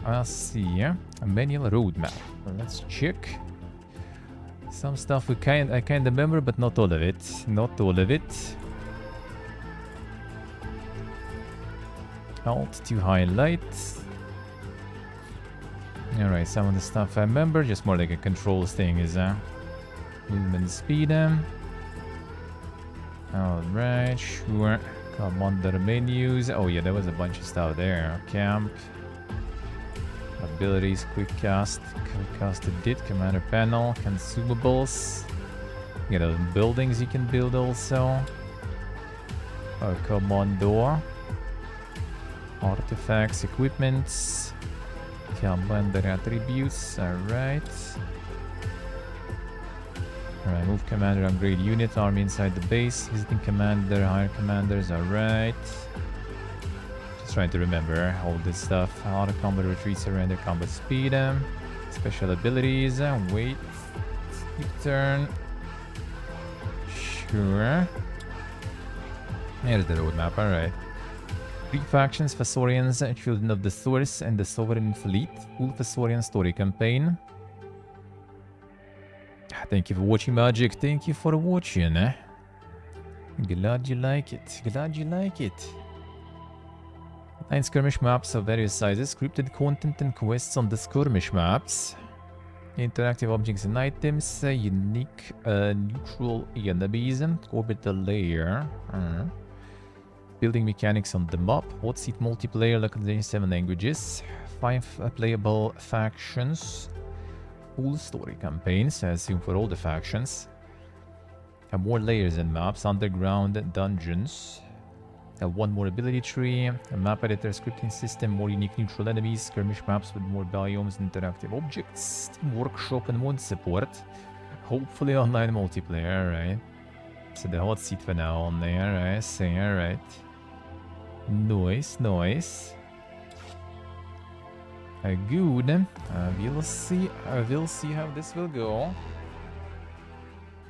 Let's see. A manual roadmap. Let's check. Some stuff I kind of remember, but not all of it. Not all of it. Alt to highlight. Alright, some of the stuff I remember, just more like a controls thing is movement speed. Alright, sure. Commander menus. Oh yeah, there was a bunch of stuff there. Camp. Abilities, quick cast edit, commander panel, consumables. You know, buildings you can build also. Commander. Artifacts, equipments. Commander attributes, alright. Alright, move commander, upgrade unit, army inside the base, visiting commander, hire commanders, alright. Just trying to remember all this stuff. Auto combat, retreat, surrender, combat speed, special abilities, wait, skip turn. Sure. Here's the roadmap, alright. 3 factions, Fasorians, Children of the Source, and the Sovereign Fleet. Full Fasorian story campaign. Thank you for watching, Magic. Thank you for watching. Glad you like it. Glad you like it. 9 skirmish maps of various sizes. Scripted content and quests on the skirmish maps. Interactive objects and items. Unique neutral enemies. Orbital layer. Building mechanics on the map. Hot seat multiplayer localization 7 languages. 5 playable factions. Full story campaigns, I assume for all the factions. Have more layers and maps. Underground dungeons. Have 1 more ability tree. A map editor scripting system. More unique neutral enemies. Skirmish maps with more biomes and interactive objects. Team workshop and mod support. Hopefully online multiplayer, right? So the hot seat for now on there, right? So, alright. Nice, nice. Good. We'll see how this will go.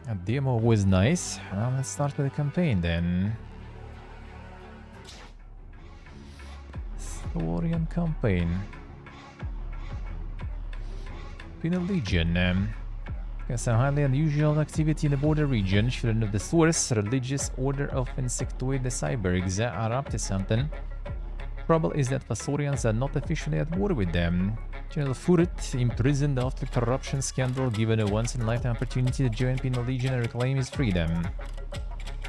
A demo was nice. Let's start with the campaign then. Thorian campaign. Penal Legion. Some highly unusual activity in the border region. Children of the Source, religious order of insectoid cyborgs are up to something. Trouble is that Fasorians are not officially at war with them. General Furet, imprisoned after corruption scandal, given a once-in-a-lifetime opportunity to join Penal Legion and reclaim his freedom.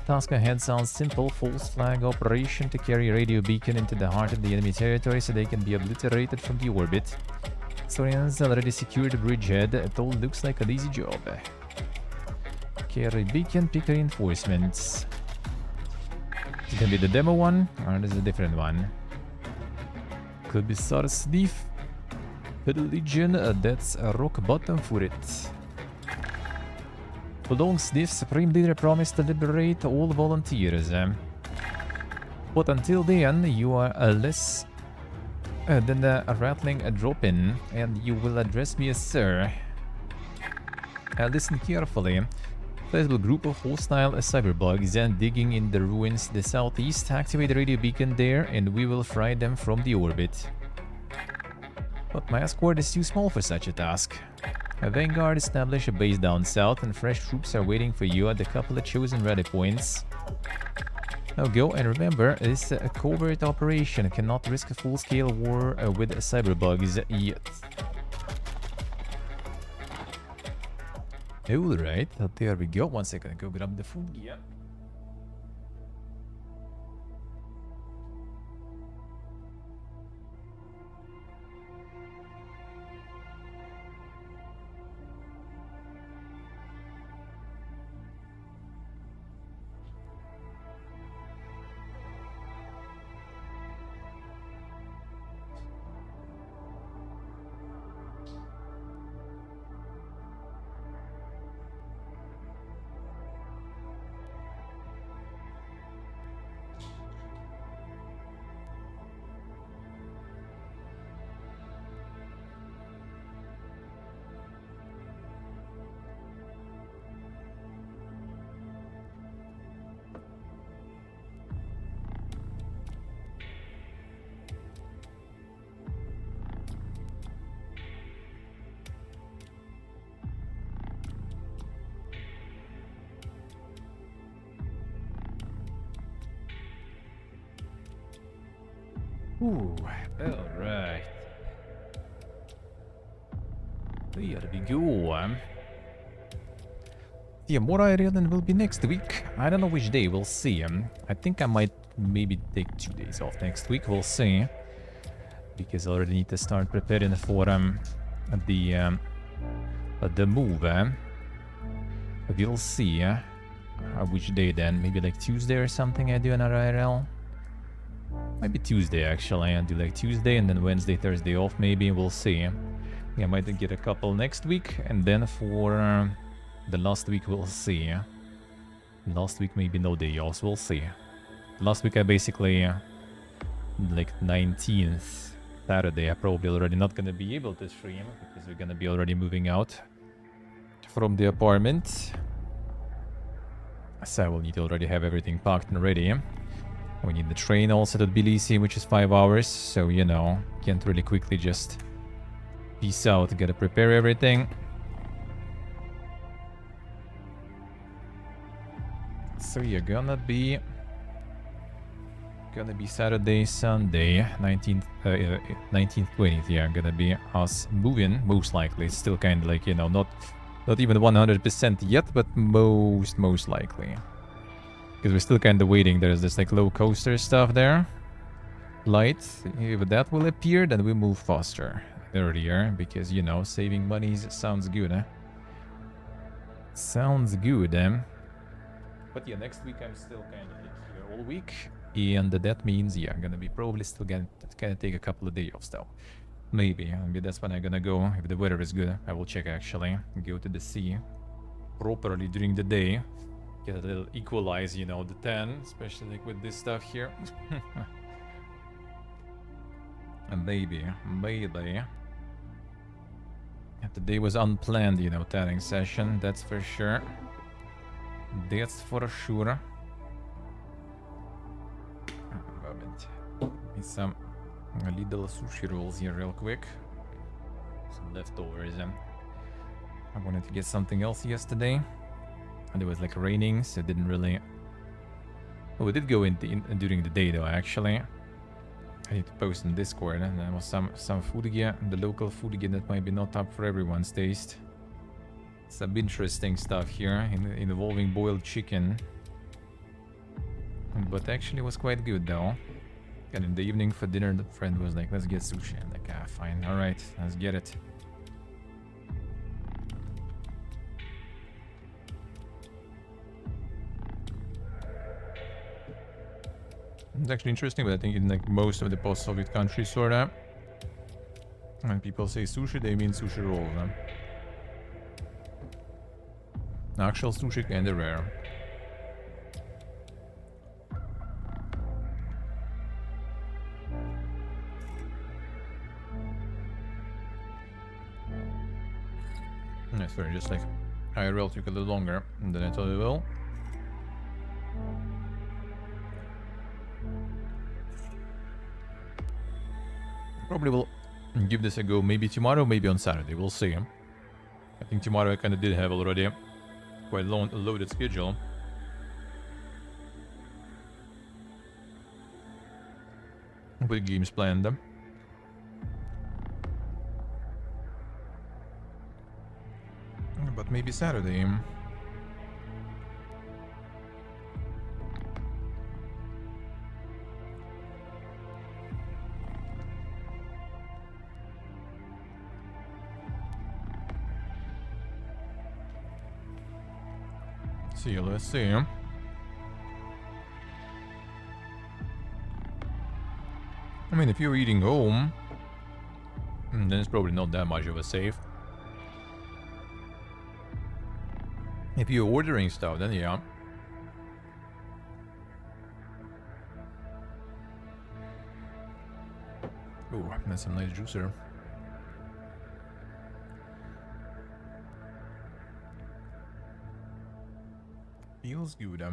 Task ahead sounds simple: false flag operation to carry a radio beacon into the heart of the enemy territory so they can be obliterated from the orbit. Fasorians already secured the bridgehead. It all looks like an easy job. Carry beacon, pick reinforcements. Is it gonna be the demo one, or is it a different one? Could be Sarsnif. Penal Legion, that's a rock bottom for it. Long Sniff, Supreme Leader promised to liberate all volunteers. But until then, you are less than a rattling drop-in, and you will address me as Sir. Listen carefully. Sizable group of hostile cyberbugs and digging in the ruins to the southeast. Activate the radio beacon there, and we will fry them from the orbit. But my escort is too small for such a task. A vanguard established a base down south, and fresh troops are waiting for you at a couple of chosen rally points. Now go, and remember, this is a covert operation. Cannot risk a full-scale war with cyberbugs yet. Alright, there we go. 1 second, go grab the food, yeah. Ooh, alright. Here we go. Yeah, more Ireland will be next week. I don't know which day, we'll see. I think I might maybe take 2 days off next week, we'll see. Because I already need to start preparing for the move. We'll see which day then. Maybe like Tuesday or something I do an IRL. Maybe Tuesday actually. I do like Tuesday and then Wednesday, Thursday off maybe. We'll see. Yeah, I might get a couple next week. And then for the last week we'll see. Last week maybe no day off. We'll see. Last week I basically like 19th Saturday. I probably already not gonna be able to stream because we're gonna be already moving out from the apartment. So I will need to already have everything packed and ready. We need the train also to Tbilisi, which is 5 hours. So, you know, can't really quickly just peace out. Gotta prepare everything. So you're gonna be Saturday, Sunday, 19th, 20th. Yeah, gonna be us moving, most likely. It's still kind of like, you know, not even 100% yet, but most likely. Because we're still kind of waiting. There's this like low coaster stuff there. Light. If that will appear, then we move faster. Earlier, because, you know, saving money sounds good, eh? Sounds good, eh? But yeah, next week I'm still kind of here all week. And that means, yeah, I'm gonna be probably still gonna take a couple of days off still. Maybe that's when I'm gonna go. If the weather is good, I will check actually. Go to the sea properly during the day. Get a little equalize, you know, the tan, especially like with this stuff here. And maybe. Today was unplanned, you know, tanning session, that's for sure. That's for sure. A moment. Give me some little sushi rolls here real quick. Some leftovers. I wanted to get something else yesterday. And it was like raining, so it didn't really... Oh, it did go in during the day though, actually. I need to post in Discord, and there was some food again, the local food again that might be not up for everyone's taste. Some interesting stuff here involving boiled chicken. But actually was quite good though. And in the evening for dinner, the friend was like, let's get sushi. I'm like, ah, fine, alright, let's get it. It's actually interesting, but I think in like most of the post-Soviet countries, sorta, when people say sushi, they mean sushi rolls. Actual sushi kinda rare. That's fair, just like IRL took a little longer than I thought it will. Probably will give this a go maybe tomorrow, maybe on Saturday. We'll see. I think tomorrow I kind of did have already quite a loaded schedule. With games planned. But maybe Saturday. See, let's see. I mean, if you're eating home, then it's probably not that much of a save. If you're ordering stuff, then yeah. Oh, that's some nice juicer. Feels good,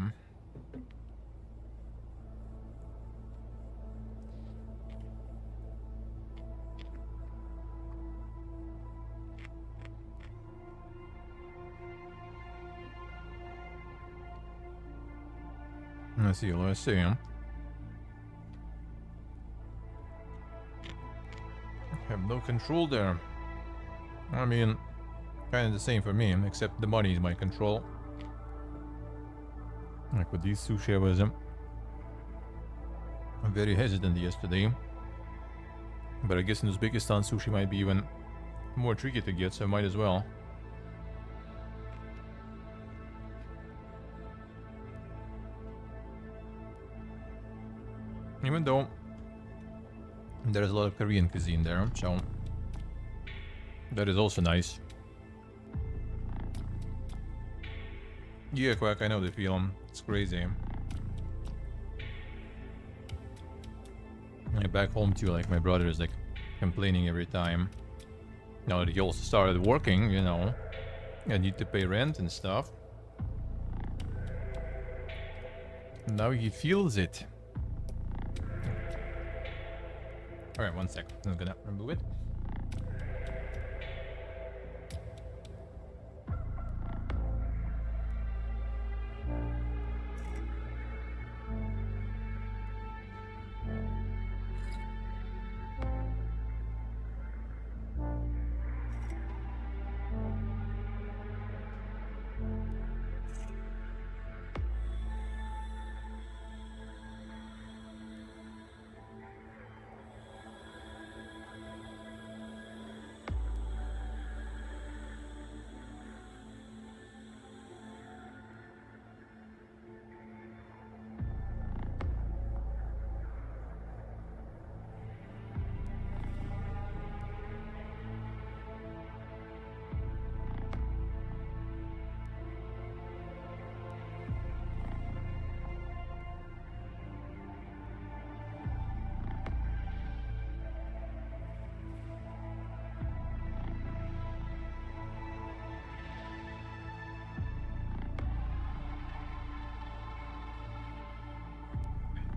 Let's see. Have no control there. I mean, kind of the same for me, except the money is my control. Like with these sushi, I was very hesitant yesterday. But I guess in Uzbekistan, sushi might be even more tricky to get, so I might as well. Even though there's a lot of Korean cuisine there, so that is also nice. Yeah, Quack, I know the feeling. It's crazy. Like back home too, like my brother is like complaining every time. Now that he also started working, you know, I need to pay rent and stuff. Now he feels it. Alright, one sec. I'm gonna remove it.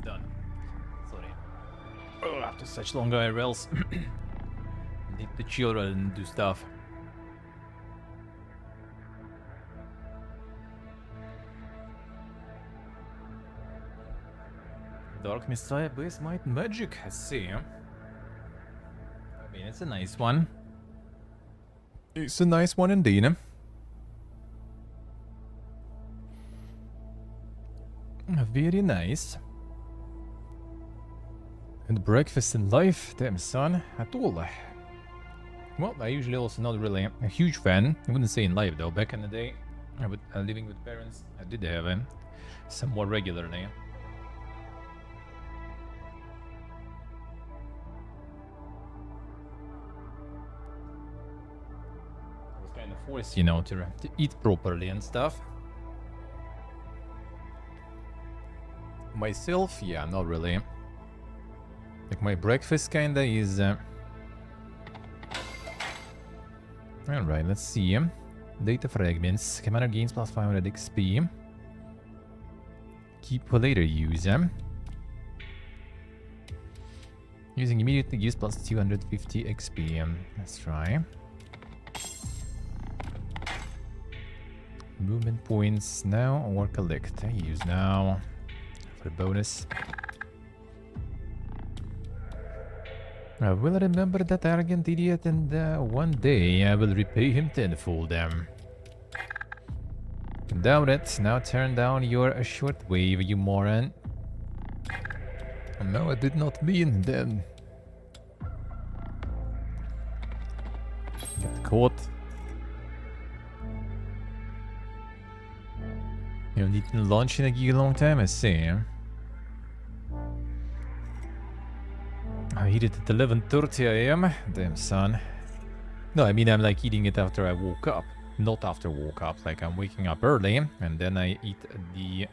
Done. Sorry. Oh, after such long IRLs, need to chill rather than do stuff. Dark Messiah base might magic, I see. I mean, it's a nice one. It's a nice one indeed. Very nice. And breakfast in life, damn son, at all. Well, I usually also not really a huge fan. I wouldn't say in life though. Back in the day, living with parents, I did have some more regularly. I was kind of forced, you know, to eat properly and stuff. Myself, yeah, not really. Like my breakfast kinda is alright, let's see. Data fragments. Commander gains plus 500 XP. Keep for later use. Using immediately use plus 250 XP. Let's try. Movement points now or collect. Use now for the bonus. I will remember that arrogant idiot, and one day I will repay him tenfold. Doubt it. Now turn down your shortwave, you moron. No, I did not mean then. Get caught. You need to launch in a gig a long time, I see. I eat it at 11:30 AM. Damn son. No, I mean I'm like eating it after I woke up. Not after woke up. Like I'm waking up early and then I eat the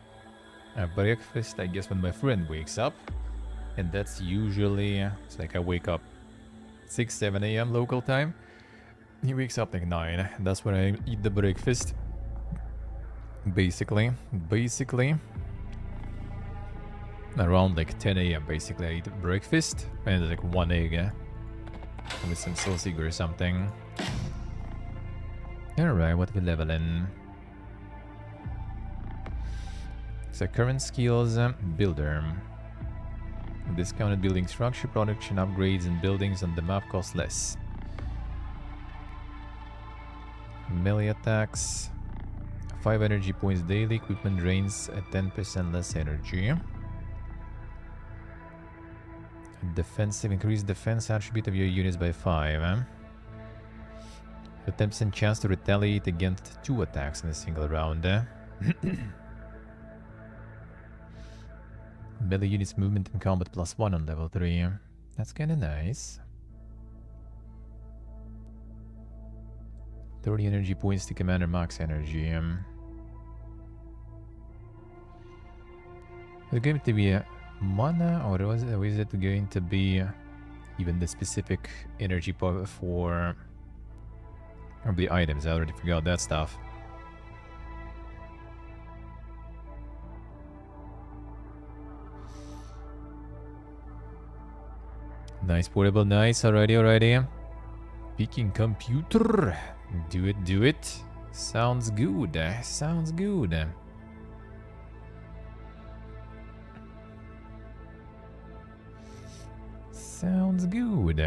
breakfast, I guess, when my friend wakes up. And that's usually, it's like I wake up 6, 7 AM local time. He wakes up like 9. That's when I eat the breakfast. Basically. Around like 10 AM basically I eat breakfast. And like 1 egg. With some sausage or something. Alright, what we level in? So current skills, builder. Discounted building structure, production upgrades, and buildings on the map cost less. Melee attacks. 5 energy points daily. Equipment drains at 10% less energy. Defensive. Increase defense attribute of your units by 5. A 10% chance to retaliate against 2 attacks in a single round. Melee units movement and combat +1 on level 3. That's kinda nice. 30 energy points to commander max energy. Is it going to be mana, or is it going to be even the specific energy power for the items? I already forgot that stuff. Nice portable, nice. Alrighty. Speaking computer. Do it. Sounds good. Sounds good. Sounds good.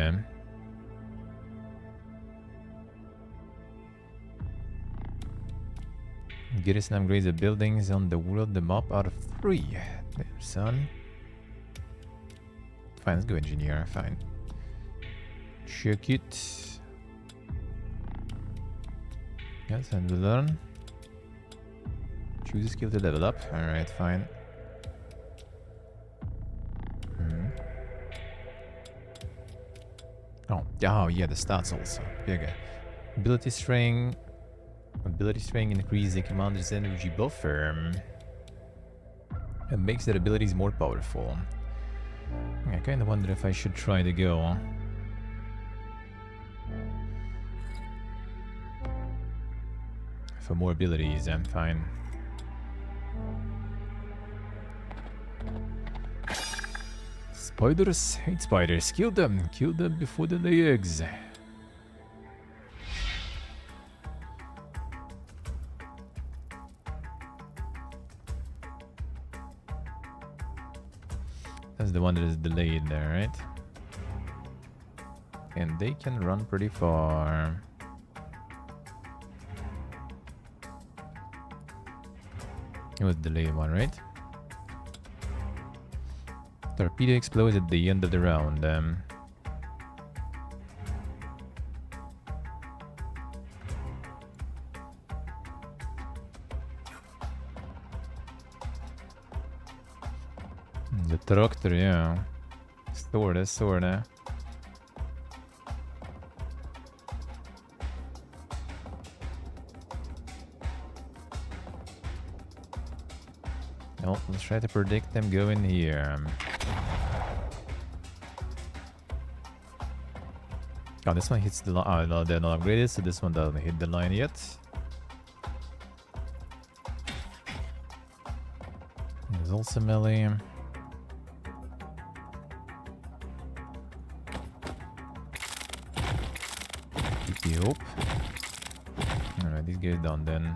Garrison upgrades the buildings on the world, the map out of 3. There, son. Fine, let's go engineer. Fine. Check it. Yes, and we learn. Choose a skill to level up. Alright, fine. Oh, yeah, the stats also. Bigger. Ability string. Ability string increases the commander's energy buffer. It makes their abilities more powerful. I kinda wonder if I should try to go for more abilities. I'm fine. Spiders, hate spiders. Kill them before they lay eggs. That's the one that is delayed there, right? And they can run pretty far. It was the delayed one, right? Torpedo explodes at the end of the round. The tractor, yeah. Sorta. Well, let's try to predict them going here. Oh, this one hits the line. Oh, no, they're not upgraded, so this one doesn't hit the line yet. There's also melee. Hope. Alright, these guys done then.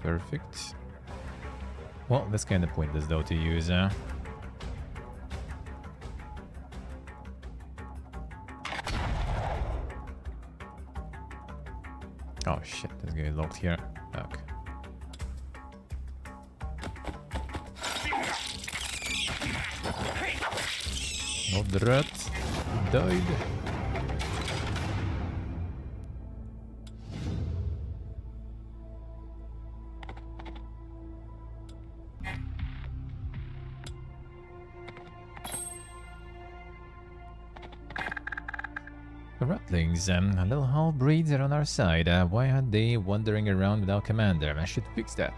Perfect. Well, that's kind of pointless though to use. Oh shit, this guy is locked here. Fuck. Not the rat. He died. The ratlings, little half breeds are on our side. Why are they wandering around without commander? I should fix that.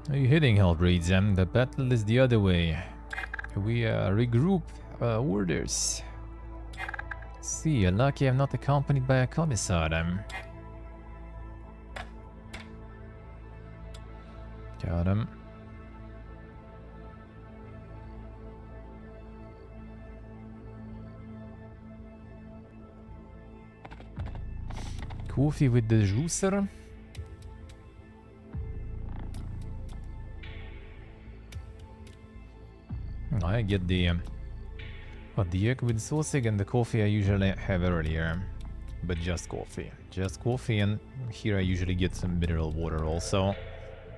Are you hitting half-breeds? The battle is the other way. We regroup orders. See, you're lucky I'm not accompanied by a commissar. Got him. coffee with the juicer. I get the egg with sausage and the coffee I usually have earlier. But just coffee. Just coffee, and here I usually get some mineral water also.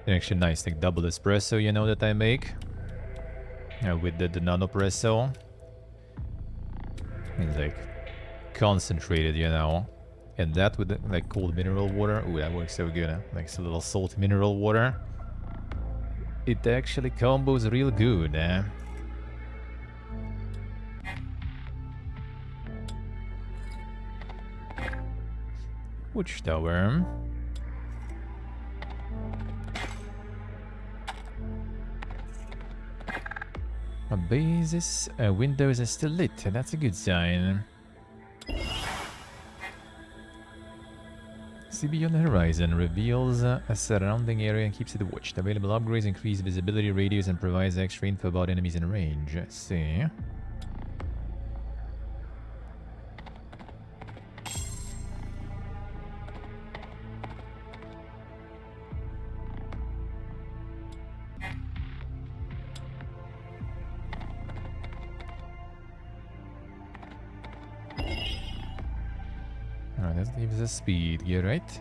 And actually nice, like double espresso, you know, that I make. With the nanopresso. It's like concentrated, you know. And that with the, like cold mineral water. Ooh, that works so good. Huh? Like it's a little salty mineral water. It actually combos real good, eh? Watchtower. My bases, windows are still lit. That's a good sign. See beyond the horizon reveals a surrounding area and keeps it watched. Available upgrades increase visibility radius and provides extra info about enemies in range. See. Alright, that gives us speed, yeah, right?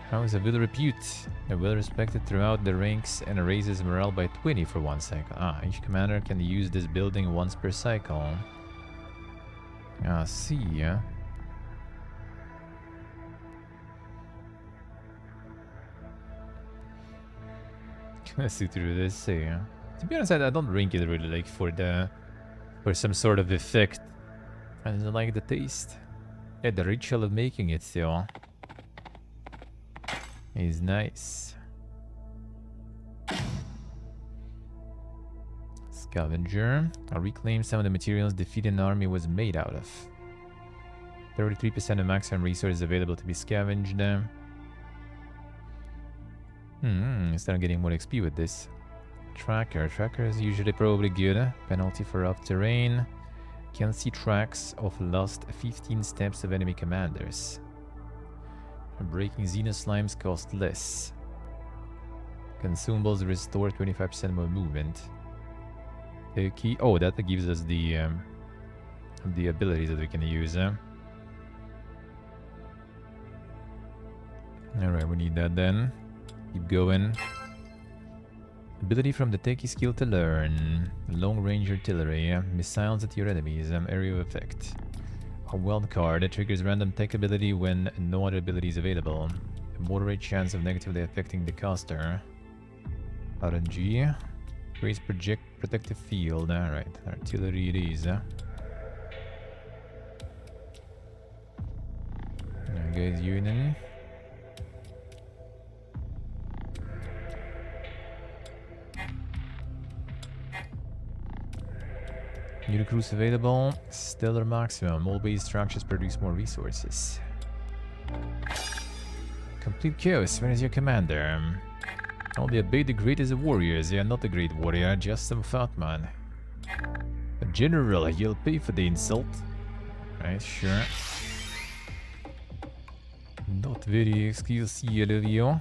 How is a well repute? Well respected throughout the ranks and raises morale by 20 for 1 cycle. Ah, each commander can use this building once per cycle. Ah, see, yeah. Let's see through this, see. To be honest, I don't drink it really like for some sort of effect. I don't like the taste. Yeah, the ritual of making it still is nice. Scavenger. I'll reclaim some of the materials defeated an army was made out of. 33% of maximum resources available to be scavenged. Start getting more XP with this. Tracker. Tracker is usually probably good. Penalty for rough terrain. Can see tracks of lost 15 steps of enemy commanders. Breaking Xena slimes cost less. Consumables restore 25% more movement. The key. Oh, that gives us the abilities that we can use. Alright, we need that then. Keep going. Ability from the Teki skill to learn. Long range artillery. Missiles at your enemies. Area of effect. A wild card that triggers random tech ability when no other ability is available. A moderate chance of negatively affecting the caster. RNG. Raise protective field. Alright, artillery it is. Guys, Union. New recruits available. Stellar maximum. All base structures produce more resources. Complete chaos. When is your commander? Only obey the great as a warrior. They are not a great warrior, just some fat man. A general, you'll pay for the insult. Right, sure. Not very exclusive of you.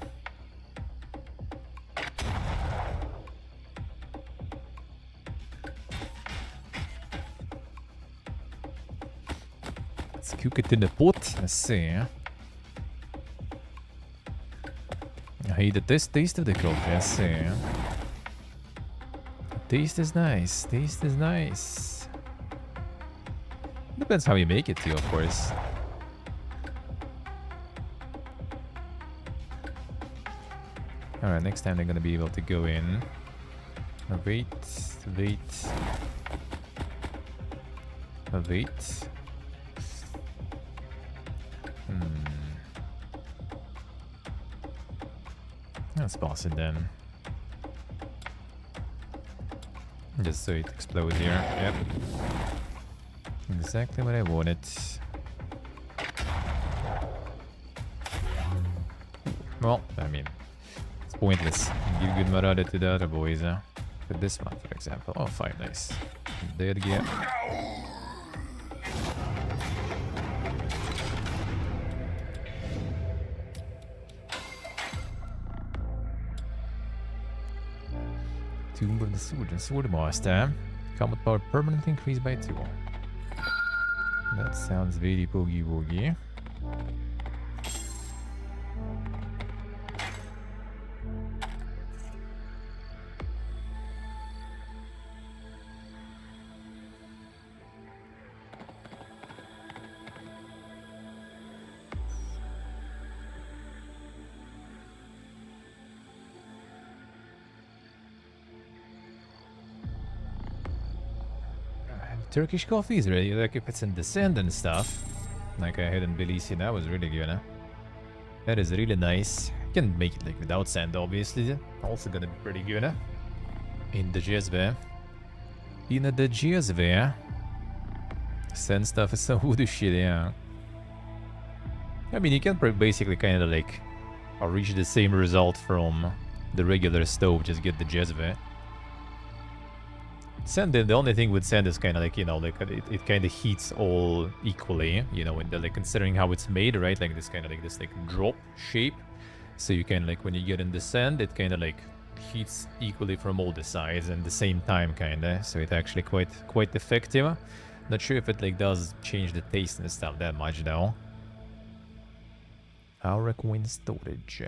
Let's cook it in the pot. Let's see. I hate the taste of the coffee. Let's see. Taste is nice. Taste is nice. Depends how you make it too, of course. Alright, next time they're gonna be able to go in. Wait. Let's pass it then. Just so it explodes here. Yep. Exactly what I wanted. Well, I mean, it's pointless. Give good morale to the other boys. But this one, for example. Oh, 5, nice. Dead gear. Tomb of the Sword and Swordmaster. Combat power permanently increased by 2. That sounds very boogie woogie. Turkish coffee is ready, like if it's in the sand and stuff. Like I had in Belize, that was really good, huh? That is really nice. You can make it like without sand, obviously. Also gonna be pretty good, huh? In the jezve. In the jezve. Sand stuff is some voodoo shit, yeah. I mean, you can basically kind of like reach the same result from the regular stove, just get the jezve. Sand, the only thing with sand is kind of like, you know, like it kind of heats all equally, you know, and like considering how it's made, right? Like this kind of like this like drop shape. So you can like when you get in the sand, it kind of like heats equally from all the sides and the same time kind of. So it's actually quite effective. Not sure if it like does change the taste and stuff that much though. Aura Queen storage.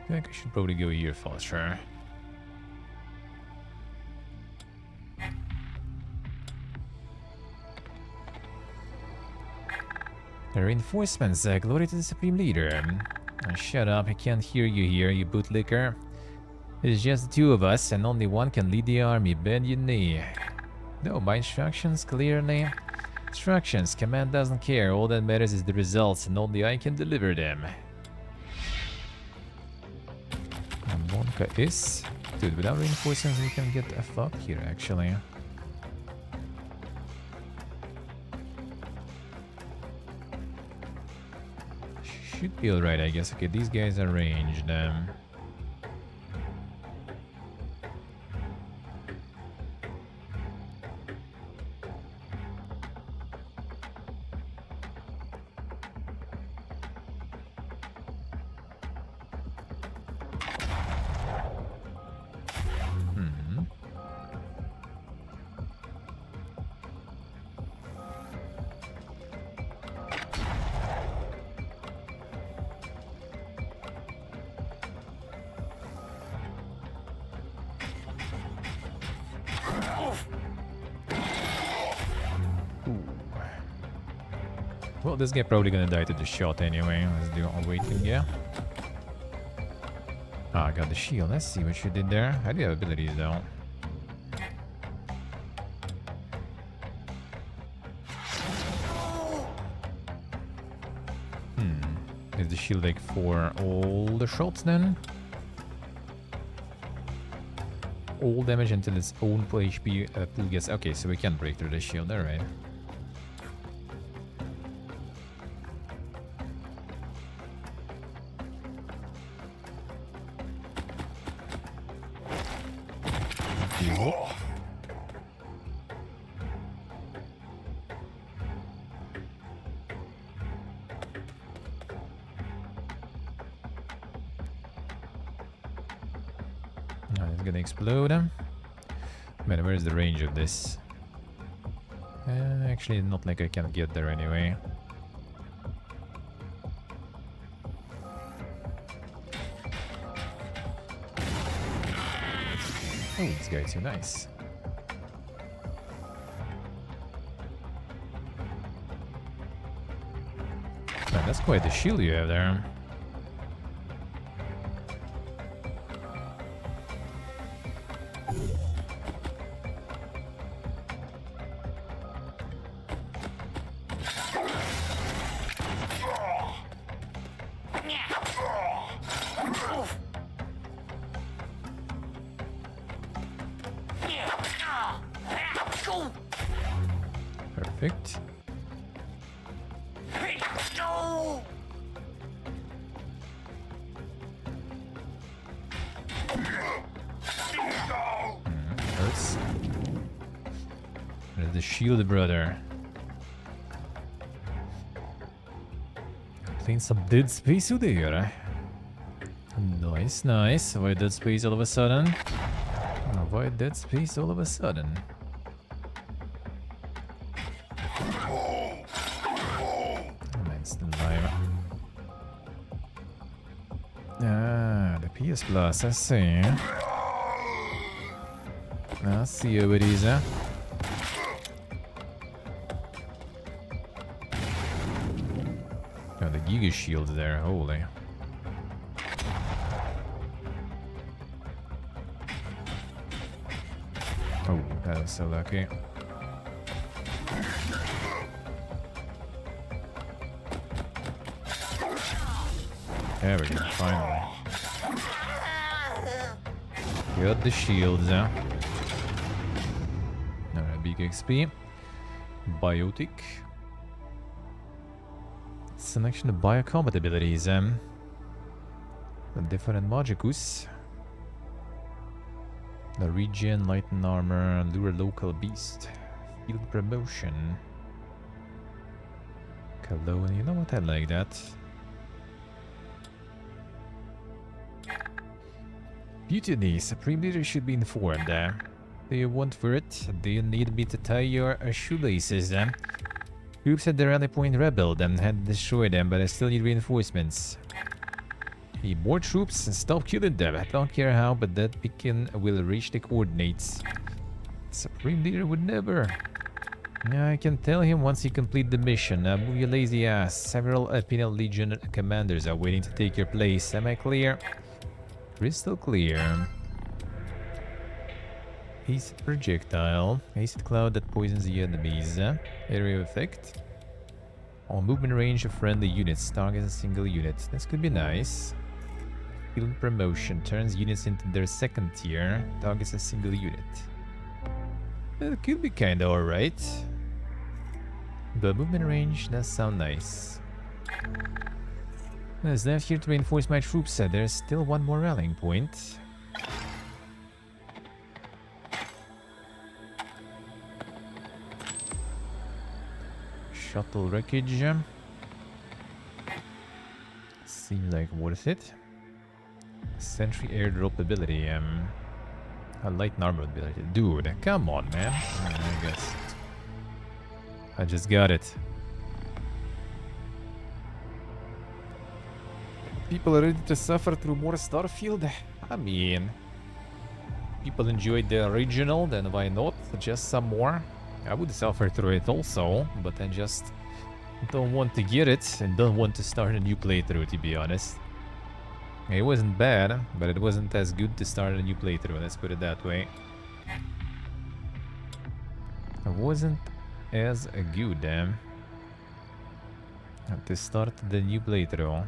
I think I should probably go here faster. Reinforcements, glory to the Supreme Leader. Shut up, I can't hear you here, you bootlicker. It's just the two of us, and only one can lead the army. Bend your knee. No, my instructions clearly. Instructions, command doesn't care. All that matters is the results, and only I can deliver them. Monka is... Dude, without reinforcements we can get a fuck here, actually. Should be alright, I guess. Okay, these guys are ranged. Well, this guy probably gonna die to the shot anyway. Let's do a waiting, yeah. Ah, I got the shield. Let's see what you did there. I do have abilities though. Is the shield like for all the shots then? All damage until its own full HP pool gets... Okay, so we can break through the shield, alright. It's gonna explode. Man, where is the range of this? Actually, not like I can get there anyway. Oh, this guy's so nice. Man, that's quite the shield you have there. Perfect. Hurts. the shield, brother. Playing some Dead Space there. Nice, nice. Why Dead Space all of a sudden? Why Dead Space all of a sudden? Man, still alive. Ah, the PS Plus, I see. I see how it is, huh? Oh, the Giga Shield there, holy. Oh, that was so lucky. There we go, finally. Got the shields, huh? Alright, big XP. Biotic. Selection of biocombat abilities, the different Magicus. The regen, lighten armor, lure local beast, field promotion, cologne. You know what? I like that. Mutiny, Supreme Leader should be informed. Do you want for it? Do you need me to tie your shoelaces? Troops at the rally point rebelled and had destroyed them, but I still need reinforcements. Need more troops and stop killing them. I don't care how, but that beacon will reach the coordinates. Supreme Leader would never. Yeah, I can tell him once you complete the mission. Move your lazy ass. Several Penal Legion commanders are waiting to take your place. Am I clear? Crystal clear. Acid projectile. Acid cloud that poisons the enemies. Area of effect. On movement range of friendly units. Target a single unit. This could be nice. Field promotion. Turns units into their second tier. Targets a single unit. It could be kinda alright. The movement range does sound nice. There's left here to reinforce my troops. There's still one more rallying point. Shuttle wreckage. Seems like worth it. Sentry airdrop ability. A light armor ability. Dude, come on, man. I guess. I just got it. People are ready to suffer through more Starfield? I mean, people enjoyed the original, then why not? Just some more. I would suffer through it also, but I just don't want to get it and don't want to start a new playthrough, to be honest. It wasn't bad, but it wasn't as good to start a new playthrough, let's put it that way. It wasn't as good to start the new playthrough.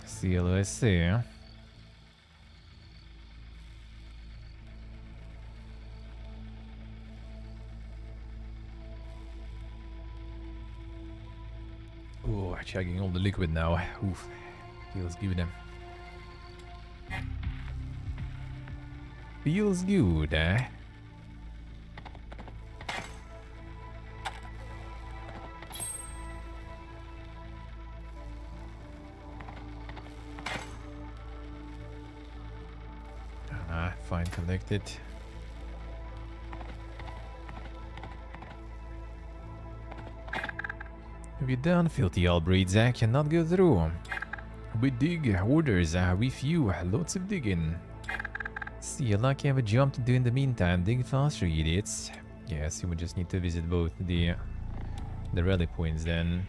CLSC. Oh, chugging all the liquid now. Oof. Feels good. Feels good, Fine, collected. Have you done, filthy half-breeds? I cannot go through. We dig, orders, we few, lots of digging. See, you're lucky I have a job to do in the meantime. Dig faster, you idiots. Yes, you would just need to visit both the rally points then.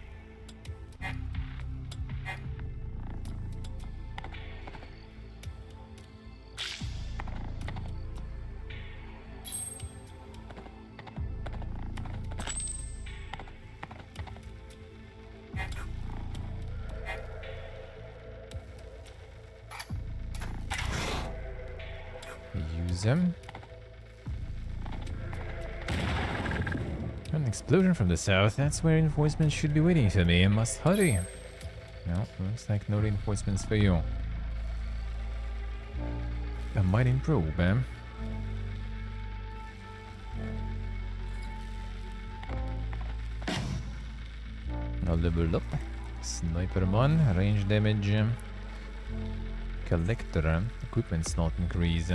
Them. An explosion from the south. That's where reinforcements should be waiting for me. I must hurry. No, looks like no reinforcements for you. A mining probe, eh? I'll level up. Sniper 1, range damage. Collector, equipment's not increased.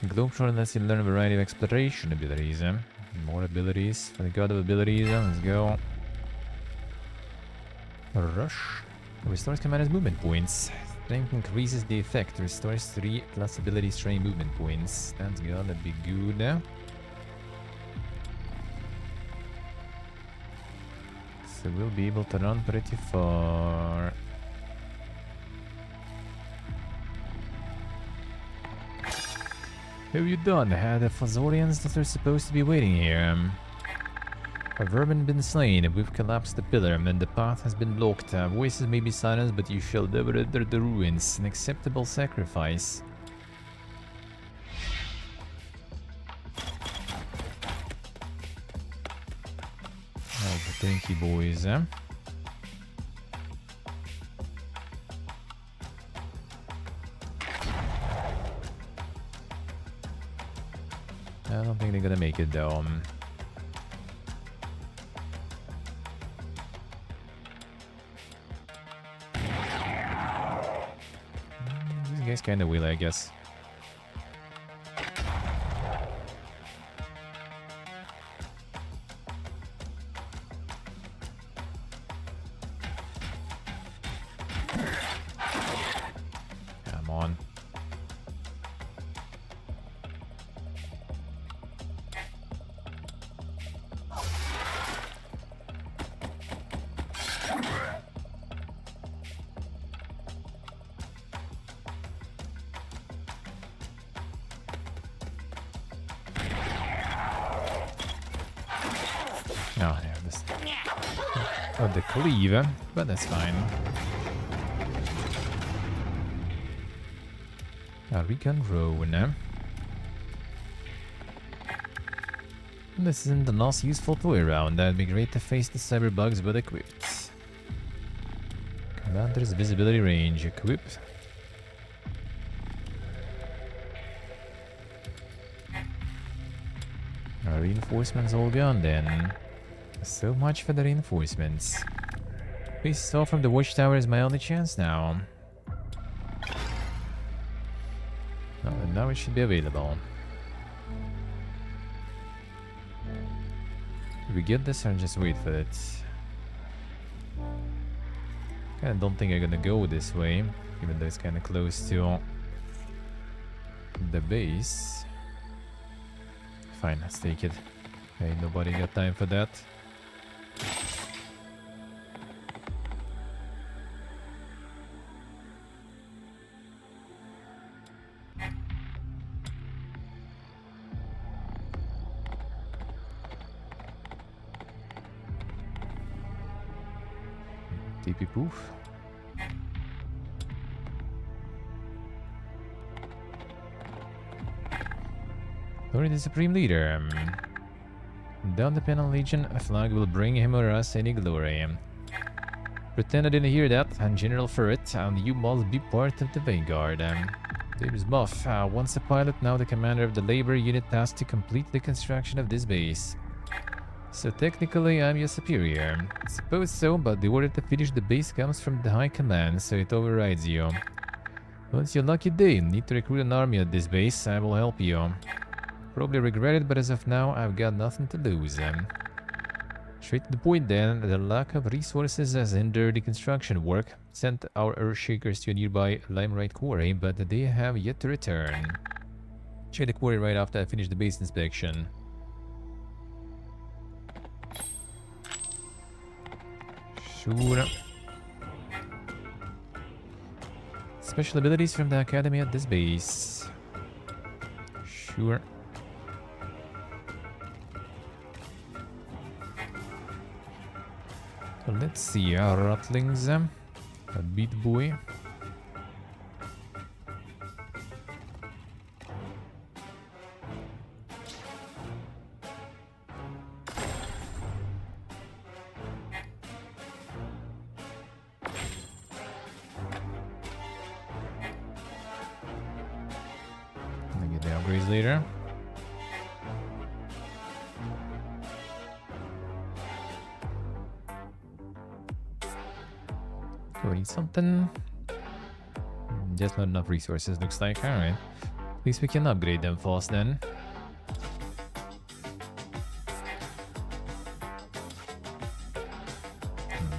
Globetrotter lets you learn a variety of exploration abilities. More abilities for the god of abilities. Let's go. Rush. Restores commander's movement points. Strength increases the effect. Restores 3 plus ability strain movement points. That's gonna be good. So we'll be able to run pretty far. How you done? The Fazorians that are supposed to be waiting here. A vermin been slain, we've collapsed the pillar, and the path has been blocked. Voices may be silenced, but you shall never enter the ruins. An acceptable sacrifice. Oh, thank you, boys. I don't think they're gonna make it though. These guys kinda will, I guess. Come on. Oh, yeah, this. Oh, the cleave, but that's fine. Recon drone. This isn't the last useful toy around. That'd be great to face the cyber bugs, but equipped. Commander's visibility range equipped. Our reinforcements all gone then. So much for the reinforcements. Peace off from the watchtower is my only chance now. Oh, and now it should be available. Do we get this or just wait for it? Kinda don't think I'm gonna go this way, even though it's kinda close to the base. Fine, let's take it. Ain't nobody got time for that. TP poof. Glory the Supreme Leader. Down the Penal Legion, a flag will bring him or us any glory. Pretend I didn't hear that, and General Ferret, and you must be part of the Vanguard. Davis Buff, once a pilot, now the commander of the labor unit tasked to complete the construction of this base. So technically, I'm your superior. Suppose so, but the order to finish the base comes from the High Command, so it overrides you. Once your lucky day, need to recruit an army at this base, I will help you. Probably regret it, but as of now, I've got nothing to lose. Straight to the point then, the lack of resources has hindered the construction work. Sent our Earthshakers to a nearby Limerite quarry, but they have yet to return. Check the quarry right after I finish the base inspection. Sure. Special abilities from the academy at this base. Sure. So let's see, Rattlings, a Beat Boy. upgrades later. Do we need something? Just not enough resources, looks like. Alright. At least we can upgrade them fast then.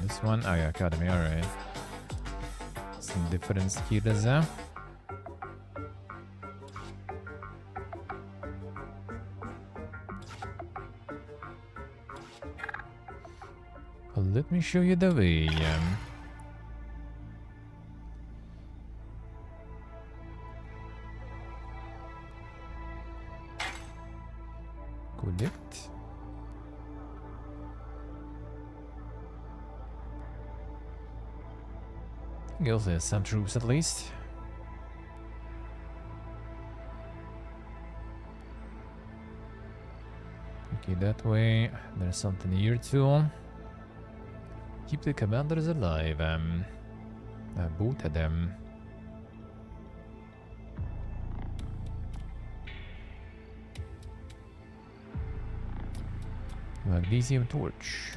This one, oh yeah, Academy, alright. Some different skills there. Well, let me show you the way. Collect. He also has some troops at least. Okay, that way. There's something here too. Keep the commanders alive. Both of them. Magnesium torch.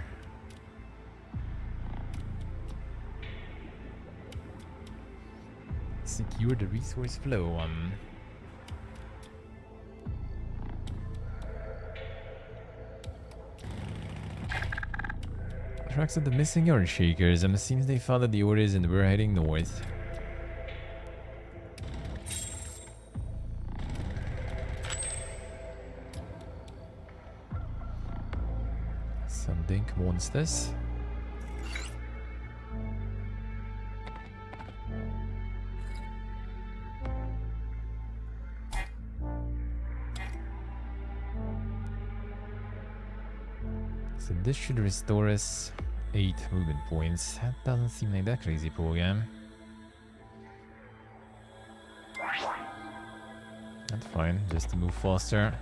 Secure the resource flow. Tracks of the missing earth shakers. It seems they followed the orders and were heading north. Some dink monsters. So this should restore us 8 movement points. That doesn't seem like that crazy program. That's fine, just to move faster.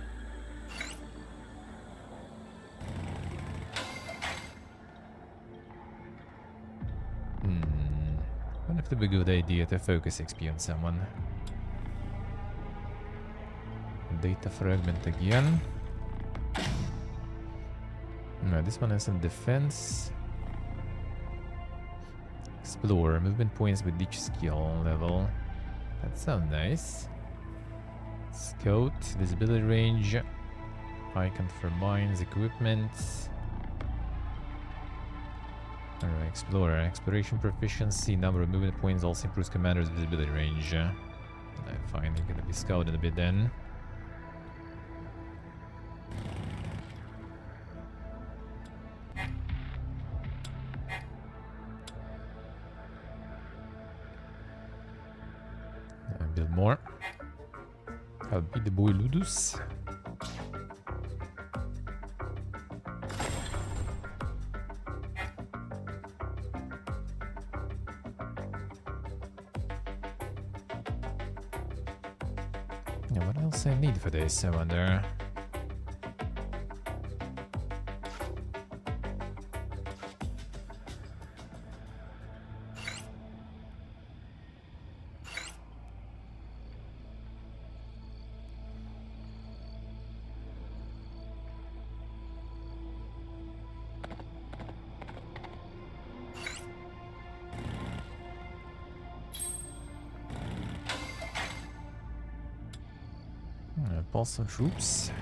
Wonder if it would be a good idea to focus XP on someone. Data fragment again. No, this one has some defense. Explore, movement points with each skill level. That sounds nice. Scout, visibility range. Icon for mines, equipment. Alright, Explorer. Exploration proficiency, number of movement points also improves commander's visibility range. Fine, you're gonna be scouted a bit then. Build more. I'll be the boy Ludus. Yeah, what else I need for this, I wonder? Also troops.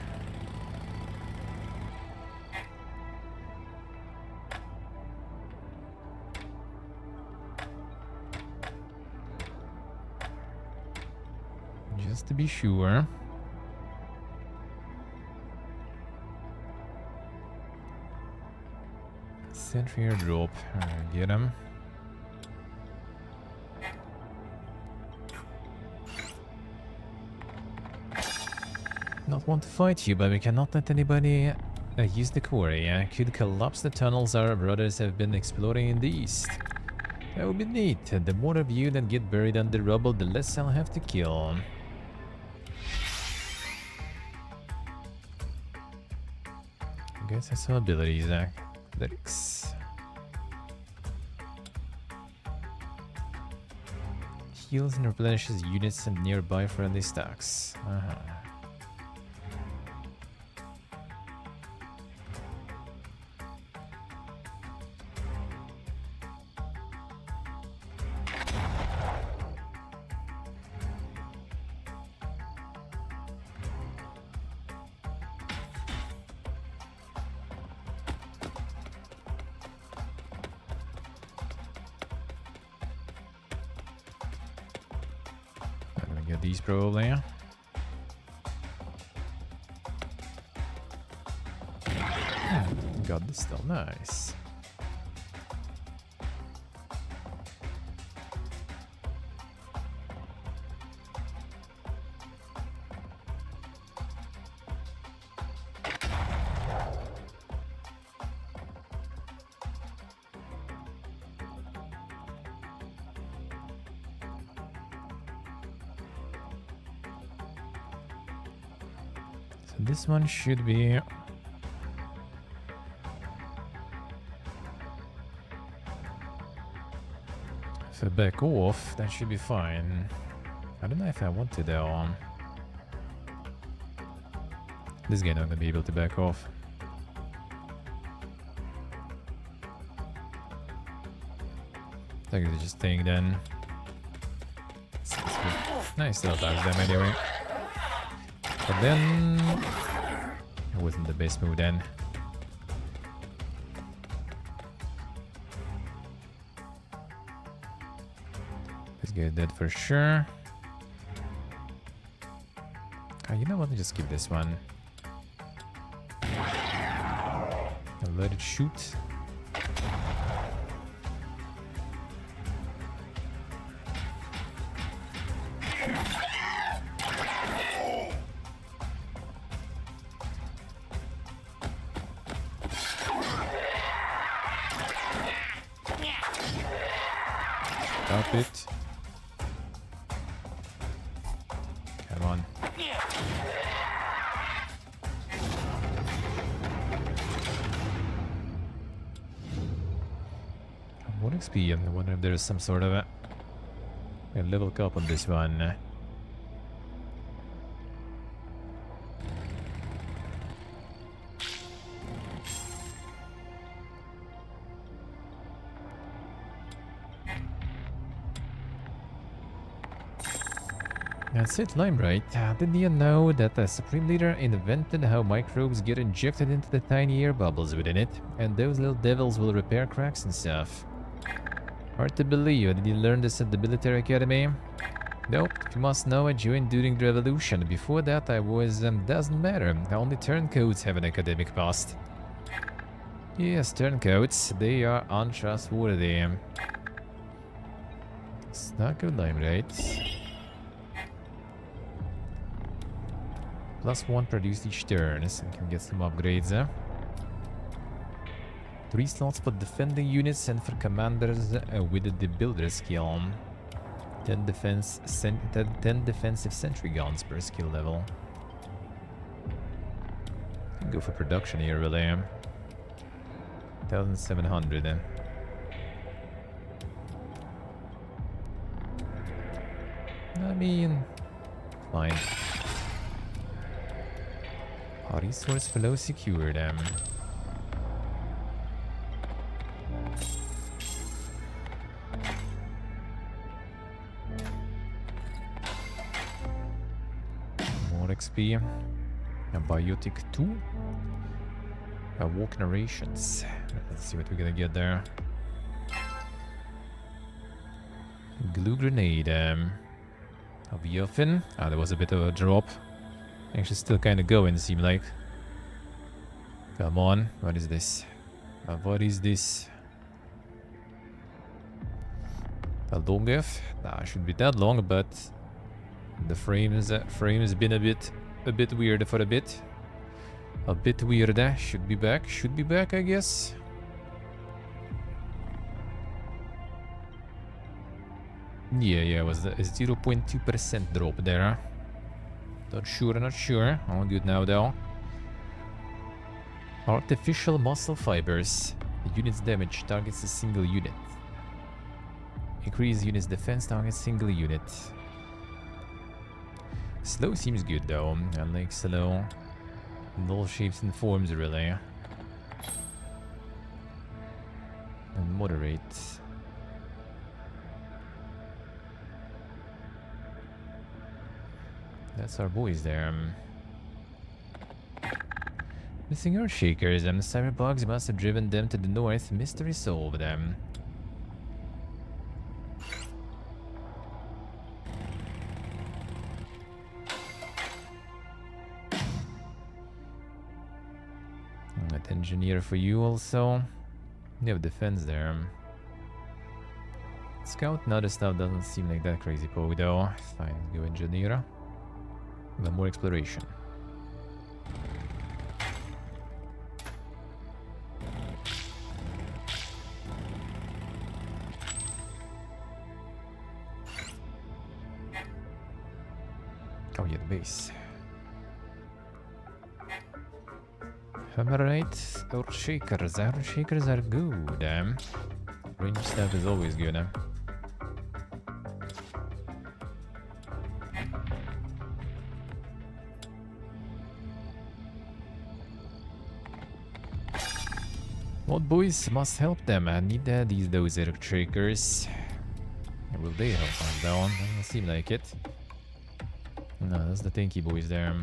Just to be sure. Sentry airdrop. Get him. Not want to fight you, but we cannot let anybody use the quarry. Could collapse the tunnels our brothers have been exploring in the east. That would be neat. The more of you that get buried under rubble, the less I'll have to kill. I guess I saw abilities. Athletics. Heals and replenishes units and nearby friendly stacks. Uh-huh. get these probably. Got this still, nice. So this one should be... If I back off, that should be fine. I don't know if I want to though. This guy not gonna be able to back off. I think it's just staying then. Nice little dodge them anyway. But then... It wasn't the best move then. This guy dead for sure. You know what? Let's just keep this one. And let it shoot. Stop it. Come on. 1 XP. I wonder if there's some sort of a level cap on this one. That's it, Limelight. Didn't you know that the Supreme Leader invented how microbes get injected into the tiny air bubbles within it, and those little devils will repair cracks and stuff? Hard to believe. Did you learn this at the military academy? Nope. You must know I joined during the revolution. Before that I was... doesn't matter. Only turncoats have an academic past. Yes, turncoats. They are untrustworthy. It's not good, Limelight. +1 produced each turn, so we can get some upgrades. 3 slots for defending units and for commanders with the builder skill. 10 defensive sentry guns per skill level. Can go for production here, really. 1,700. I mean, fine. Resource flow secured. More XP. A biotic 2. Walk narrations. Let's see what we're gonna get there. Glue grenade. Aviofin. Ah, there was a bit of a drop. Actually still kind of going, seem like. Come on, what is this? What is this? A long F? Nah, it shouldn't be that long, but the frames been a bit weird for a bit. A bit weird. Should be back, I guess. Yeah, it was a 0.2% drop there. Not sure. I'll do it now though. Artificial muscle fibers. The unit's damage targets a single unit. Increase unit's defense targets single unit. Slow seems good though. I like slow. In all shapes and forms, really. And moderate. That's our boys there. Missing Earth Shakers. Cyberbugs must have driven them to the north. Mystery solved. engineer for you also. You have defense there. Scout and other stuff doesn't seem like that crazy poke though. Fine, go engineer. But more exploration. Oh yeah, the base. Hammerite or shakers. Our shakers are good. Range stuff is always good. What boys must help them. I need these dozer shakers. Will they help us down? Doesn't seem like it. No, that's the tanky boys there.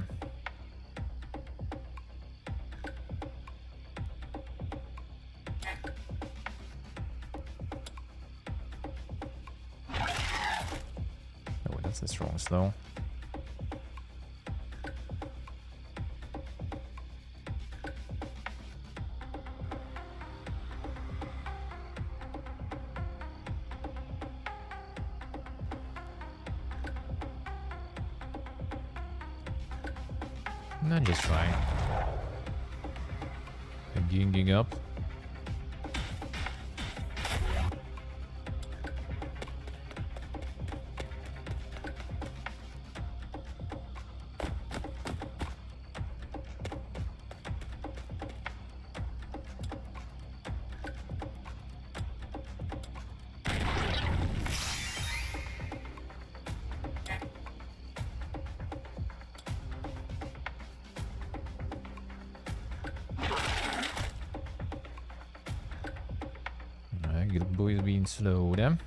Oh, that's a strong slow. Not just fine. I'm ginging up. Good boys being slow then.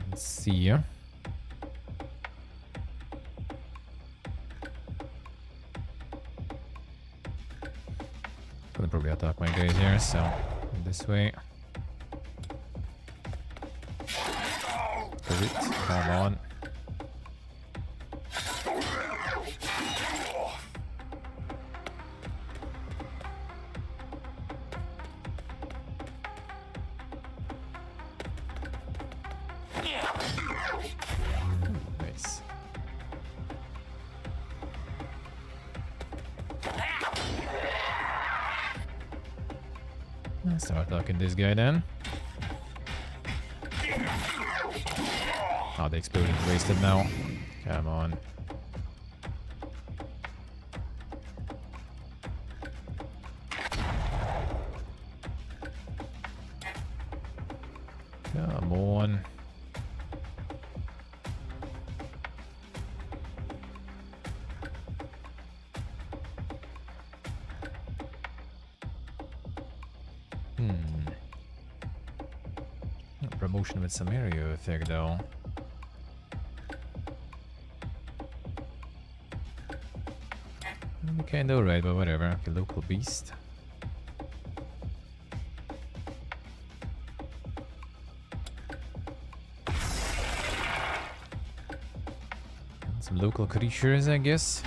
Let's see ya. Gonna probably attack my guys here, so this way. Does it? Come on. Nice. Let's start attacking this guy then. Oh, the explosion is wasted now. Come on. Come on. Promotion with some area effect though. Kinda alright, but whatever. Okay, local beast. And some local creatures, I guess.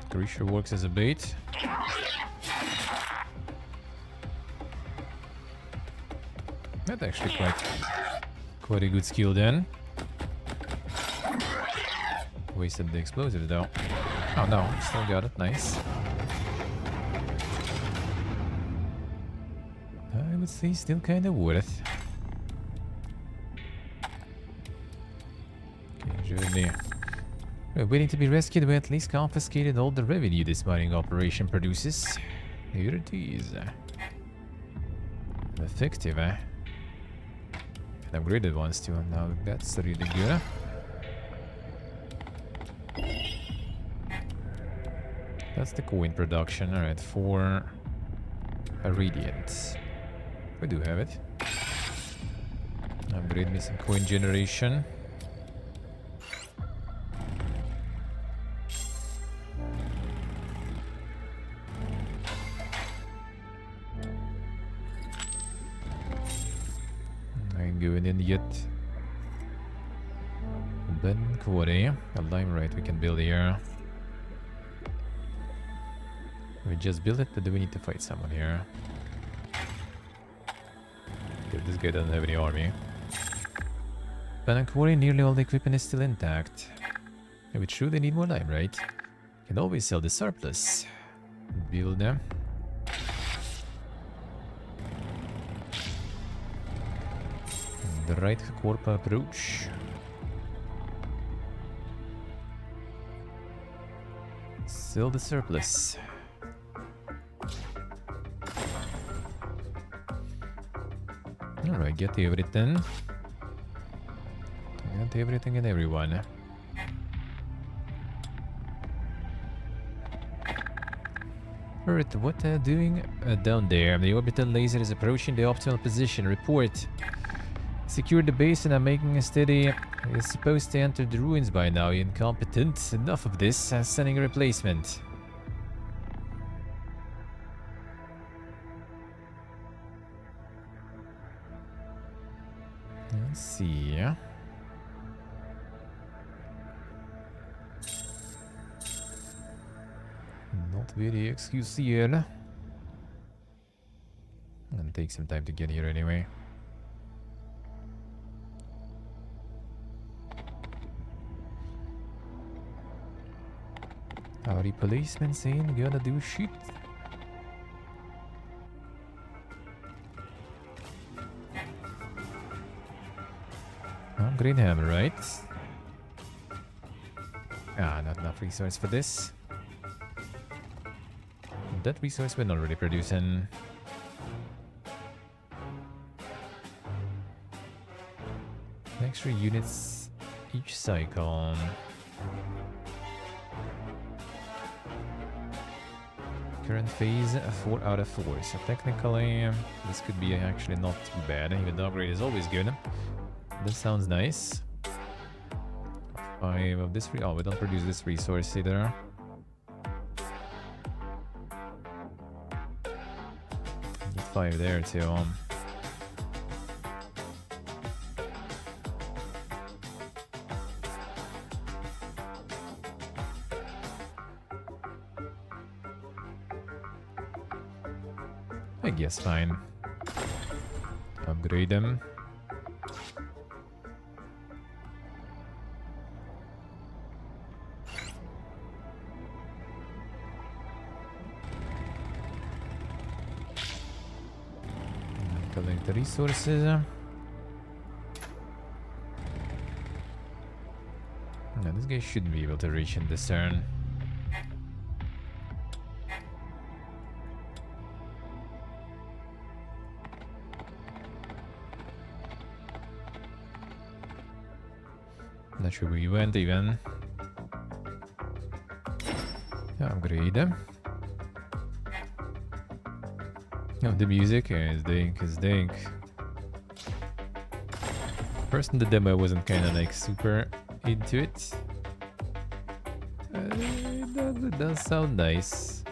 Creature works as a bait. That's actually quite a good skill then. Wasted the explosive though. Oh no, still got it, nice. I would say still kinda worth. Okay, journey. We're waiting to be rescued. We at least confiscated all the revenue this mining operation produces. Here it is. Effective, eh? And upgraded ones too. Now that's really good. That's the coin production. Alright, for Radiant. We do have it. Upgrade me some coin generation. I ain't going in yet. Ben Quarry. A lime right we can build here. We just build it, but do we need to fight someone here? Okay, this guy doesn't have any army. Ben and Quarry, nearly all the equipment is still intact. If it's true they need more lime, right? Can always sell the surplus. Build them. The right Corpa approach. Sell the surplus. Alright, get everything. Get everything and everyone. Alright, what they're doing down there? The orbital laser is approaching the optimal position. Report. Secure the base and I'm making a steady. It's supposed to enter the ruins by now. Incompetent. Enough of this. Sending a replacement. Let's see. Not very excusable. Gonna take some time to get here anyway. Howdy policemen saying gonna do shit. Oh, green hammer, right? Ah, not enough resource for this. That resource we're not really producing. Extra units each cycle. Current phase 4 out of 4. So technically this could be actually not too bad. Even the upgrade is always good. This sounds nice. 5 of this. Oh, we don't produce this resource either. Need 5 there too. I guess fine. Upgrade them. Collect the resources. Now this guy should be able to reach in this turn. Not sure where you went even. Upgrade them. Oh, the music is dink. First in the demo I wasn't kinda like super into it. It does sound nice.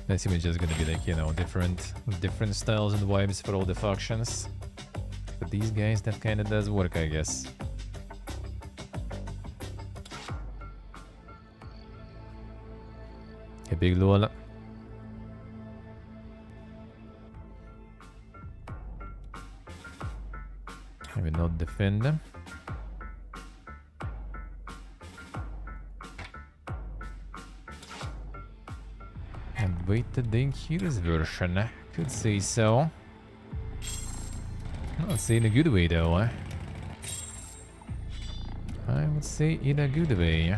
I assume it's just gonna be like, you know, different styles and vibes for all the factions. But these guys, that kinda does work, I guess. A big lol. I will not defend them. And wait the Dink Heroes version. Could say so. Not say in a good way though. I would say in a good way.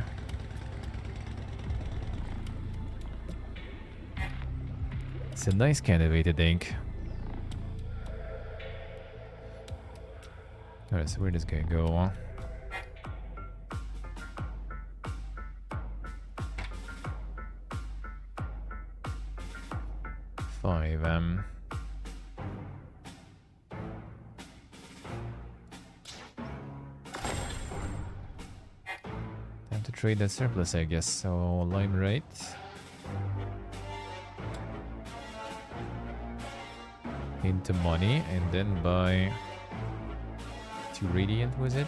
It's a nice candidate, I think. Alright, so where does this guy go? 5 Time to trade that surplus, I guess. So lime right. Into money and then buy 2 radiant, was it?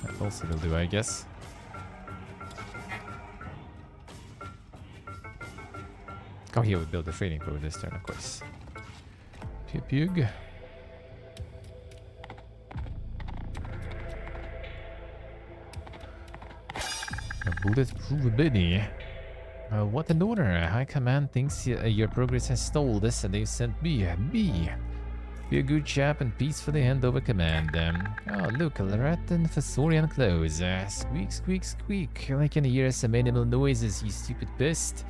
That also will do, I guess. Oh, here we build the trading post this turn, of course. Pug. Bulletproof Benny. What an order. High Command thinks your progress has stalled this and they sent me. Be a good chap and peacefully hand over command. Oh, look, a rat and Fasorian clothes. Squeak, squeak, squeak. I can hear some animal noises, you stupid pest.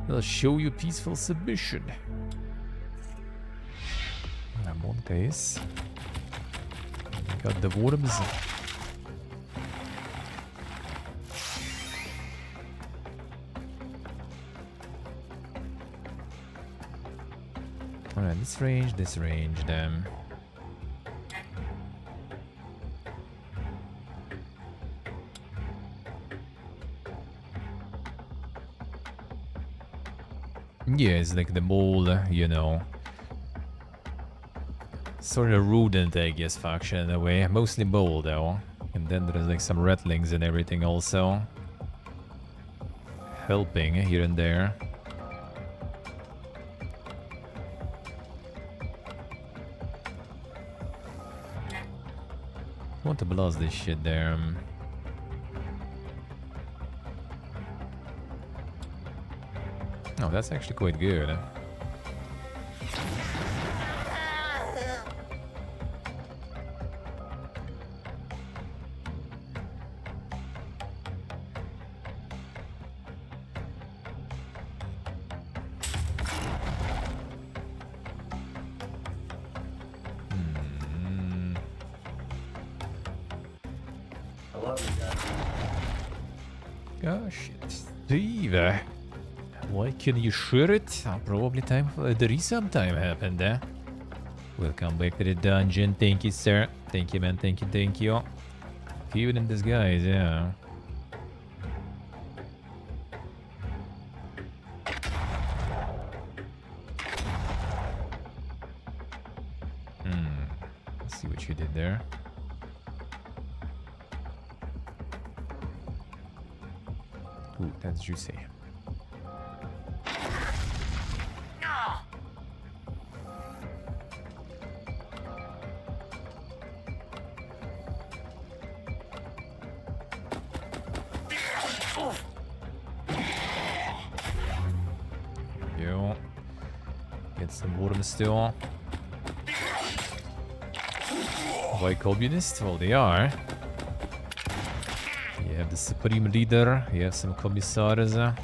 I'll show you peaceful submission. I'm on case. Got the worms. Alright, this range, damn. Yeah, it's like the mole, you know. Sort of rodent, I guess, faction in a way. Mostly mole, though. And then there's like some ratlings and everything also. Helping here and there. I want to blast this shit there. Oh, that's actually quite good. Gosh, Steve. Why can you share it? Probably time for the resub time happened, eh? Welcome back to the dungeon. Thank you, sir. Thank you, man. Thank you, thank you. Feud in disguise, yeah. Let's see what you did there. Ooh, that's juicy. Yo. Get some water still. Why communist? Well, they are. You have the supreme leader, you have some commissars. Oh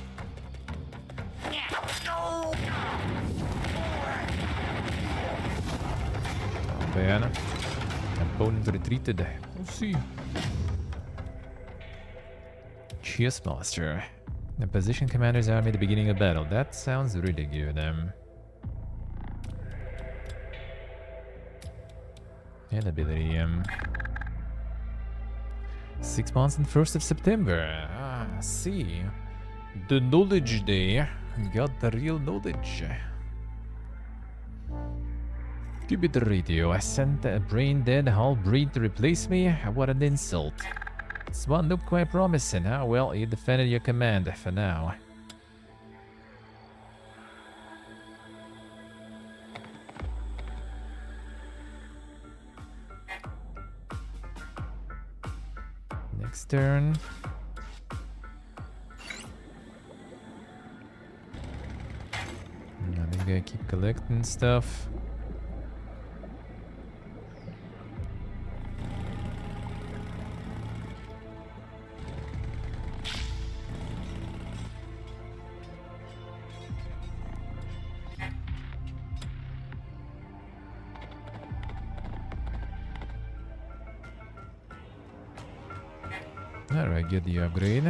man. Opponent retreated. We'll see. Cheers, Master. The position commander's army at the beginning of battle. That sounds really good. And ability. 6 months and 1st of September. Ah, see. The knowledge day. Got the real knowledge. Give me the radio. I sent a brain dead half-breed to replace me. What an insult. This one looked quite promising, huh? Well, you defended your command for now. Next turn. I think I keep collecting stuff. Alright, get the upgrade.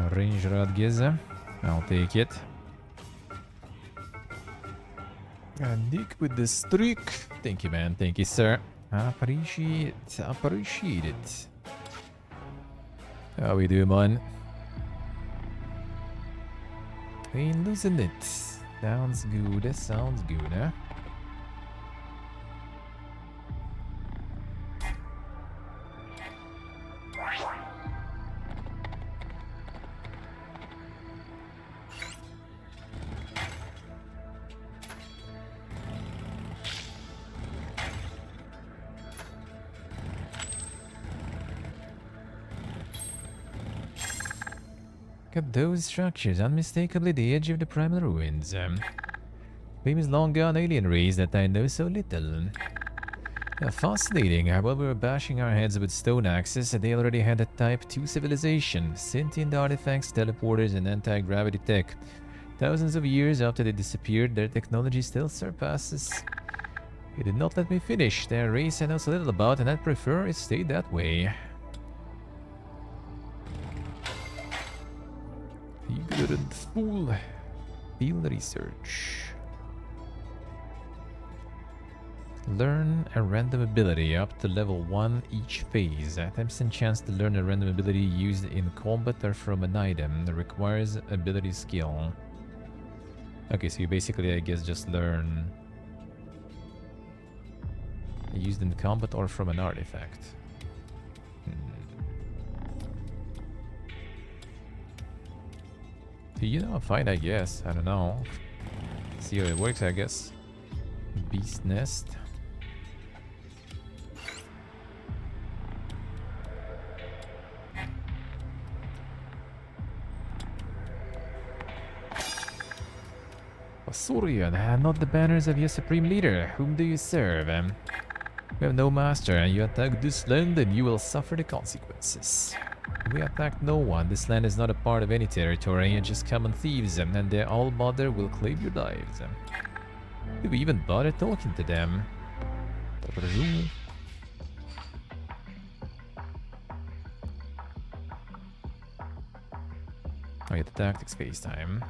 Range Radgeze. I'll take it. And Nick with the streak. Thank you, man. Thank you, sir. Appreciate it. How we doing, man? Ain't losing it. Sounds good. Sounds good, huh? Look at those structures, unmistakably the edge of the primal ruins. Famous long-gone alien race that I know so little. Fascinating. While we were bashing our heads with stone axes, they already had a Type 2 civilization, sentient artifacts, teleporters, and anti-gravity tech. Thousands of years after they disappeared, their technology still surpasses. It did not let me finish. Their race I know so little about, and I'd prefer it stayed that way. Ignorant fool. Field research. Learn a random ability up to level 1 each phase. Attempts and chance to learn a random ability used in combat or from an item that requires ability skill. Okay, so you basically, I guess, just learn used in combat or from an artifact. You know, fine, I guess. I don't know. See how it works, I guess. Beast Nest. Osurian, not the banners of your supreme leader. Whom do you serve? We have no master, and you attack this land, and you will suffer the consequences. We attack no one. This land is not a part of any territory. You're just common thieves, and their all mother will claim your lives. Do we even bother talking to them? I get the tactics phase time.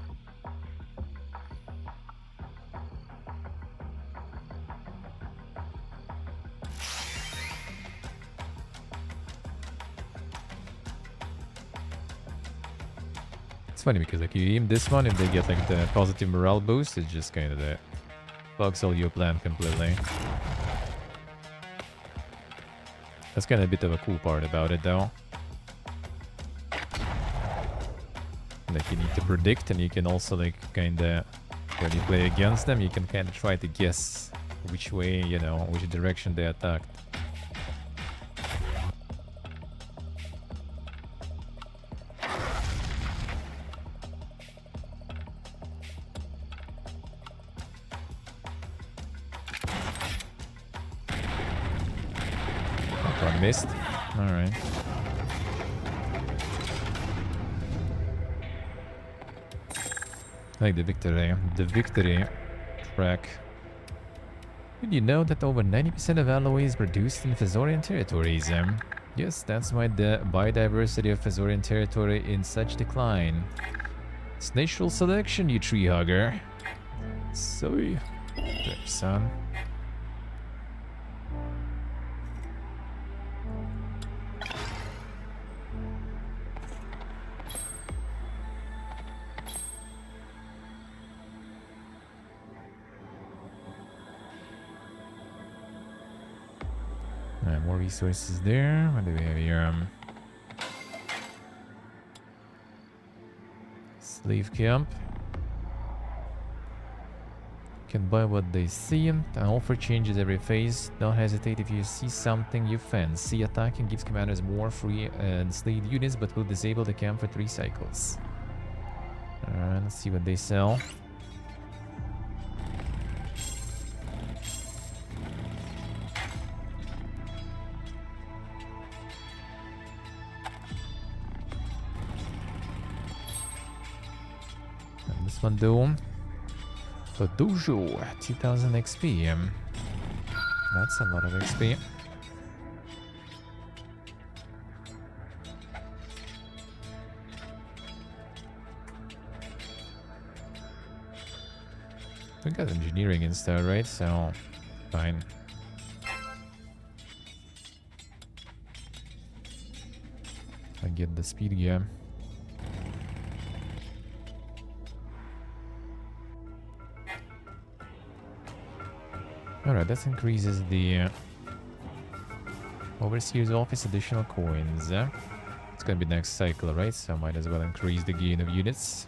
It's funny because like you aim this one, if they get like the positive morale boost, it just kind of bugs all your plan completely. That's kind of a bit of a cool part about it though. Like you need to predict, and you can also like kind of, when you play against them, you can kind of try to guess which way, you know, which direction they attacked. Missed. Alright. Like the victory track. Did you know that over 90% of alloy is produced in Fazorian territories? Yes, that's why the biodiversity of Fazorian territory is in such decline. It's natural selection, you tree hugger. Sorry. There, son. More resources there. What do we have here? Slave camp. Can buy what they see. An offer changes every phase. Don't hesitate if you see something you fancy. Attacking gives commanders more free and slave units, but will disable the camp for 3 cycles. Alright, let's see what they sell. One dome. The dojo, 2000 XP. That's a lot of XP. We got engineering instead, right? So, fine. I get the speed gear. Alright, that increases the Overseer's Office additional coins. It's gonna be next cycle, right? So might as well increase the gain of units.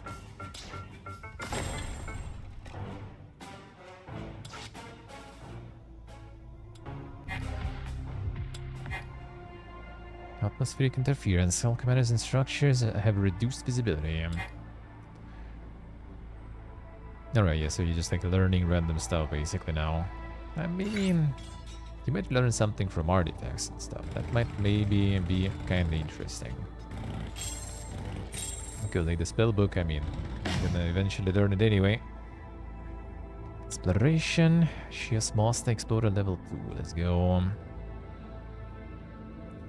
Atmospheric interference. All commanders and structures have reduced visibility. Alright, yeah, so you're just like learning random stuff basically now. I mean, you might learn something from artifacts and stuff. That might maybe be kind of interesting. Okay, like the spell book, I mean, I'm gonna eventually learn it anyway. Exploration. Shears Master Explorer level 2. Let's go.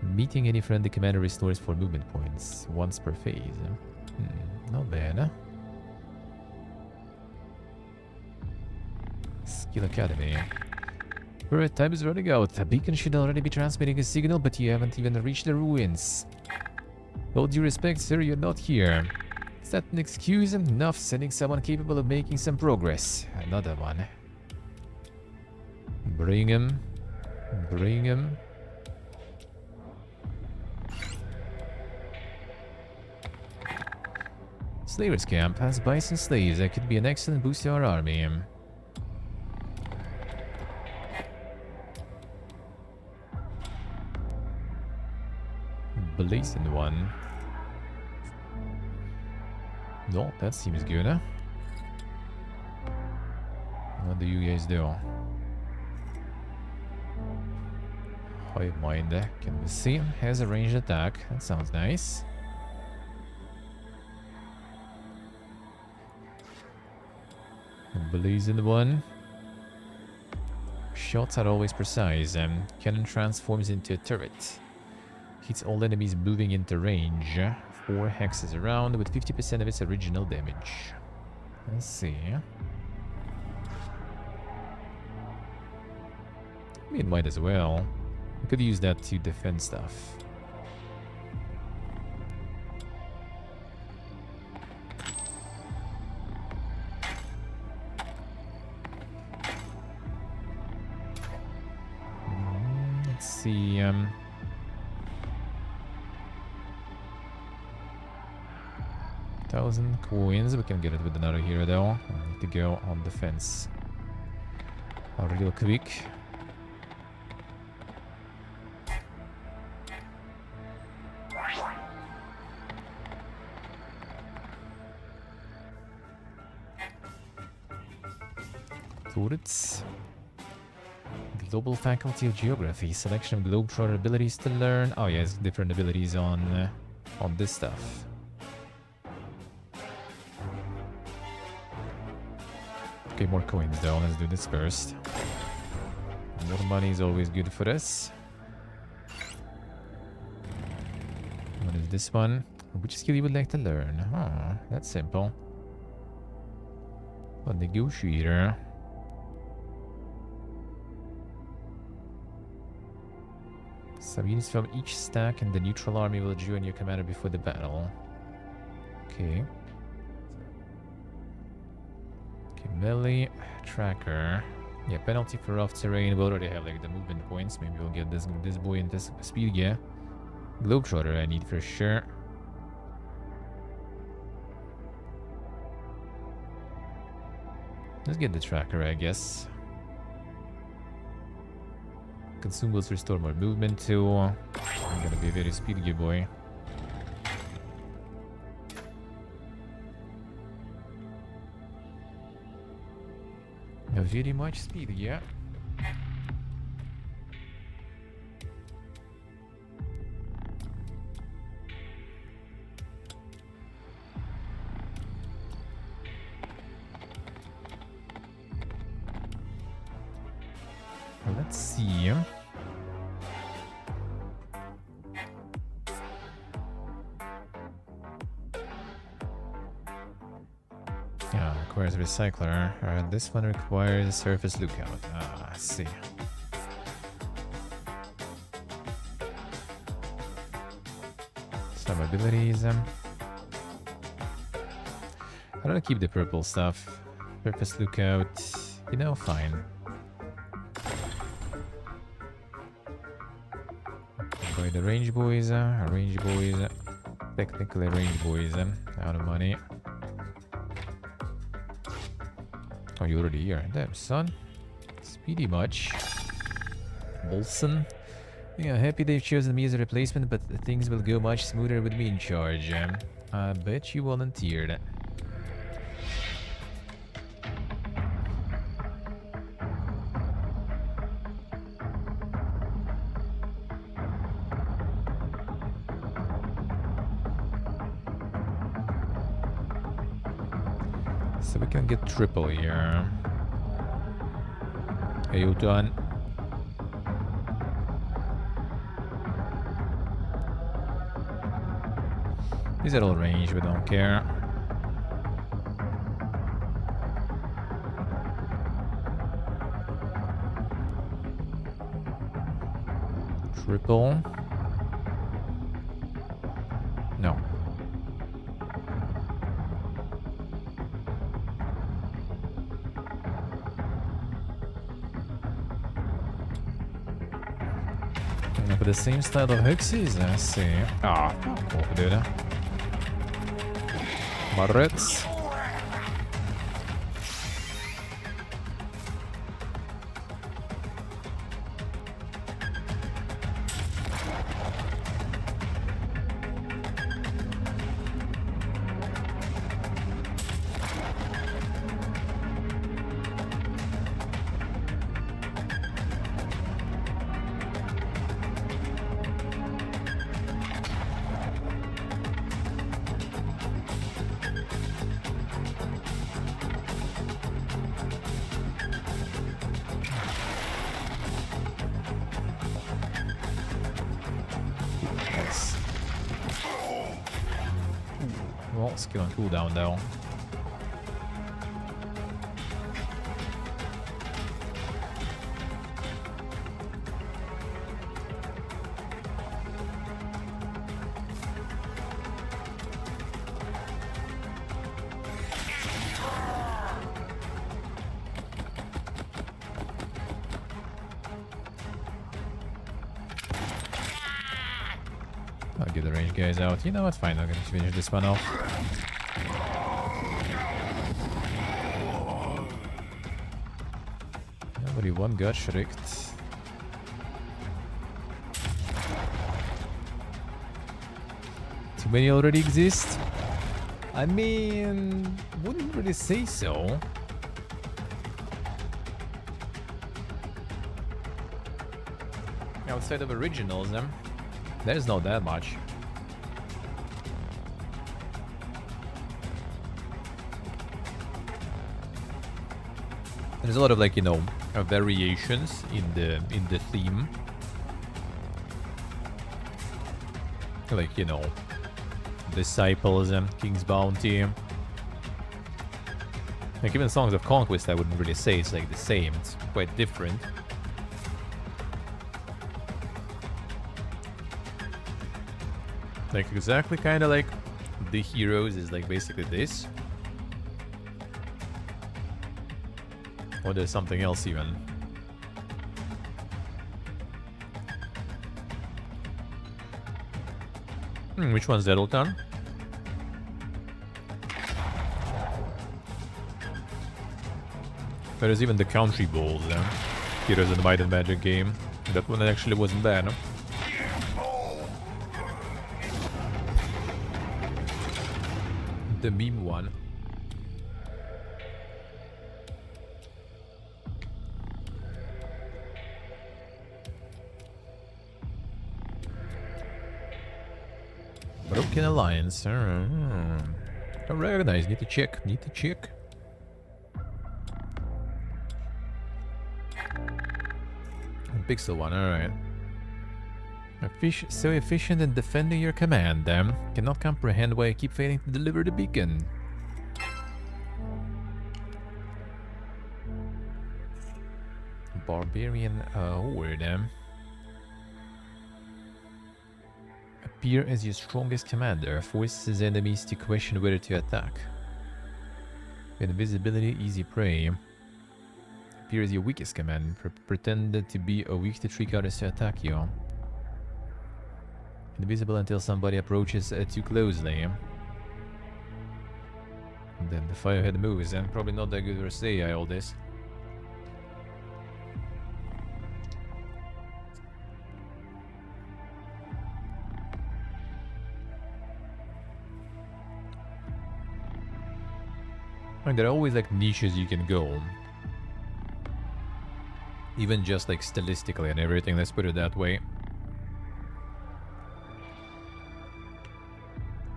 Meeting any friendly commander restores 4 movement points once per phase. Not bad. Skill Academy. Alright, time is running out. A beacon should already be transmitting a signal, but you haven't even reached the ruins. All due respect, sir, you're not here. Is that an excuse? Enough sending someone capable of making some progress. Another one. Bring him. Bring him. Slavers camp has bison slaves. That could be an excellent boost to our army. Blazing one. No, that seems good, huh? What do you guys do? Hive mind, can we see? Has a ranged attack. That sounds nice. Blazing one. Shots are always precise. Cannon transforms into a turret. Hits all enemies moving into range. 4 hexes around with 50% of its original damage. Let's see. I mean, might as well. We could use that to defend stuff. Let's see. 1,000 coins. We can get it with another hero though. I need to go on defense real quick. Turrets. Global Faculty of Geography. Selection of Globetrotter abilities to learn. Oh yes, different abilities on this stuff. Okay, more coins though. Let's do this first. More money is always good for us. What is this one? Which skill you would like to learn? Oh, that's simple. A negotiator. Some units from each stack and the neutral army will join your commander before the battle. Okay. Melee tracker. Yeah, penalty for rough terrain. We already have like the movement points. Maybe we'll get this boy into speed. Yeah. Globetrotter I need for sure. Let's get the tracker, I guess. Consumables restore more movement too. I'm gonna be a very speedy boy. Very much speed, yeah. Let's see. Yeah, requires a recycler. This one requires a surface lookout. Ah, I see. Some abilities. How do I keep the purple stuff? Surface lookout. You know, fine. By the range boys. Technically range boys. Out of money. Oh, you're already here. Damn, son. Speedy much. Bolson. Yeah, happy they've chosen me as a replacement, but things will go much smoother with me in charge. I bet you volunteered. So we can get triple here. Hey, you done? These are all range, we don't care. Triple. No. With the same style of hexes, I see. Ah, fuck off, dude. Marrets. Well, skill on cooldown though. I'll get the range guys out. You know what? Fine, I'm gonna finish this one off. Nobody one got shrieked. Too many already exist? I mean, wouldn't really say so. Outside of originals, there's not that much. There's a lot of, like, you know, variations in the theme. Like, you know, Disciples and King's Bounty. Like, even Songs of Conquest, I wouldn't really say it's like the same. It's quite different. Like, exactly kind of like the heroes is like basically this. Or there's something else even. Which one's that, Ultan? There is even the country balls there. Heroes of the Might and Magic game. That one actually wasn't bad, no? The meme one. Broken Alliance. Don't recognize. Need to check. Pixel one, alright. So efficient in defending your command, Cannot comprehend why I keep failing to deliver the beacon. Barbarian horde. Appear as your strongest commander. Forces enemies to question whether to attack. Invisibility, easy prey. Appear as your weakest commander. Pretend to be weak to trick others to attack you. Invisible until somebody approaches too closely. And then the firehead moves, and probably not that good for say all this. And there are always like niches you can go. Even just like stylistically and everything, let's put it that way.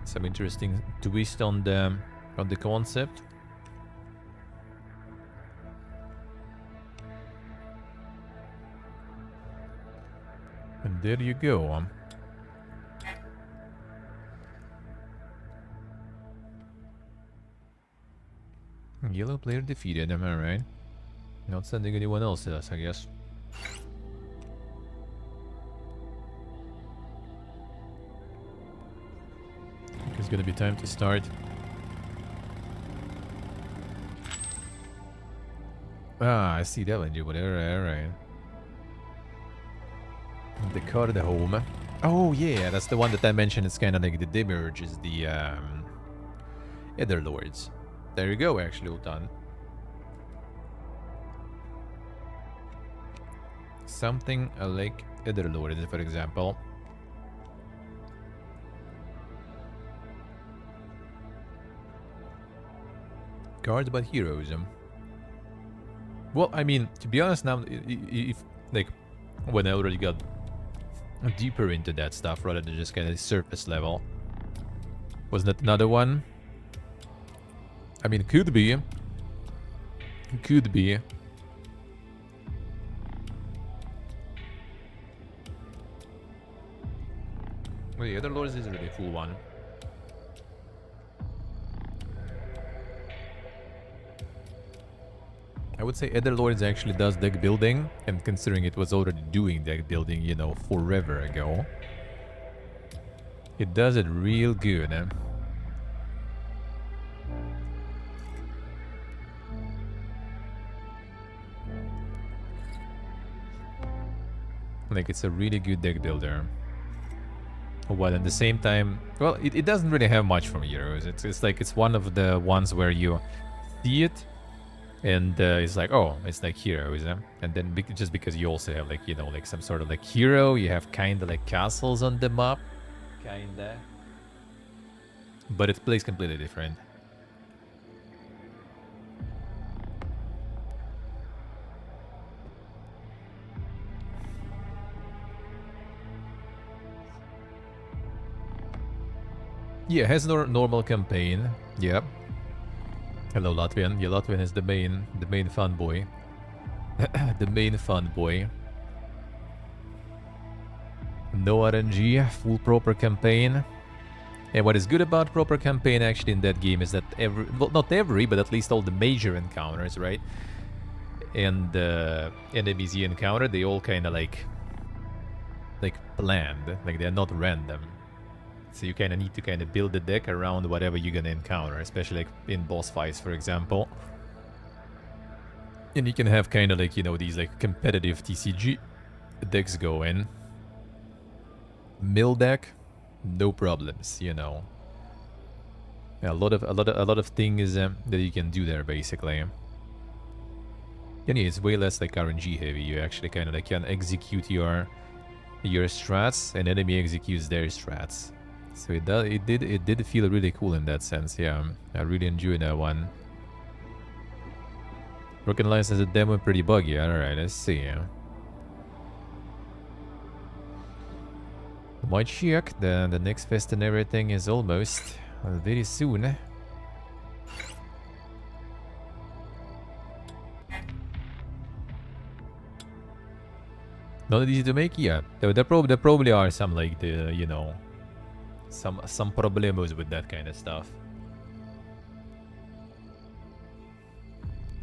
Some interesting twist on the concept. And there you go. Yellow player defeated, am I right? Not sending anyone else to us, I guess. It's gonna be time to start. Ah, I see that one, you alright. The card, the home. Oh yeah, that's the one that I mentioned. It's kind of like the Demerge is the Etherlords. There you go, actually, well done. Something like Etherlords, for example. Cards about heroes. Well, I mean, to be honest now, if like when I already got deeper into that stuff rather than just kind of surface level, was that another one? I mean, could be. Could be. Well, the other lords is a really cool one. I would say Etherlords actually does deck building, and considering it was already doing deck building, you know, forever ago, it does it real good. Like, it's a really good deck builder. While at the same time, well, it doesn't really have much from heroes. It's like, it's one of the ones where you see it, and it's like, oh, it's like heroes, and then just because you also have like, you know, like some sort of like hero, you have kind of like castles on the map, kinda, but it plays completely different. Yeah, it has no normal campaign. Yep. Hello, Latvian. Yeah, Latvian is the main fun boy. The main fun boy. No RNG, full proper campaign. And what is good about proper campaign actually in that game is that well, not every, but at least all the major encounters, right? And the enemies you encounter, they all kind of like planned. Like, they're not random. So you kind of need to kind of build the deck around whatever you're gonna encounter, especially like in boss fights, for example. And you can have kind of like, you know, these like competitive TCG decks going. Mill deck, no problems, you know. Yeah, a lot of things that you can do there basically. And yeah, it's way less like RNG heavy. You actually kind of like can execute your strats, and enemy executes their strats. So it did feel really cool in that sense. Yeah, I really enjoyed that one. Broken Lines as a demo pretty buggy. Alright, let's see. Might check. The next fest and everything is almost very soon. Not easy to make, yeah. There probably are some like the, you know, some problemos with that kind of stuff.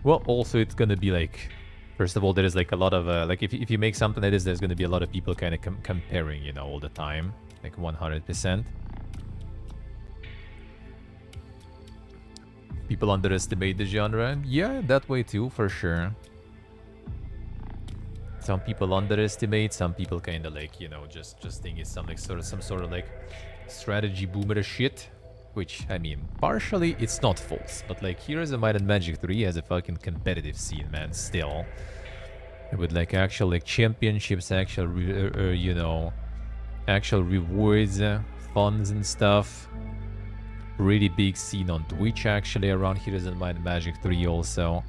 Well, also it's gonna be like First of all, there is like a lot of like if you make something like this, there's going to be a lot of people kind of comparing, you know, all the time, like 100%. People underestimate the genre. Yeah, that way too, for sure. Some people underestimate. Some people kind of like, you know, just think it's some like some sort of like strategy boomer shit. Which, I mean, partially it's not false, but like Heroes of Might and Magic 3 has a fucking competitive scene, man, still. With like actual like championships, actual, you know, actual rewards, funds and stuff. Really big scene on Twitch actually around Heroes of Might and Magic 3 also.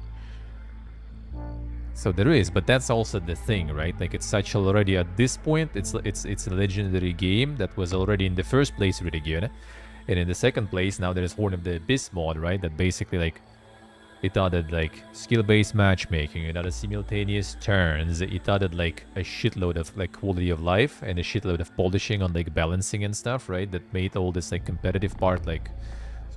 So there is, but that's also the thing, right? Like it's such already at this point, it's a legendary game that was already in the first place really good. And in the second place, now there's Horn of the Abyss mod, right? That basically, like, it added, like, skill-based matchmaking, it added simultaneous turns, it added, like, a shitload of, like, quality of life and a shitload of polishing on, like, balancing and stuff, right? That made all this, like, competitive part, like,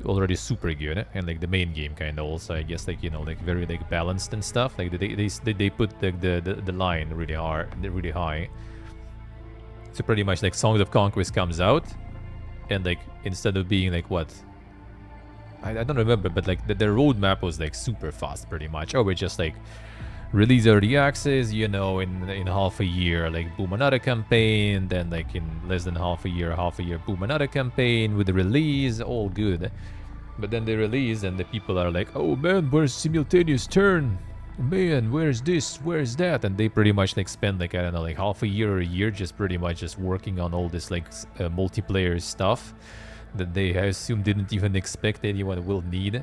already super good. And, like, the main game kind of also, I guess, like, you know, like, very, like, balanced and stuff. Like, they put the line really hard, really high. So pretty much, like, Songs of Conquest comes out. And, like, instead of being, like, what? I don't remember, but, like, the roadmap was, like, super fast, pretty much. Oh, we just, like, release early access, you know, in half a year, like, boom, another campaign. Then, like, in less than half a year, boom, another campaign with the release. All good. But then they release, and the people are like, oh, man, where's simultaneous turn? Man, where's this? Where's that? And they pretty much like spend like, I don't know, like half a year or a year just pretty much just working on all this like multiplayer stuff that they, I assume, didn't even expect anyone will need.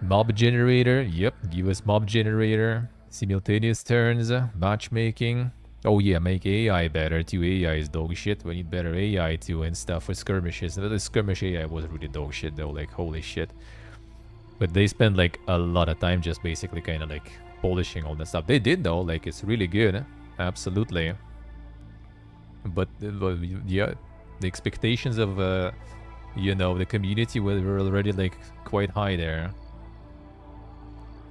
Mob generator, yep, give us mob generator, simultaneous turns, matchmaking. Oh yeah, make AI better too. AI is dog shit. We need better AI too and stuff for skirmishes. The skirmish AI was really dog shit though, like holy shit. But they spend like a lot of time just basically kind of like polishing all that stuff. They did though, like it's really good, absolutely. But yeah, the expectations of you know, the community were already like quite high there.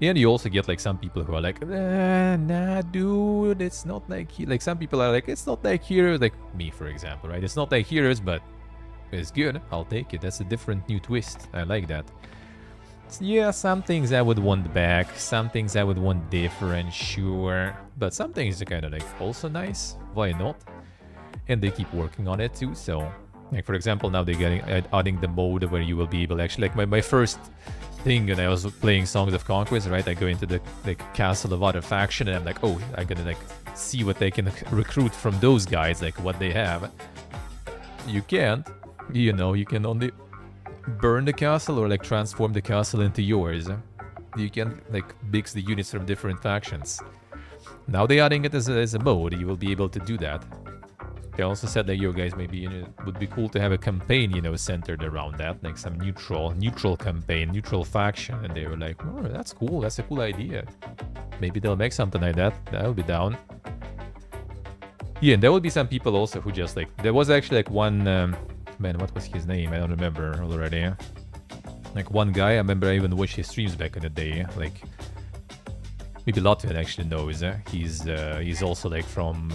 And you also get like some people who are like, nah, dude, it's not like like some people are like, it's not like Heroes, like me for example, right? It's not like Heroes, but it's good. I'll take it. That's a different new twist. I like that. Yeah, some things I would want back, some things I would want different, sure. But some things are kind of like also nice, why not? And they keep working on it too, so... Like for example, now they're adding the mode where you will be able to actually... Like my first thing when I was playing Songs of Conquest, right? I go into the like castle of other faction and I'm like, oh, I'm gonna like see what they can recruit from those guys, like what they have. You can't, you know, you can only... burn the castle or like transform the castle into yours. You can like mix the units from different factions. Now they're adding it as a mode. You will be able to do that. They also said that you guys maybe, you know, would be cool to have a campaign, you know, centered around that, like some neutral campaign, neutral faction. And they were like, oh, that's cool. That's a cool idea. Maybe they'll make something like that. I'll be down. Yeah, and there will be some people also who just like, there was actually like one. Man, what was his name? I don't remember already. Like one guy, I remember I even watched his streams back in the day. Like maybe Latvian actually knows. He's also like from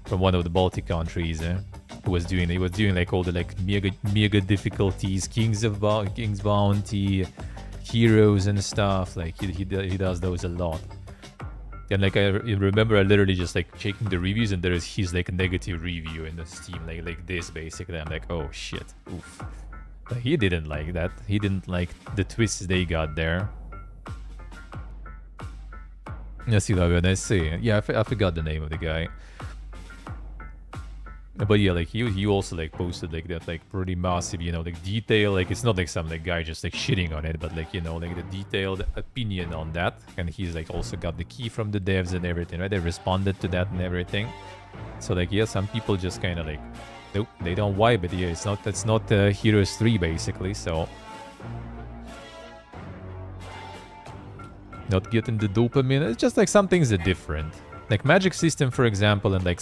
one of the Baltic countries. He was doing like all the like mega difficulties, King's Bounty, Heroes and stuff. Like he does those a lot. And like I remember I literally just like checking the reviews and there is his like negative review in the Steam like this basically. I'm like, oh shit, oof. But he didn't like that. He didn't like the twists they got there. Let's see what I say. Yeah, I forgot the name of the guy. But yeah, like he also like posted like that like pretty massive, you know, like detail, like it's not like some like guy just like shitting on it, but like, you know, like the detailed opinion on that. And he's like also got the key from the devs and everything, right? They responded to that and everything. So like, yeah, some people just kind of like, nope, they don't vibe it. Yeah, it's not Heroes 3 basically, so not getting the dopamine. It's just like some things are different. Like magic system, for example, and like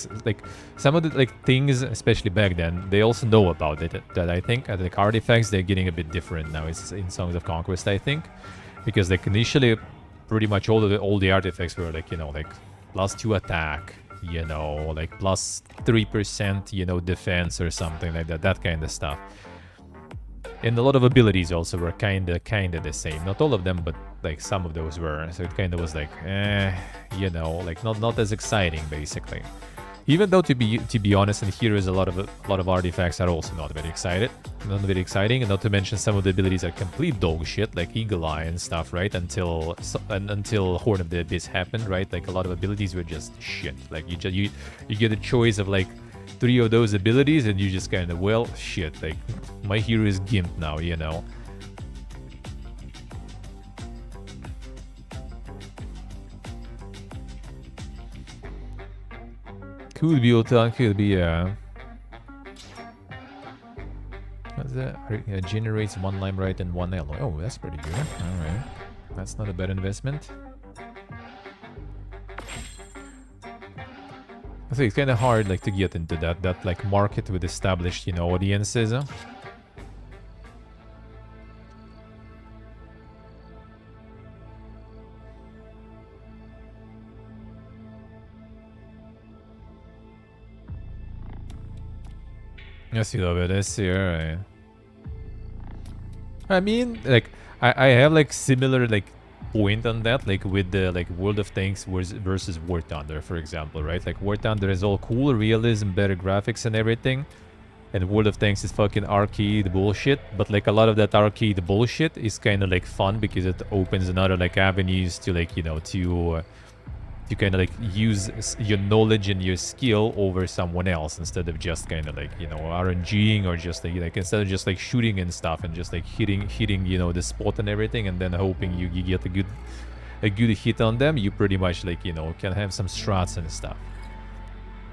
some of the like things, especially back then, they also know about it. That I think like artifacts, they're getting a bit different now. It's in Songs of Conquest, I think, because like initially pretty much all the artifacts were like, you know, like +2 attack, you know, like +3%, you know, defense or something like that. That kind of stuff. And a lot of abilities also were kind of the same. Not all of them, but like some of those were. So it kind of was like, you know, like not as exciting basically. Even though to be honest, and here is a lot of artifacts are also not very exciting, and not to mention some of the abilities are complete dog shit, like Eagle Eye and stuff, right? Until Horn of the Abyss happened, right? Like a lot of abilities were just shit. Like you get a choice of like 3 of those abilities, and you just kind of, well, shit. Like my hero is Gimp now, you know. Could be Otan, could be, what's that? Generates 1 Limelight and 1 Alloy. Oh, that's pretty good. Alright. That's not a bad investment. I think it's kind of hard, like, to get into that like, market with established, you know, audiences. I see a little bit. I see, alright. I mean, like, I have, like, similar, like, point on that, like, with the, like, World of Tanks versus War Thunder, for example, right? Like, War Thunder is all cool, realism, better graphics and everything. And World of Tanks is fucking arcade bullshit. But, like, a lot of that arcade bullshit is kind of, like, fun because it opens another, like, avenues to, like, you know, to kind of like use your knowledge and your skill over someone else instead of just kind of like, you know, RNGing or just like instead of just like shooting and stuff and just like hitting you know, the spot and everything and then hoping you get a good hit on them. You pretty much like, you know, can have some strats and stuff.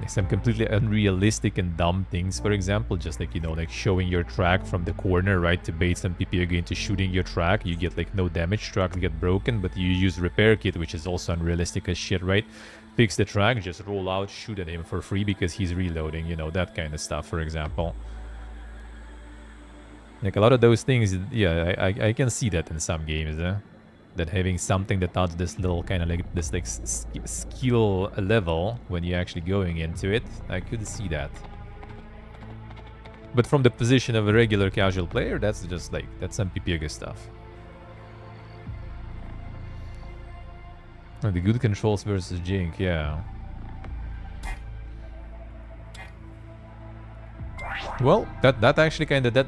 Like some completely unrealistic and dumb things, for example, just like, you know, like showing your track from the corner, right, to bait some PP again to shooting your track. You get like no damage, tracks get broken, but you use repair kit, which is also unrealistic as shit, right? Fix the track, just roll out, shoot at him for free because he's reloading, you know, that kind of stuff, for example. Like a lot of those things, yeah, I can see that in some games, that having something that adds this little kind of like this like skill level when you're actually going into it, I could see that. But from the position of a regular casual player, that's just like, that's some PPG stuff. Oh, the good controls versus Jink, yeah. Well, that actually kind of, that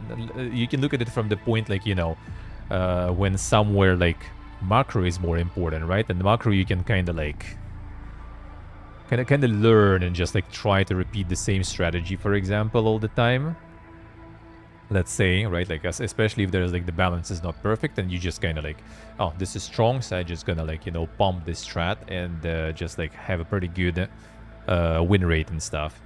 you can look at it from the point like, you know, when somewhere like macro is more important, right? And the macro you can kind of like kind of learn and just like try to repeat the same strategy, for example, all the time. Let's say, right? Like especially if there's like the balance is not perfect, and you just kind of like, oh, this is strong, so I'm just gonna like, you know, pump this strat and just like have a pretty good win rate and stuff.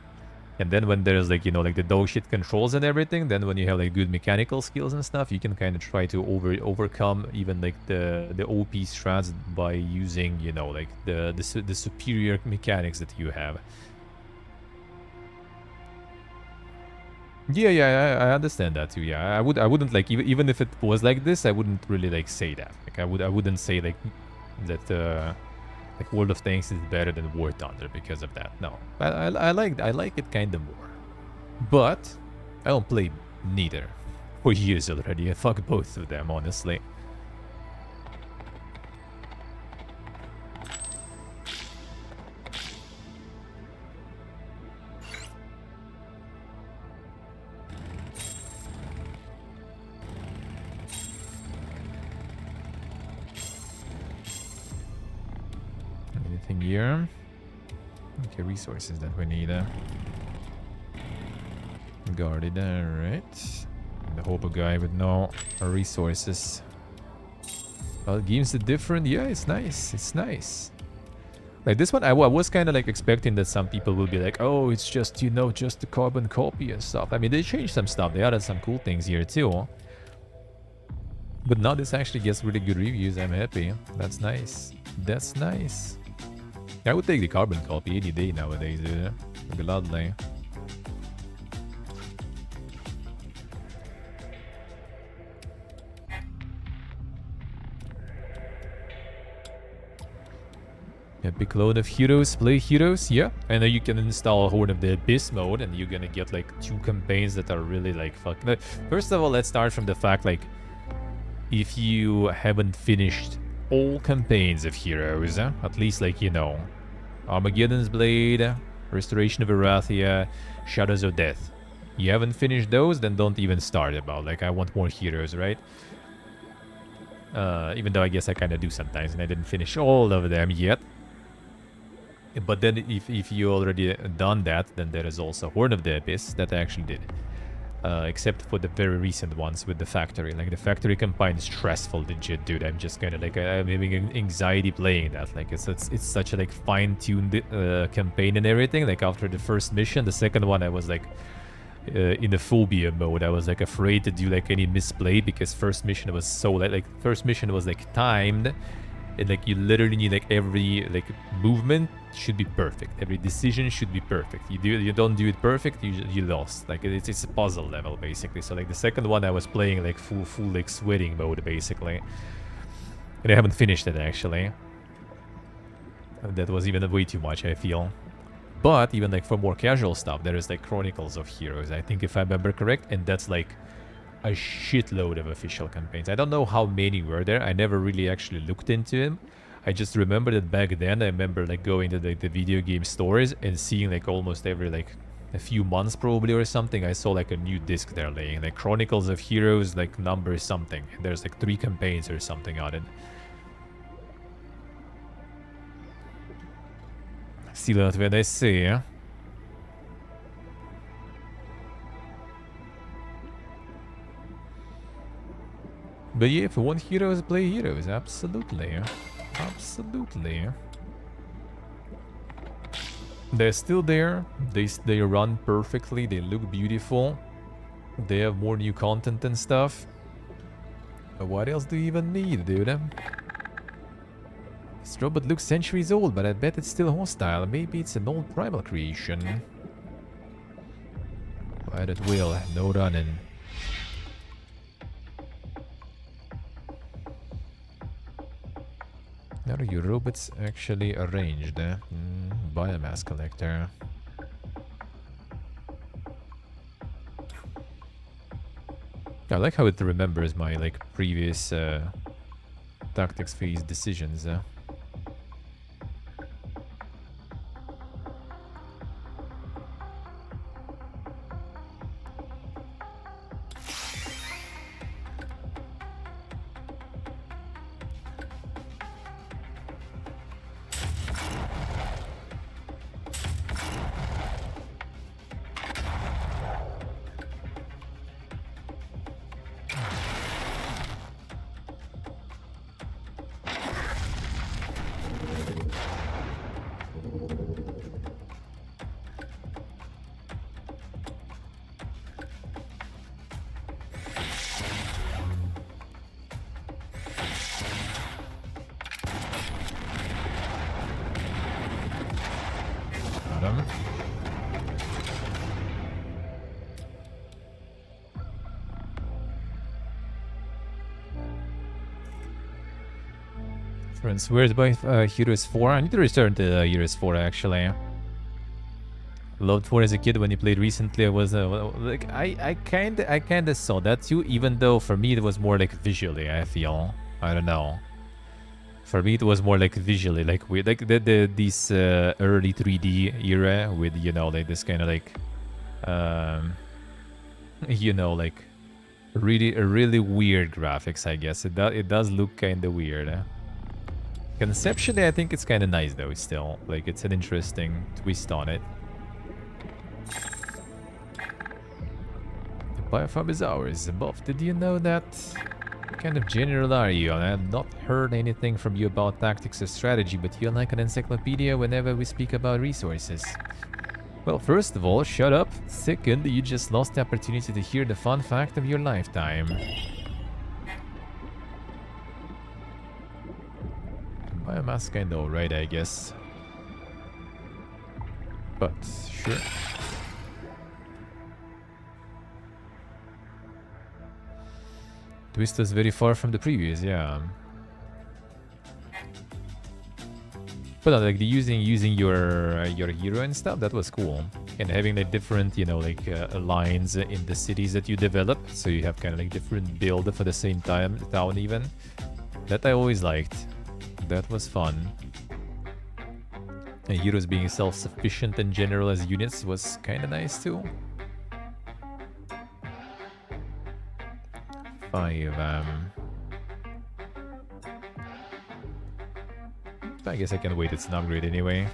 And then when there's like, you know, like the dog shit controls and everything, then when you have like good mechanical skills and stuff, you can kind of try to overcome even like the OP strats by using, you know, like the superior mechanics that you have. Yeah, I understand that too. Yeah, I wouldn't like, even if it was like this, I wouldn't really like say that. Like I wouldn't say like that like World of Tanks is better than War Thunder because of that. No, I like it kind of more, but I don't play neither for years already. I fuck both of them, honestly. Anything here? Okay, resources that we need. Guarded, alright. The hope a guy with no resources. Well, games are different. Yeah, it's nice. It's nice. Like this one, I was kind of like expecting that some people will be like, oh, it's just, you know, just the carbon copy and stuff. I mean, they changed some stuff. They added some cool things here too. But now this actually gets really good reviews. I'm happy. That's nice. That's nice. I would take the carbon copy any day nowadays, dude. Gladly. Epic load of heroes, play heroes, yeah. And then you can install Horn of the Abyss mode, and you're gonna get like 2 campaigns that are really like fucking. First of all, let's start from the fact like, if you haven't finished all campaigns of heroes, at least like, you know, Armageddon's Blade, Restoration of Erathia, Shadows of Death. You haven't finished those, then don't even start about like, I want more heroes, right? Even though I guess I kind of do sometimes, and I didn't finish all of them yet. But then if you already done that, then there is also Horn of the Abyss that I actually did. Except for the very recent ones with the factory. Like the factory campaign is stressful, legit, dude. I'm just kind of like, I'm having anxiety playing that. Like it's such a like fine-tuned campaign and everything. Like after the first mission, the second one I was like in the phobia mode. I was like afraid to do like any misplay because first mission was so like first mission was like timed. And like you literally need like every like movement should be perfect. Every decision should be perfect. You don't do it perfect, you lost. Like it's a puzzle level basically. So like the second one I was playing like full like sweating mode basically. And I haven't finished it actually. That was even way too much, I feel. But even like for more casual stuff, there is like Chronicles of Heroes, I think if I remember correct, and that's like a shitload of official campaigns. I don't know how many were there. I never really actually looked into them. I just remember that back then, I remember like going to the video game stores and seeing like almost every like a few months probably or something, I saw like a new disc there laying, like Chronicles of Heroes, like number something. And there's like 3 campaigns or something on it. Still not what I say, yeah? But yeah, if you want heroes, play heroes. Absolutely. Absolutely. They're still there. They run perfectly. They look beautiful. They have more new content and stuff. But what else do you even need, dude? This robot looks centuries old, but I bet it's still hostile. Maybe it's an old primal creation. Fight at will. No running. How are your robots actually arranged? Biomass collector. I like how it remembers my like previous tactics phase decisions. Where's by Heroes 4? I need to return to Heroes 4 actually. Loved 4 as a kid. When you played recently, I was like I kinda saw that too, even though for me it was more like visually, I feel. I don't know. For me it was more like visually, like with like this early 3D era with, you know, like this kind of like you know, like really weird graphics, I guess. It does look kinda weird. Conceptually, I think it's kind of nice, though, still. Like, it's an interesting twist on it. The biofab is ours. Buff, did you know that? What kind of general are you? I have not heard anything from you about tactics or strategy, but you're like an encyclopedia whenever we speak about resources. Well, first of all, shut up. Second, you just lost the opportunity to hear the fun fact of your lifetime. Biomass kinda alright, I guess. But, sure. Twist was very far from the previous, yeah. But like the using your hero and stuff, that was cool. And having like different, you know, like lines in the cities that you develop, so you have kind of like different build for the same town even. That I always liked. That was fun. And heroes being self-sufficient in general as units was kind of nice too. 5. I guess I can wait. It's an upgrade anyway.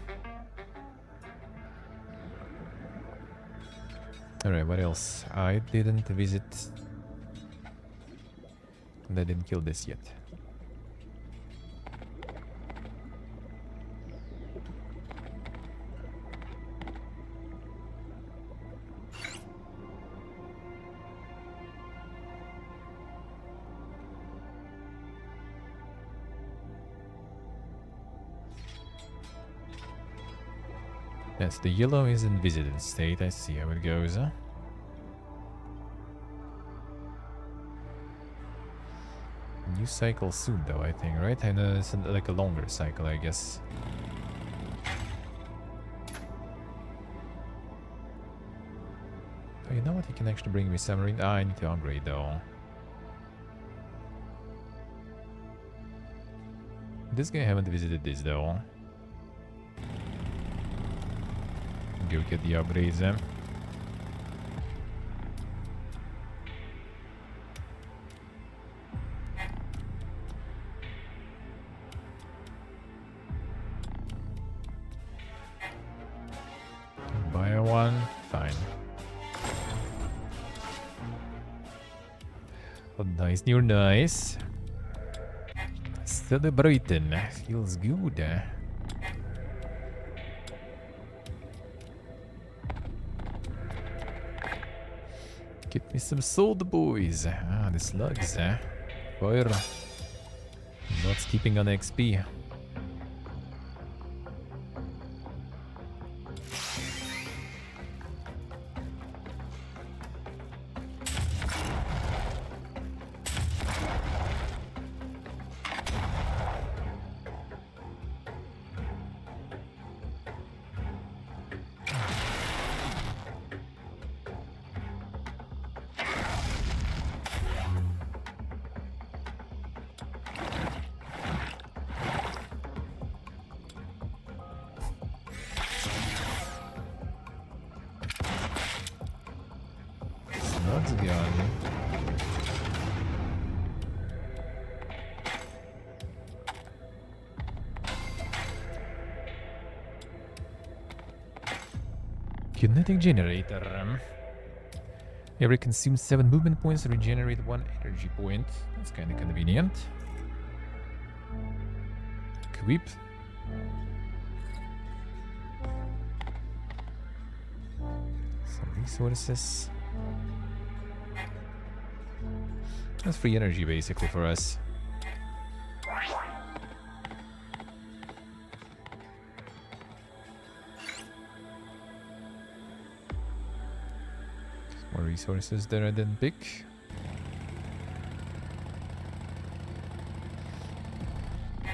Alright, what else? I didn't visit. And I didn't kill this yet. Yes, the yellow is in visited state. I see how it goes, huh? New cycle soon, though, I think, right? And it's like a longer cycle, I guess. Oh, you know what? He can actually bring me submarine. Ah, I need to upgrade, though. This guy haven't visited this, though. Go get the upgrades then. Buy one, fine. Oh, nice, you're nice. Celebrating, feels good. Get me some soda, boys. Ah, the slugs, eh? Fire. Not keeping on XP. Slugs gone. Kinetic generator. Every consumes 7 movement points to regenerate 1 energy point. That's kind of convenient. Equip. Some resources. That's free energy basically for us. More resources there I didn't pick.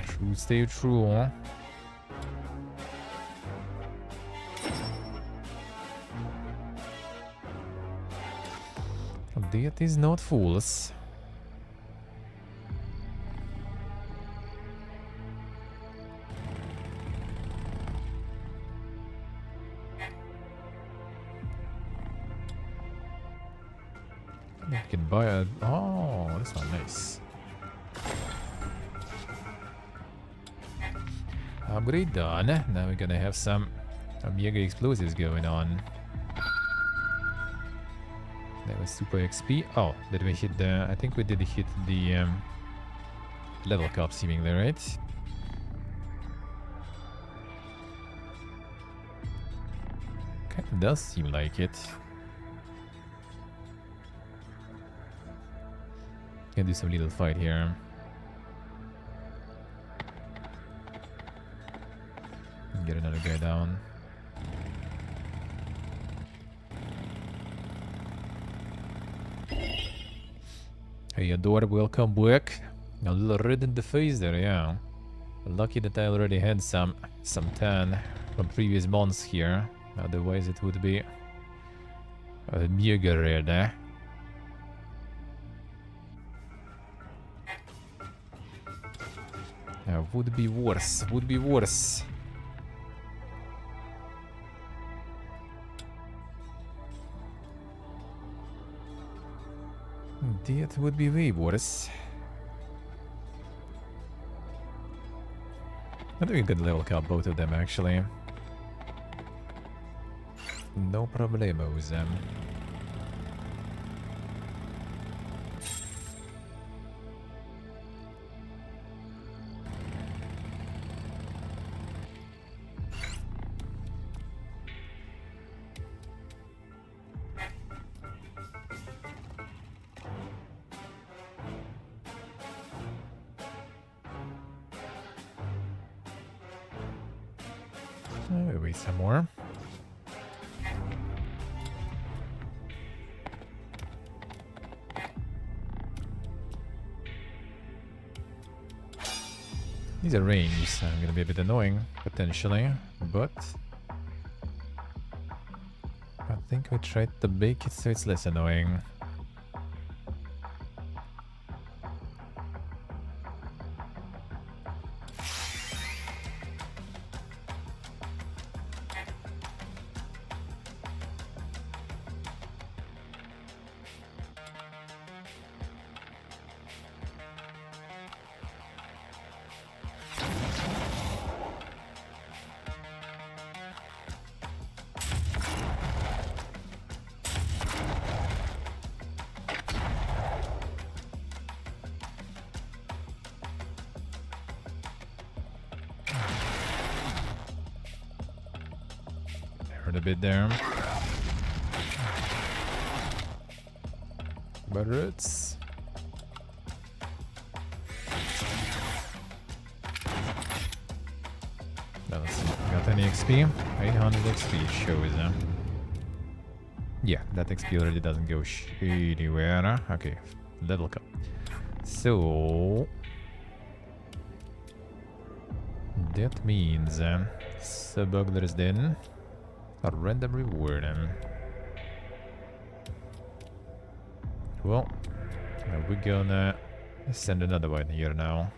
True, stay true, huh? Deities not fools. You can buy a... Oh, this one nice. Upgrade done. Now we're gonna have some mega explosives going on. That was super XP. Oh, did we hit the... I think we did hit the level cap seemingly, right? Kind of does seem like it. Can do some little fight here. Get another guy down. Hey, Adore, welcome back. A little red in the face there, yeah. Lucky that I already had some 10 from previous months here. Otherwise it would be mjög rare. Would be worse. Would be worse. That would be way worse. I think we could level cap both of them actually. No problemos. Wait some more. These are ranged, so I'm gonna be a bit annoying, potentially, but I think we tried to bake it so it's less annoying. A bit there. But roots. Now let's see. Got any XP? 800 XP shows them. Yeah, that XP already doesn't go anywhere. Okay, level cap. So that means Subugglers then. A random reward. Well, we're gonna send another one here now.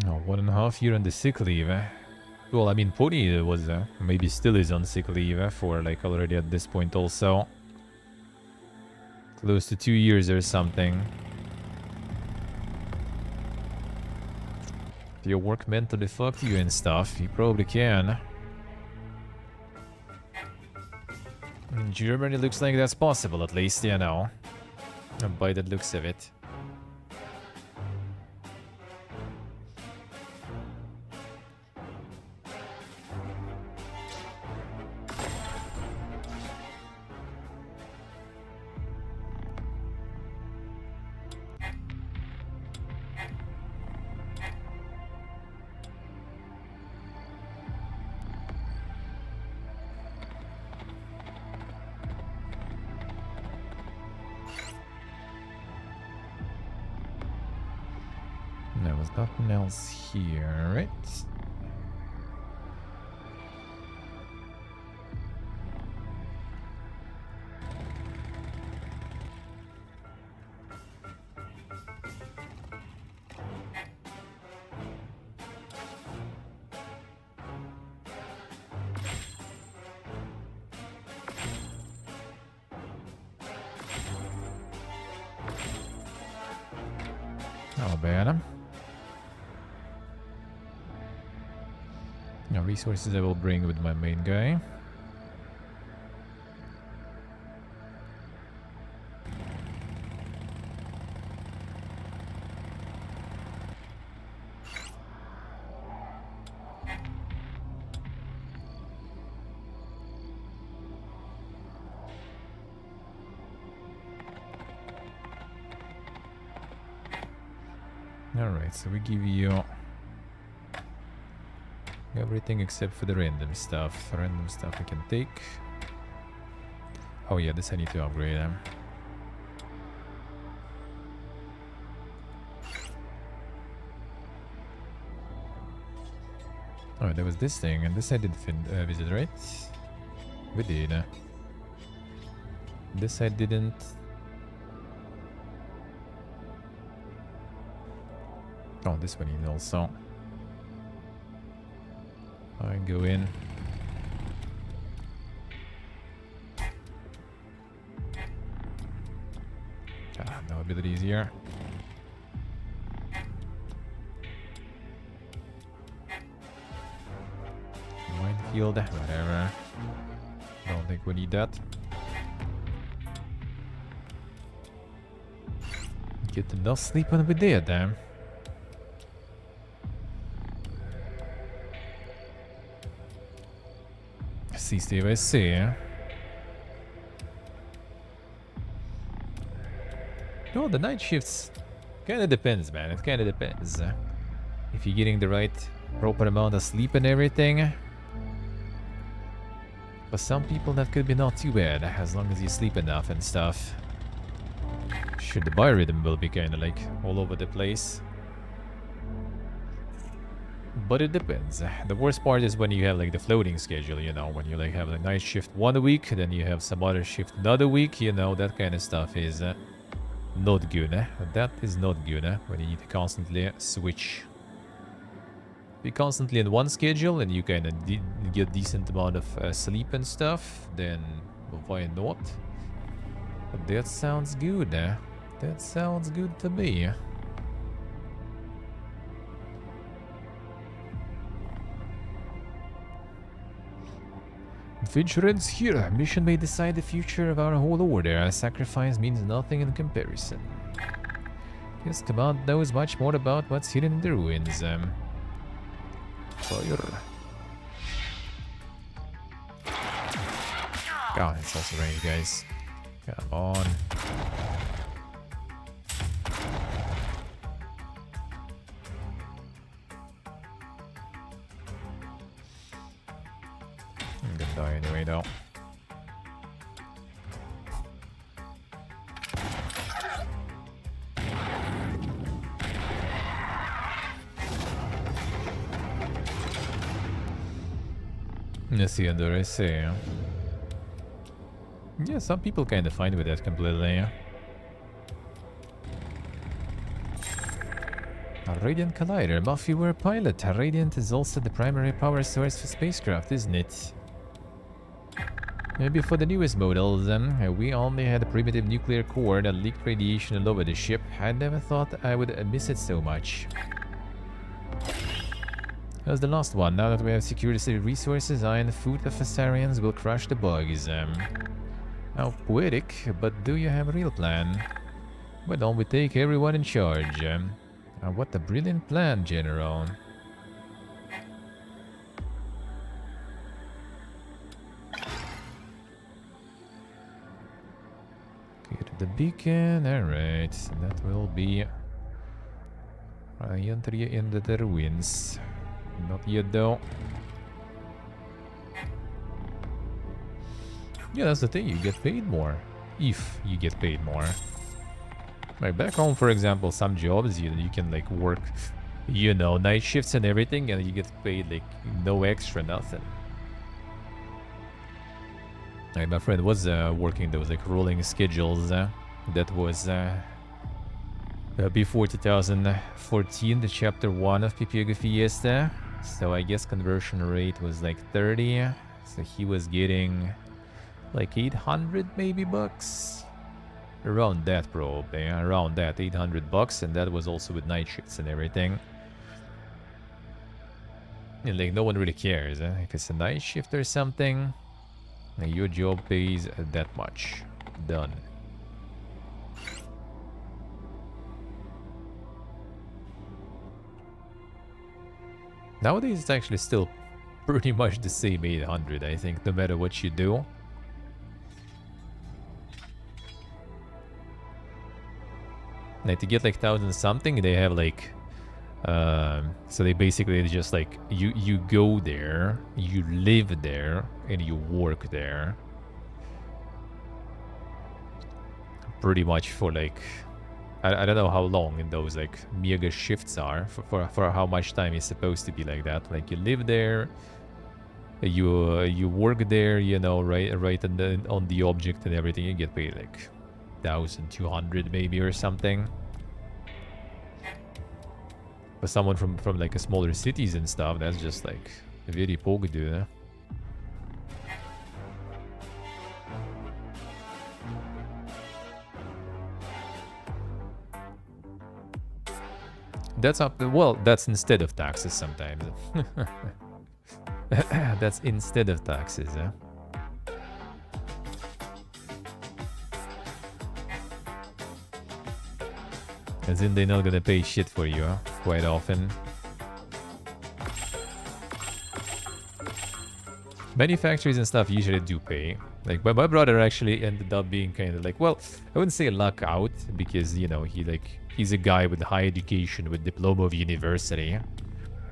Oh, 1.5 years on the sick leave. Well, I mean, Pony was maybe still is on sick leave for like already at this point also. Close to 2 years or something. If your work mentally fucked you and stuff, you probably can. In Germany, looks like that's possible at least, you know. By the looks of it. There was nothing else here, right? Not bad. Now, resources I will bring with my main guy. Alright, so we give you everything except for the random stuff. Random stuff I can take. Oh yeah, this I need to upgrade. Oh, there was this thing, and this I did visit, right? We did. This I didn't. Oh, this one is also. I go in. Ah, now a bit easier. Minefield, whatever. Don't think we need that. Get enough sleep when we did, damn. See, Steve, I see. No, the night shifts kinda depends, man. It kinda depends. If you're getting the right proper amount of sleep and everything. For some people that could be not too bad, as long as you sleep enough and stuff. Sure, the biorhythm will be kinda like all over the place. But it depends. The worst part is when you have like the floating schedule, you know, when you like have a night shift one week, then you have some other shift another week, you know, that kind of stuff is not good. That is not good when you need to constantly switch. Be constantly in one schedule and you kind of get decent amount of sleep and stuff, then why not? But that sounds good. That sounds good to me. Adventurance here. Mission may decide the future of our whole order. A sacrifice means nothing in comparison. Yes, command knows much more about what's hidden in the ruins. Fire. God, it's also range, guys. Come on. I'm gonna die anyway, though. Let's see, under I say. Yeah, some people kind of fine with that completely. A Radiant Collider. Buff, you were a pilot. Radiant is also the primary power source for spacecraft, isn't it? Maybe for the newest models, we only had a primitive nuclear core that leaked radiation all over the ship. I never thought I would miss it so much. That was the last one. Now that we have secured the city resources, I and the food of Sirens will crush the bugs. How poetic, but do you have a real plan? Why don't we take everyone in charge? What a brilliant plan, General. Get to the beacon, alright. So that will be entry into the ruins. Not yet though. Yeah, that's the thing, you get paid more. If you get paid more. Like back home, for example, some jobs you can like work, you know, night shifts and everything, and you get paid like no extra, nothing. Like my friend was working those like rolling schedules. That was before 2014, the chapter 1 of PPG Fiesta. So I guess conversion rate was like 30. So he was getting like 800 maybe bucks. Around that probably, around that 800 bucks, and that was also with night shifts and everything. And like no one really cares, if it's a night shift or something, like, your job pays that much. Done. Nowadays it's actually still pretty much the same 800, I think, no matter what you do. Like to get like 1000 something, they have like So they basically just like you go there, you live there, and you work there. Pretty much for like I don't know how long in those like mega shifts are for how much time is supposed to be like that. Like you live there, you work there, you know, right on the object and everything. You get paid like 1,200 maybe or something. For someone from like a smaller cities and stuff, that's just like very poor, dude. That's up. Well, that's instead of taxes sometimes. That's instead of taxes, yeah. As in they're not gonna pay shit for you, huh? Quite often. Manufacturers and stuff usually do pay. Like, but my brother actually ended up being kind of like, well, I wouldn't say luck out because, you know, he's a guy with high education with diploma of university.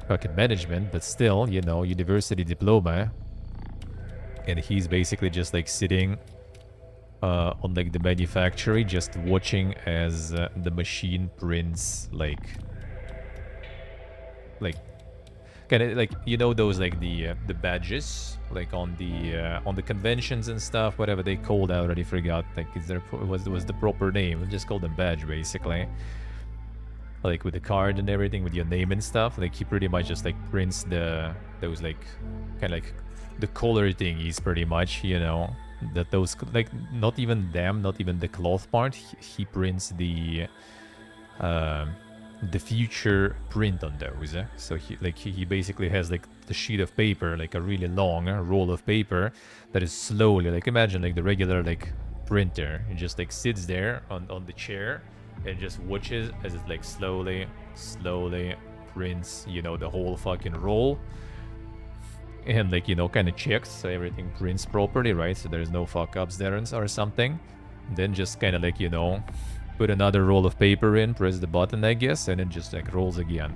Fucking management, but still, you know, university diploma. And he's basically just like sitting on like the manufactory, just watching as the machine prints like kind of like, you know, those like the badges like on the conventions and stuff, whatever they called. I already forgot. Like, was the proper name? We'll just call them badge basically. Like with the card and everything, with your name and stuff. Like he pretty much just like prints those like kind of like the color thingies, pretty much, you know. That those like not even the cloth part. He prints the future print on those. So he basically has like the sheet of paper, like a really long roll of paper that is slowly, like, imagine like the regular like printer. It just like sits there on the chair and just watches as it like slowly prints, you know, the whole fucking roll. And like, you know, kind of checks so everything prints properly, right? So there's no fuck ups there or something. Then just kind of like, you know, put another roll of paper in, press the button, I guess, and it just like rolls again.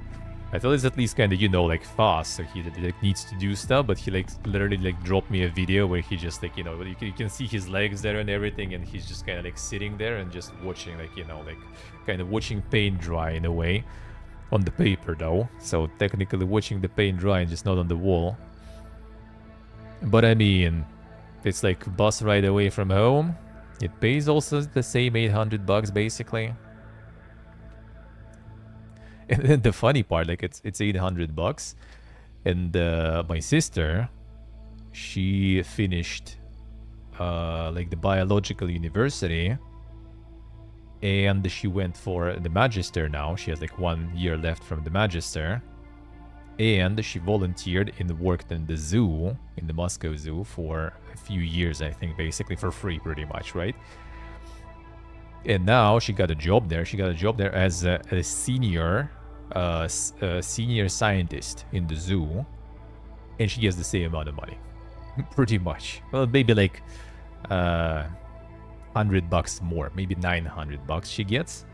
I thought it's at least kind of, you know, like fast, so he like needs to do stuff, but he like literally like dropped me a video where he just like, you know, you can see his legs there and everything, and he's just kind of like sitting there and just watching, like, you know, like kind of watching paint dry in a way on the paper though. So technically watching the paint dry and just not on the wall. But I mean, it's like bus ride away from home. It pays also the same $800 basically. And then the funny part, like it's $800, and my sister, she finished like the biological university, and she went for the magister now. She has like 1 year left from the magister. And she volunteered and worked in the zoo, in the Moscow Zoo, for a few years, I think, basically for free, pretty much, right? And now she got a job there. She got a job there as a senior scientist in the zoo, and she gets the same amount of money, pretty much. Well, maybe like $100 more, maybe $900 she gets.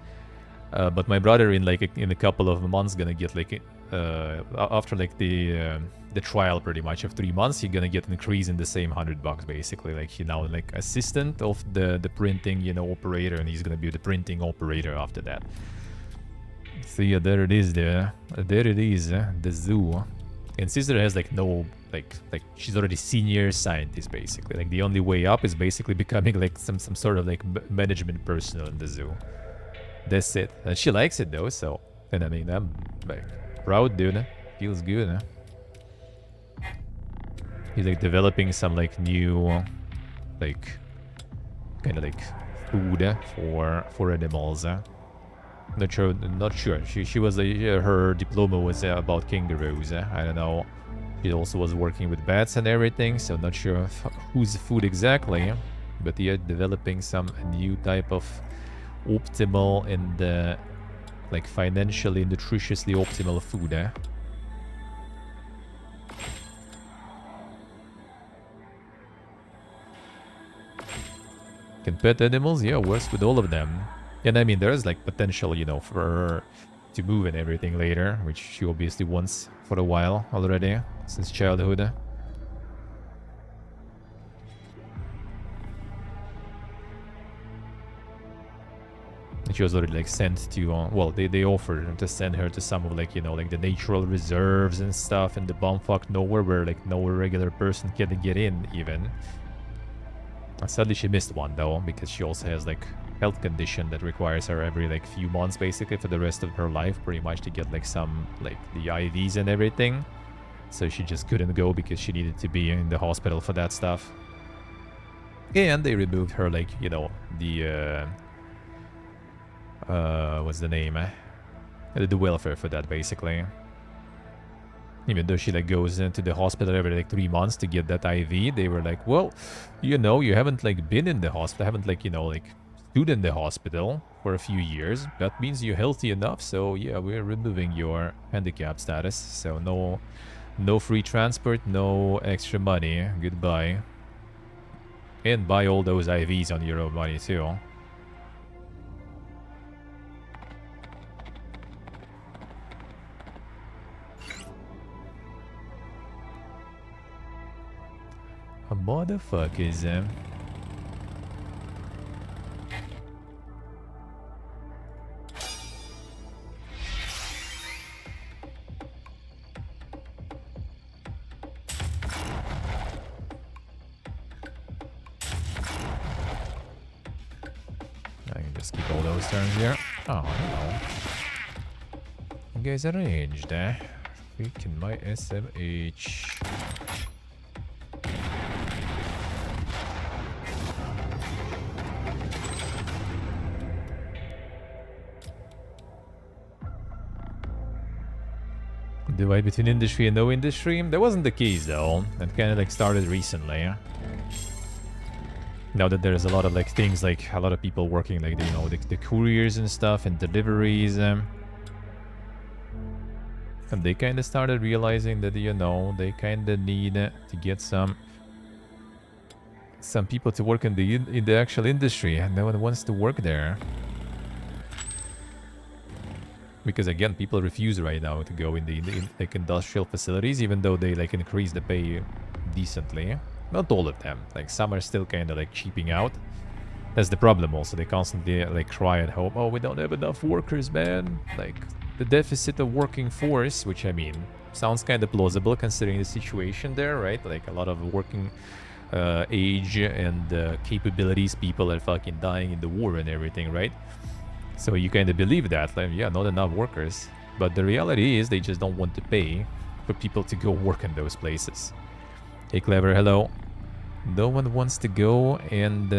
But my brother in a couple of months gonna get like after like the trial, pretty much of 3 months, he's gonna get an increase in the same $100 basically. Like he now like assistant of the printing, you know, operator, and he's gonna be the printing operator after that. So yeah, there it is. There it is, the zoo. And sister has like no like she's already senior scientist basically. Like the only way up is basically becoming like some sort of like management personnel in the zoo. That's it. And she likes it though, so, and I mean, I'm like proud, dude. Feels good, huh? He's like developing some like new like kind of like food for animals. Not sure. She was her diploma was about kangaroos. I don't know. She also was working with bats and everything, so not sure whose food exactly. But yeah, developing some new type of optimal and like financially nutritiously optimal food. Can pet animals, yeah, works with all of them. And I mean, there's like potential, you know, for her to move and everything later, which she obviously wants for a while already, since childhood. And she was already like sent to, well, they offered to send her to some of like, you know, like the natural reserves and stuff in the bumfuck nowhere where like no regular person can get in even. Sadly, she missed one though, because she also has like health condition that requires her every like few months basically for the rest of her life pretty much to get like some like the IVs and everything. So she just couldn't go because she needed to be in the hospital for that stuff. And they removed her like, you know, the what's the name? The welfare for that basically. Even though she like goes into the hospital every like 3 months to get that IV, they were like, well, you know, you haven't like been in the hospital, haven't like, you know, like stood in the hospital for a few years. That means you're healthy enough. So yeah, we're removing your handicap status. So no free transport, no extra money. Goodbye. And buy all those IVs on your own money too. Motherfuckers, I can just keep all those turns here. Oh, hello. You guys are ranged, eh? Freaking my SMH. Divide between industry and no industry? That wasn't the case though. That kind of like started recently. Now that there's a lot of like things like a lot of people working like, you know, the couriers and stuff and deliveries. And they kind of started realizing that, you know, they kind of need to get some people to work in the actual industry, and no one wants to work there. Because again, people refuse right now to go in the like industrial facilities, even though they like increase the pay decently. Not all of them. Like some are still kind of like cheaping out. That's the problem also. They constantly like cry at home, oh, we don't have enough workers, man. Like the deficit of working force, which I mean, sounds kind of plausible considering the situation there, right? Like a lot of working age and capabilities, people are fucking dying in the war and everything, right? So you kind of believe that, like, yeah, not enough workers. But the reality is they just don't want to pay for people to go work in those places. Hey, Clever, hello. No one wants to go and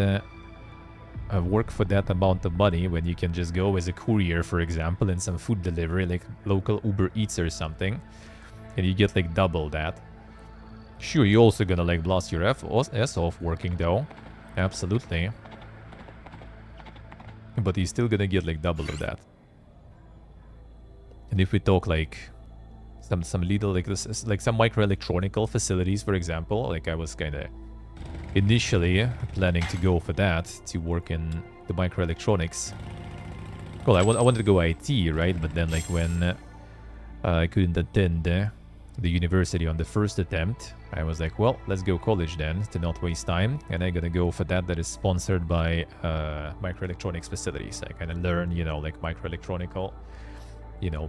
work for that amount of money when you can just go as a courier, for example, in some food delivery, like local Uber Eats or something. And you get like double that. Sure, you're also gonna like blast your ass off working though. Absolutely. But he's still gonna get like double of that. And if we talk like some little like this, like some microelectronical facilities, for example, like I was kind of initially planning to go for that, to work in the microelectronics. Well, I wanted to go IT, right? But then like when I couldn't attend the university on the first attempt, I was like, well, let's go college then to not waste time. And I'm gonna go for that is sponsored by microelectronics facilities. I kind of learn, you know, like microelectronical, you know,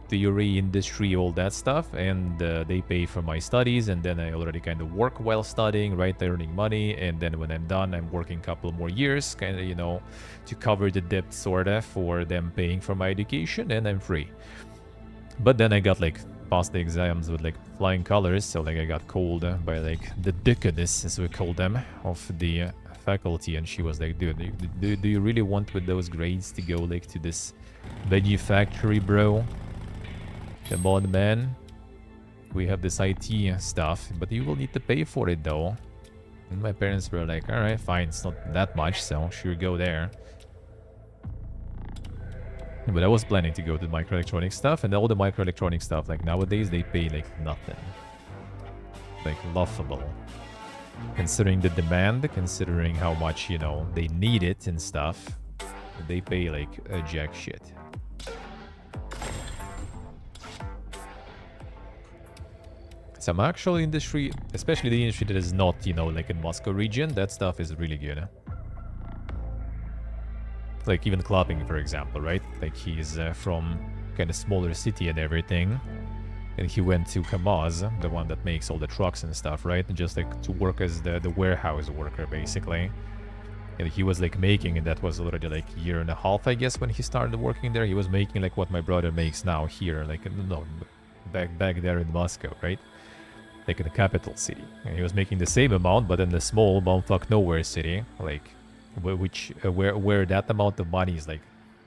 theory, industry, all that stuff. And they pay for my studies. And then I already kind of work while studying, right? Earning money. And then when I'm done, I'm working a couple more years, kind of, you know, to cover the debt sort of for them paying for my education. And I'm free. But then I got like passed the exams with like flying colors, so like I got called by like the deaconess, as we call them, of the faculty, and she was like, dude, do you really want with those grades to go like to this manufactory, bro? Come on, man. We have this IT stuff, but you will need to pay for it though. And my parents were like, alright, fine, it's not that much, so sure, go there. But I was planning to go to microelectronic stuff, and all the microelectronic stuff, like nowadays, they pay like nothing. Like laughable. Considering the demand, considering how much, you know, they need it and stuff, they pay like a jack shit. Some actual industry, especially the industry that is not, you know, like in Moscow region, that stuff is really good. Like even clubbing, for example, right? Like he's from kind of smaller city and everything. And he went to Kamaz, the one that makes all the trucks and stuff, right? And just like to work as the warehouse worker, basically. And he was like making, and that was already like a year and a half, I guess, when he started working there. He was making like what my brother makes now here, like, no, back there in Moscow, right? Like in the capital city. And he was making the same amount, but in the small bumfuck nowhere city, like, where that amount of money is like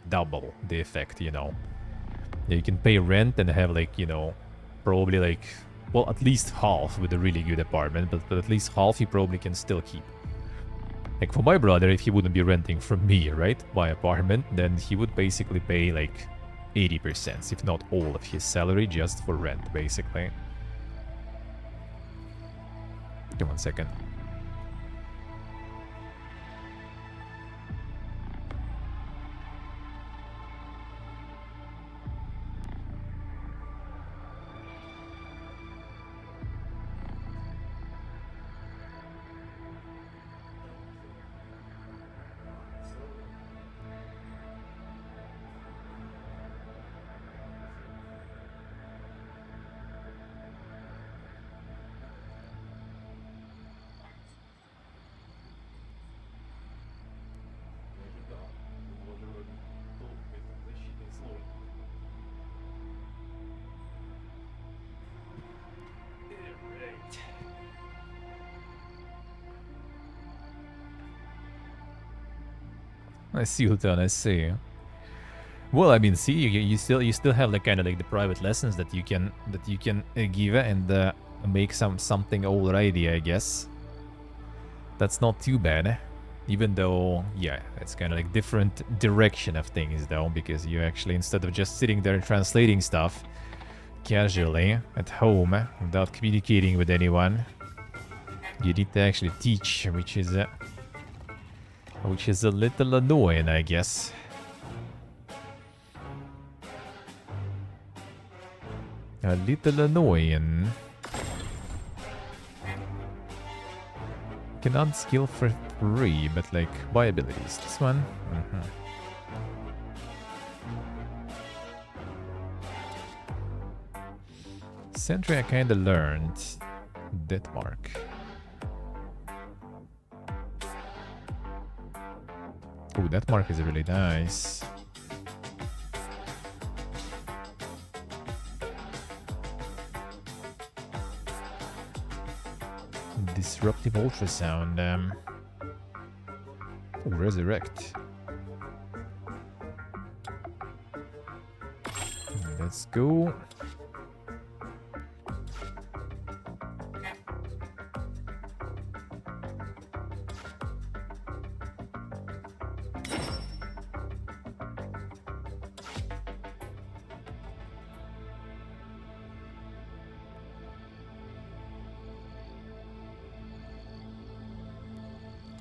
double the effect, you know. Yeah, you can pay rent and have like, you know, probably like, well, at least half with a really good apartment, but at least half he probably can still keep. Like for my brother, if he wouldn't be renting from me, right, my apartment, then he would basically pay like 80%, if not all of his salary just for rent, basically. Give 1 second. I see, Hultan, I see. Well, I mean, see, you still have like kind of like the private lessons that you can give and make something already, I guess. That's not too bad, even though, yeah, it's kind of like different direction of things though, because you actually, instead of just sitting there and translating stuff casually at home without communicating with anyone, you need to actually teach, which is a little annoying, I guess. A little annoying. Can add skill for free, but like buy abilities. This one? Sentry I kinda learned. Denmark. Oh, that mark is really nice. Disruptive ultrasound. Oh, resurrect. Let's go.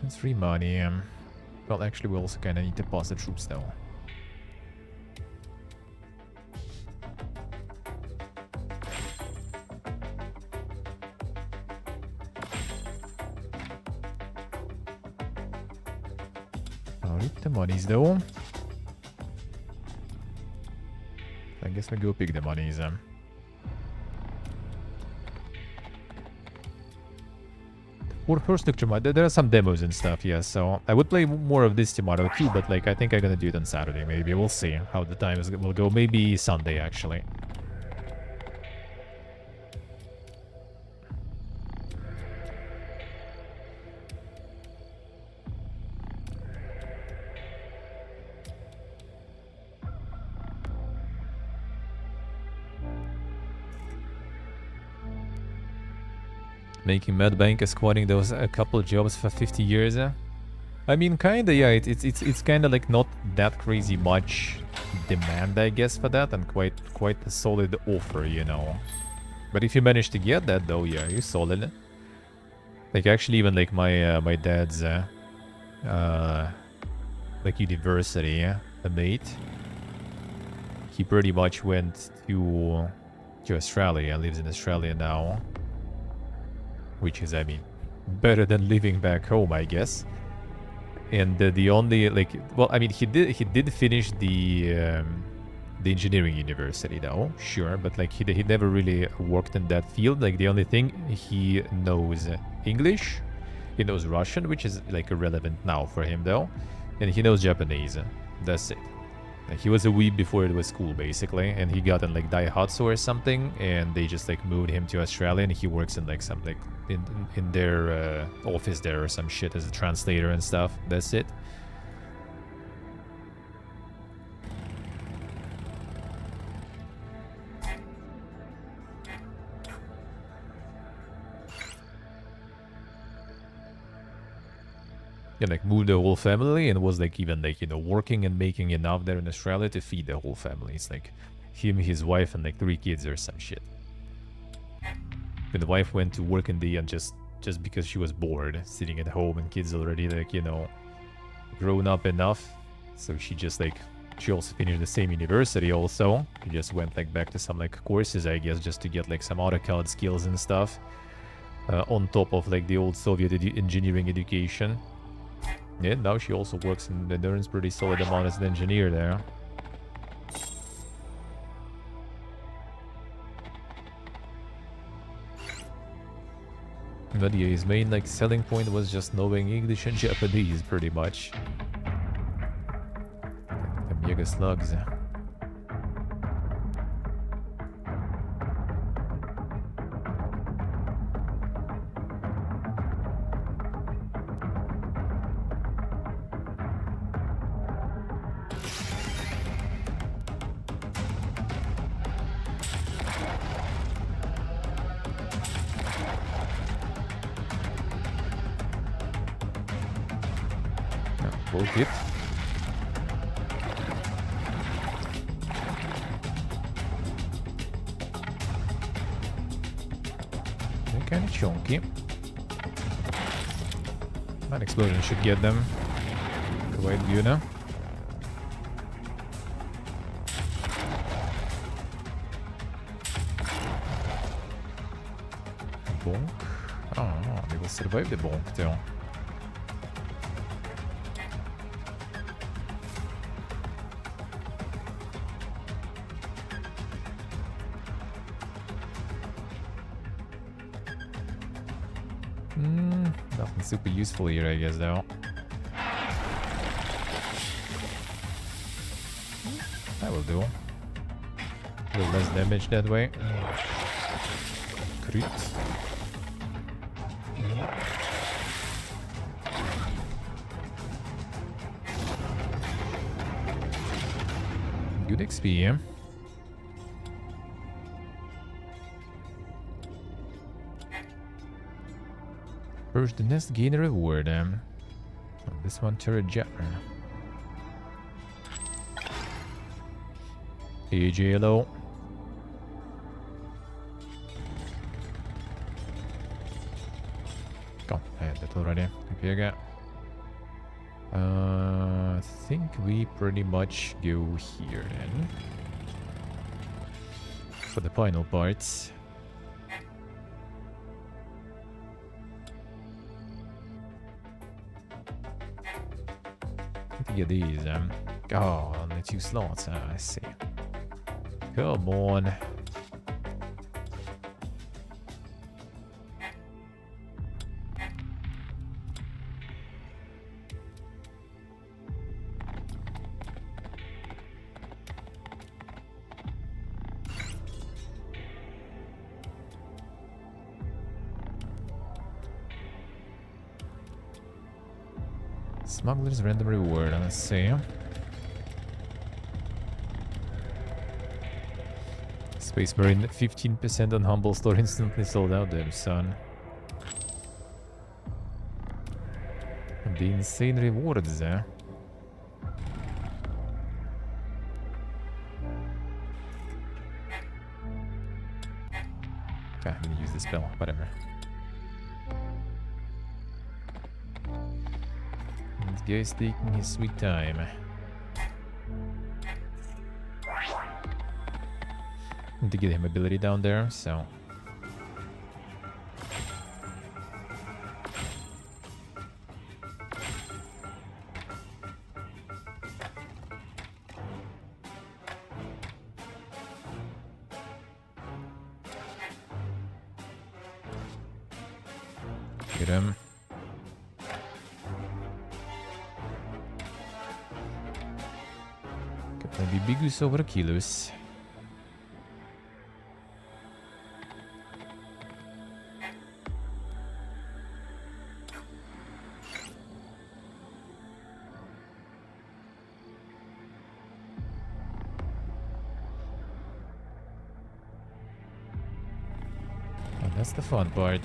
It's free money. Well, actually, we also kind of need to pass the troops, though. I'll read the monies, though. I guess we go pick the monies. For first lecture, there are some demos and stuff, yes, so I would play more of this tomorrow too, but like I think I'm gonna do it on Saturday, maybe. We'll see how the time will go. Maybe Sunday, actually. Making Medbank squatting those a couple jobs for 50 years. I mean, kinda, yeah. It's kinda like not that crazy much demand, I guess, for that, and quite a solid offer, you know. But if you manage to get that, though, yeah, you're solid. Like actually, even like my dad's like university mate, he pretty much went to Australia. Lives in Australia now. which is, I mean, better than living back home, I guess. And the only, like, well, I mean, he did finish the engineering university, though, sure, but like he never really worked in that field. Like the only thing, he knows English, he knows Russian, which is like irrelevant now for him, though, and he knows Japanese. That's it. Like, he was a weeb before it was cool, basically, and he got in like Daihatsu or something, and they just like moved him to Australia, and he works in like some like in their office there or some shit as a translator and stuff. That's it. And like moved the whole family and was like even like, you know, working and making enough there in Australia to feed the whole family. It's like him, his wife, and like 3 kids or some shit. And the wife went to work in the end just because she was bored sitting at home, and kids already like, you know, grown up enough. So she just like, she also finished the same university also. She just went like back to some like courses, I guess, just to get like some AutoCAD skills and stuff. On top of like the old Soviet engineering education. Yeah, now she also works and earns pretty solid amount as an engineer there. But yeah, his main like selling point was just knowing English and Japanese, pretty much. The mega slugs. Bullshit. They're kind of chunky. That explosion should get them. Quite good, huh? Bonk. Oh, they will survive the bonk, though. Nothing super useful here, I guess, though. That will do. A little less damage that way. Crit. Good XP, yeah? First, the nest gain a reward. This one, turret jar. Hey, JLO. Oh, I had that already. Okay, again. I think we pretty much go here then. For the final parts. To get these, oh, only 2 slots, I see. Come on. Smuggler's random reward, let's see. Space Marine 15% on Humble Store instantly sold out, damn son. And the insane rewards, eh? Okay, I'm gonna use the spell, whatever. This guy's taking his sweet time. Need to get him ability down there, so Get him. Kaptan bir bigus over kilos. That's the fun part.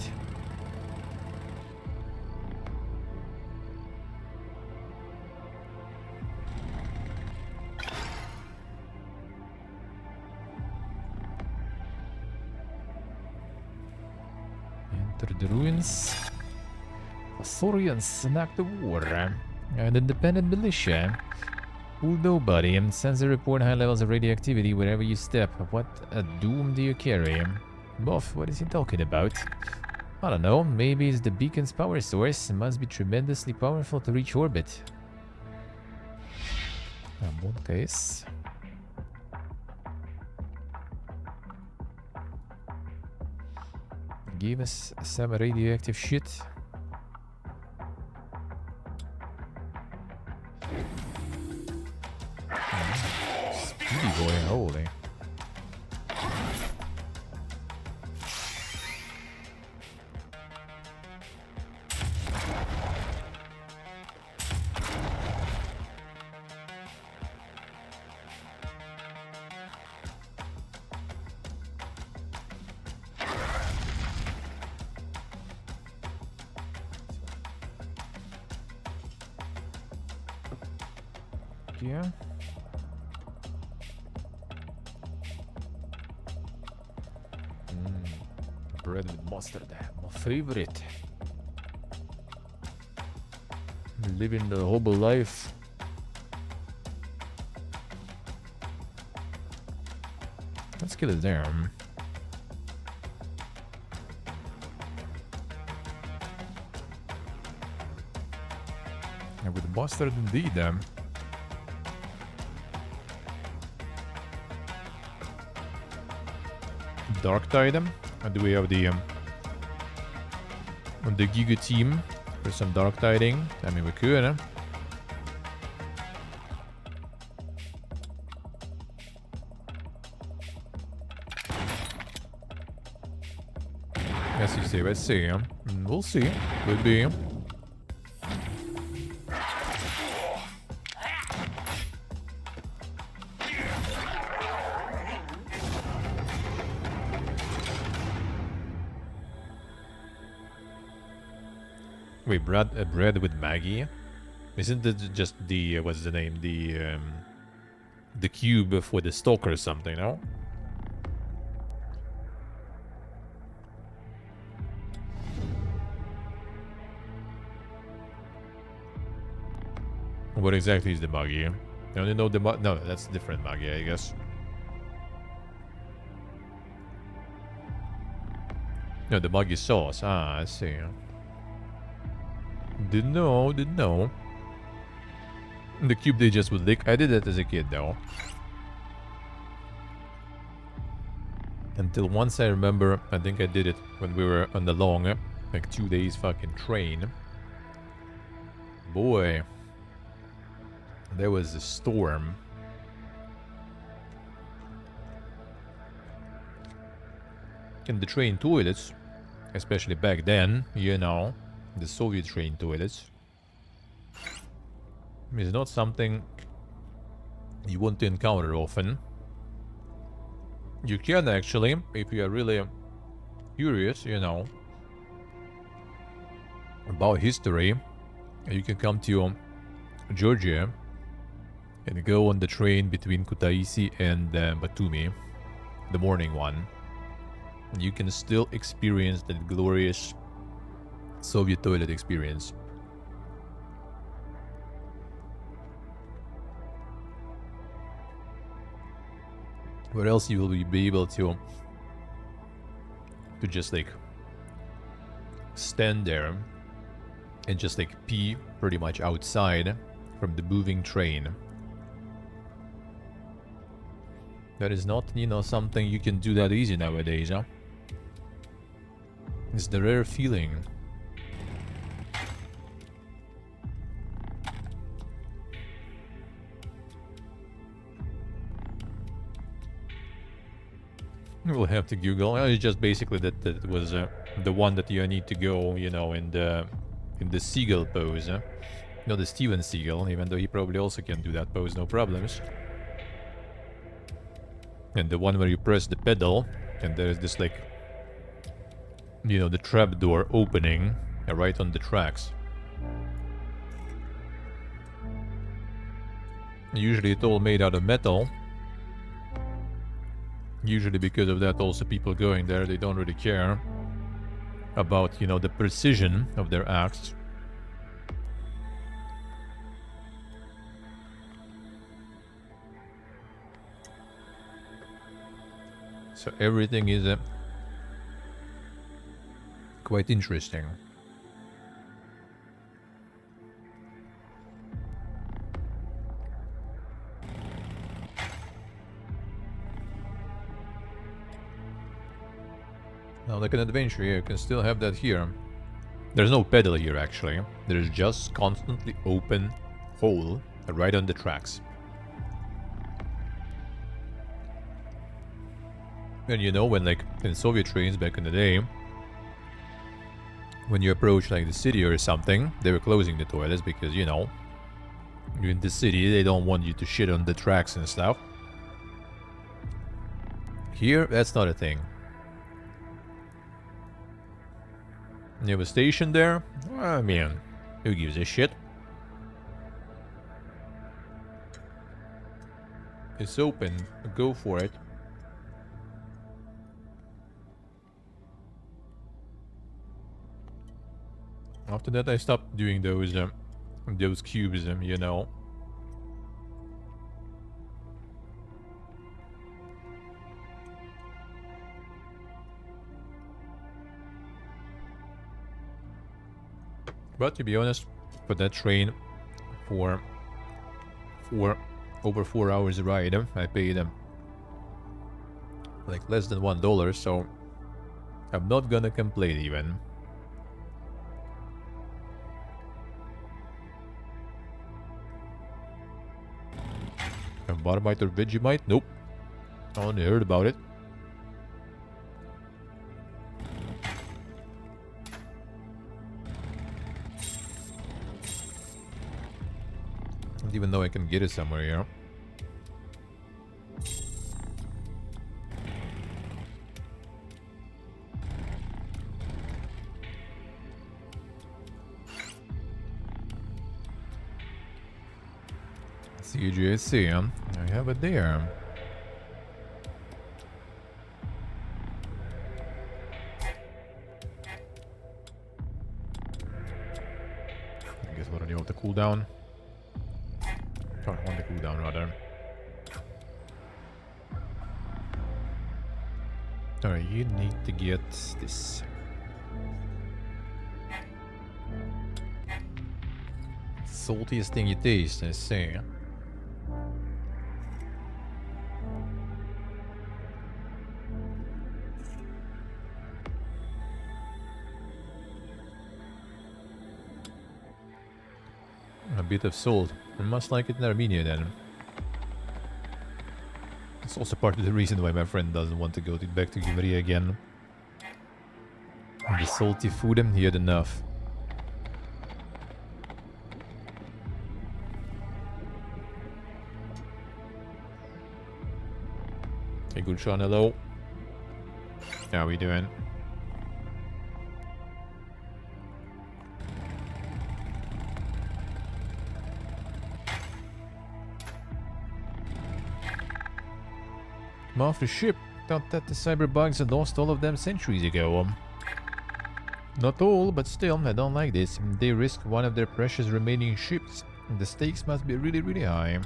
Enter the ruins. The Saurians enact the war. An independent militia. Fool nobody and sends a report high levels of radioactivity wherever you step. What a doom do you carry? Boff, what is he talking about? I don't know, maybe it's the beacon's power source. It must be tremendously powerful to reach orbit. One case. Give us some radioactive shit. Speedy boy, holy. Yeah. Bread with mustard, my favorite. Living the hobo life. Let's kill it there. And with mustard indeed, Dark item. And do we have the Giga team for some dark tiding? I mean, we could, huh? Yes, you see. Let's see. We'll see. Could be. Wait, bread with Maggie? Isn't it just the what's the name? The cube for the stalker or something? No. What exactly is the Maggie? I only know the no, that's different Maggie, I guess. No, the Maggie sauce. Ah, I see. Didn't know. The cube they just would lick. I did that as a kid though. Until once I remember, I think I did it when we were on the long, like 2 days fucking train. Boy. There was a storm. In the train toilets, especially back then, you know. The Soviet train toilets is not something you want to encounter often. You can actually, if you are really curious, you know, about history, you can come to Georgia and go on the train between Kutaisi and Batumi, the morning one. You can still experience that glorious Soviet toilet experience. Where else you will be able to just like stand there and just like pee pretty much outside from the moving train. That is not, you know, something you can do that easy nowadays, huh? It's the rare feeling We'll have to Google. It's just basically that it was the one that you need to go, you know, in the seagull pose. Not the Steven Seagull, even though he probably also can do that pose, no problems. And the one where you press the pedal, and there's this, like, you know, the trapdoor opening right on the tracks. Usually it's all made out of metal. Usually because of that, also people going there, they don't really care about, you know, the precision of their acts. So everything is quite interesting. Now, like an adventure, you can still have that here. There's no pedal here, actually. There's just constantly open hole right on the tracks. And you know, when, like, in Soviet trains back in the day, when you approach, like, the city or something, they were closing the toilets because, you know, you're in the city, they don't want you to shit on the tracks and stuff. Here, that's not a thing. You have a station there? I mean, who gives a shit? It's open. Go for it. After that, I stopped doing those cubes, you know. But to be honest, for that train, for over 4 hours ride, I paid them like less than $1, so I'm not gonna complain even. A Marmite or Vegemite? Nope. I only heard about it. Don't even know I can get it somewhere here. CGSC, I have it there. I guess what do you want the cooldown? Oh, I want the cooldown rather. Alright, you need to get this. Saltiest thing you taste, I see. A bit of salt. I must like it in Armenia then. It's also part of the reason why my friend doesn't want to go back to Gyumri again. The salty food, he had enough. Hey, good Sean, hello. How we doing? I'm off the ship. Thought that the cyberbugs had lost all of them centuries ago. Not all, but still, I don't like this. They risk one of their precious remaining ships. The stakes must be really, really high.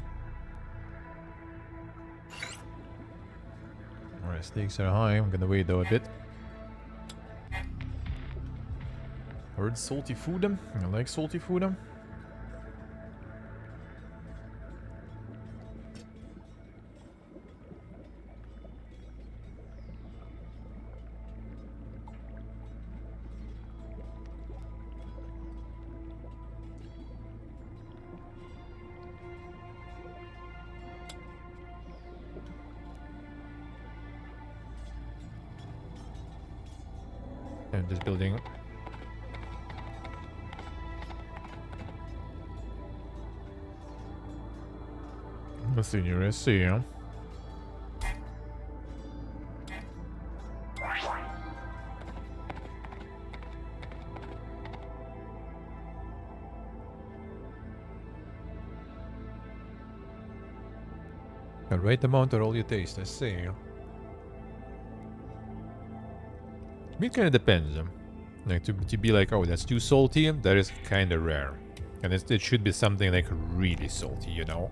Alright, stakes are high. I'm gonna wait though a bit. Heard salty food. I like salty food. And this building. Let's see, let's see. The right amount of all you taste, I see. I mean, it kind of depends. Like to be like, oh, that's too salty, that is kind of rare. And it should be something like really salty, you know?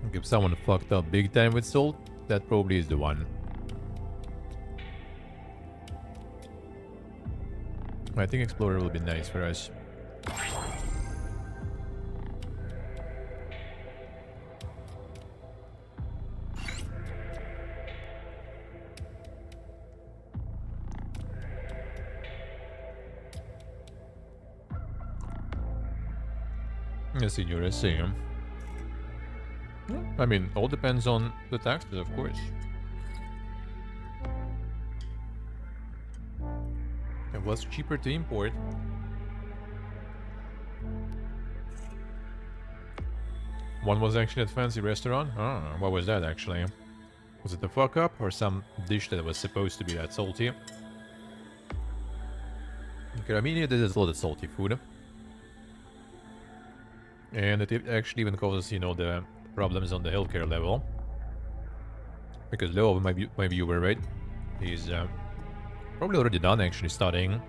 Like if someone fucked up big time with salt, that probably is the one. I think Explorer will be nice for us. Yes, Senor, I see. I mean, all depends on the taxes, of course. It was cheaper to import. One was actually at fancy restaurant. Oh, what was that actually? Was it the fuck up or some dish that was supposed to be that salty? Okay, I mean, this is a lot of salty food. And it actually even causes, you know, the problems on the healthcare level. Because Leo, my viewer, right? He's probably already done actually studying.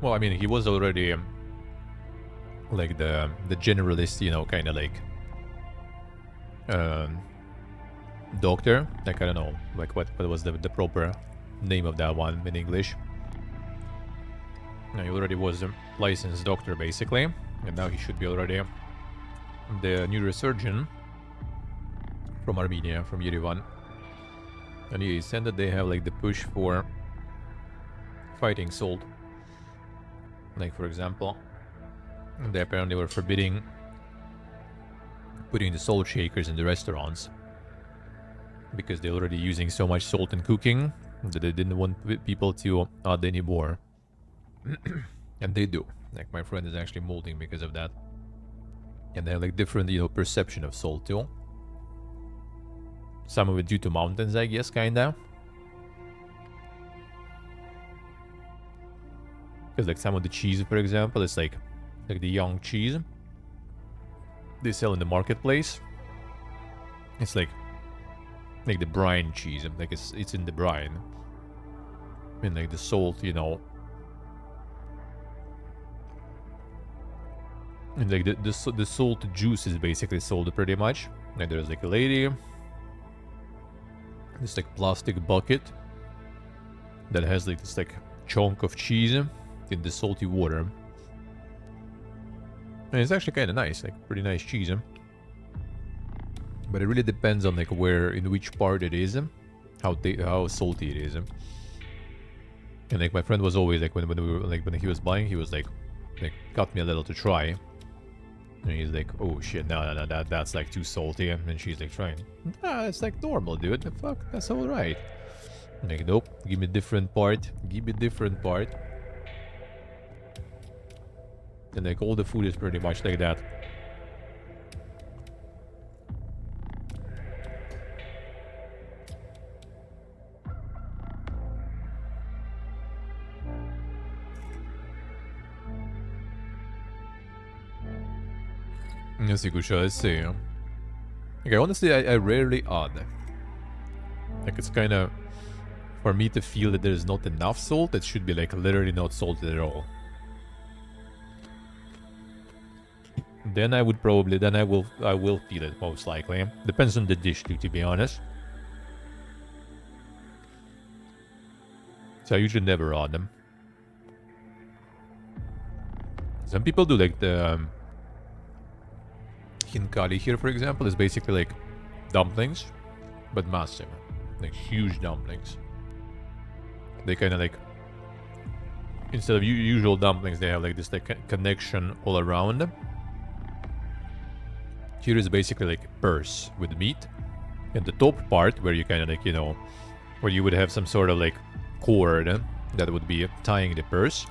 Well, I mean, he was already like the generalist, you know, kind of like doctor. Like, I don't know, like what was the proper name of that one in English. He already was a licensed doctor, basically. And now he should be already the neurosurgeon from Armenia, from Yerevan. And he said that they have like the push for fighting salt. Like, for example, they apparently were forbidding putting the salt shakers in the restaurants because they're already using so much salt in cooking that they didn't want people to add any more. And they do. Like, my friend is actually molding because of that. And they have like different, you know, perception of salt too. Some of it due to mountains, I guess, kinda. Because like some of the cheese, for example, it's like the young cheese they sell in the marketplace. It's like the brine cheese. Like it's in the brine. And like the salt, you know. And like the salt juice is basically sold pretty much. And there's like a lady. This like plastic bucket that has like this like chunk of cheese in the salty water. And it's actually kind of nice, like pretty nice cheese. But it really depends on like where, in which part it is, how salty it is. And like my friend was always like when we were like when he was buying, he was like got me a little to try. And he's like, oh shit, no, that's like too salty. And she's like trying. Nah, it's like normal, dude. The fuck, that's alright. Like, nope, give me a different part. Give me a different part. And like all the food is pretty much like that. Let's see, let's see. Okay, honestly, I rarely add. Like, it's kind of... For me to feel that there's not enough salt, it should be like literally not salted at all. Then I would probably... Then I will feel it, most likely. Depends on the dish, to be honest. So I usually never add them. Some people do like the... Hinkali here, for example, is basically like dumplings, but massive. Like huge dumplings. They kind of like... Instead of usual dumplings, they have like this like connection all around them. Here is basically like a purse with meat. And the top part, where you kind of like, you know, where you would have some sort of like cord that would be tying the purse.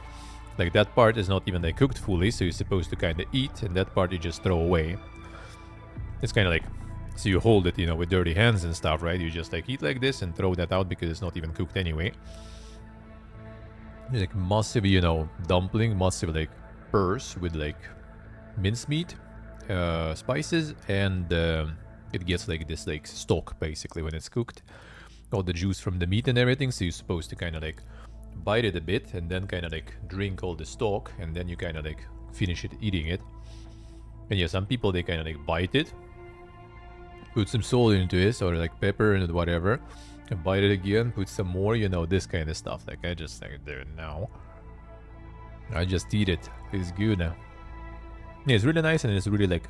Like that part is not even like cooked fully, so you're supposed to kind of eat, and that part you just throw away. It's kind of like, so you hold it, you know, with dirty hands and stuff, right? You just like eat like this and throw that out because it's not even cooked anyway. Like massive, you know, dumpling, massive like purse with like mincemeat, spices, and it gets like this like stock basically when it's cooked. All the juice from the meat and everything, so you're supposed to kind of like bite it a bit and then kind of like drink all the stock, and then you kind of like finish it eating it. And yeah, some people they kind of like bite it, put some salt into it or like pepper and whatever, and bite it again, put some more, you know, this kind of stuff. Like I just like there now. I just eat it. It's good. Yeah, it's really nice and it's really like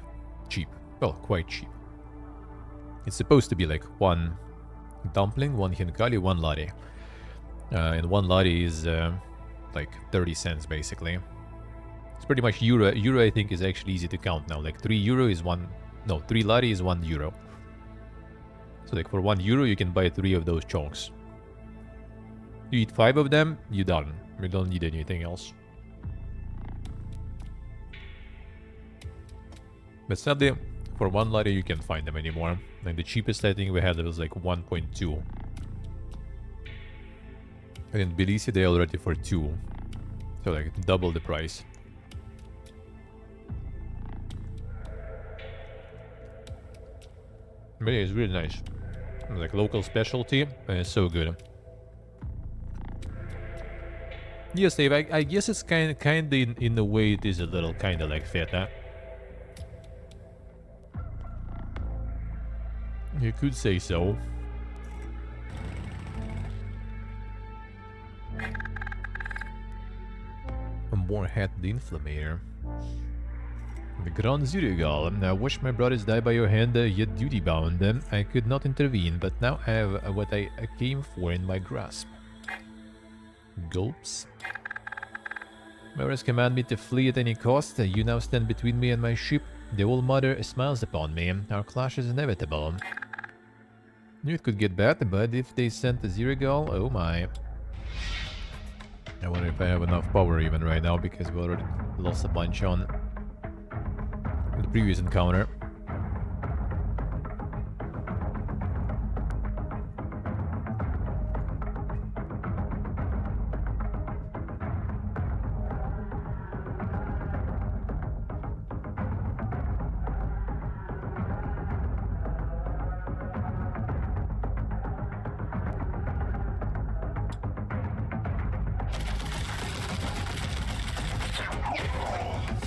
cheap. Well, quite cheap. It's supposed to be like one dumpling, one hinkali, one latte. And one latte is like 30 cents basically. It's pretty much euro. Euro I think is actually easy to count now. Like 3 euro is one, no, 3 latte is 1 euro. So like for 1 euro you can buy 3 of those chunks. You eat 5 of them, you're done. You don't need anything else. But sadly, for 1 latte you can't find them anymore. Like the cheapest I think we had was like 1.2. And in Belize they already for 2. So like double the price. But yeah, it's really nice. Like local specialty, and it's so good. Yes, Dave, I guess it's kind of in a way it is a little kind of like feta. You could say so. A more hat the inflammator. The Grand Zurigal. I watched my brothers die by your hand, yet duty bound. I could not intervene, but now I have what I came for in my grasp. Gulps. My orders command me to flee at any cost. You now stand between me and my ship. The old mother smiles upon me. Our clash is inevitable. Knew it could get bad, but if they sent a Zurigal, oh my. I wonder if I have enough power even right now, because we already lost a bunch on the previous encounter.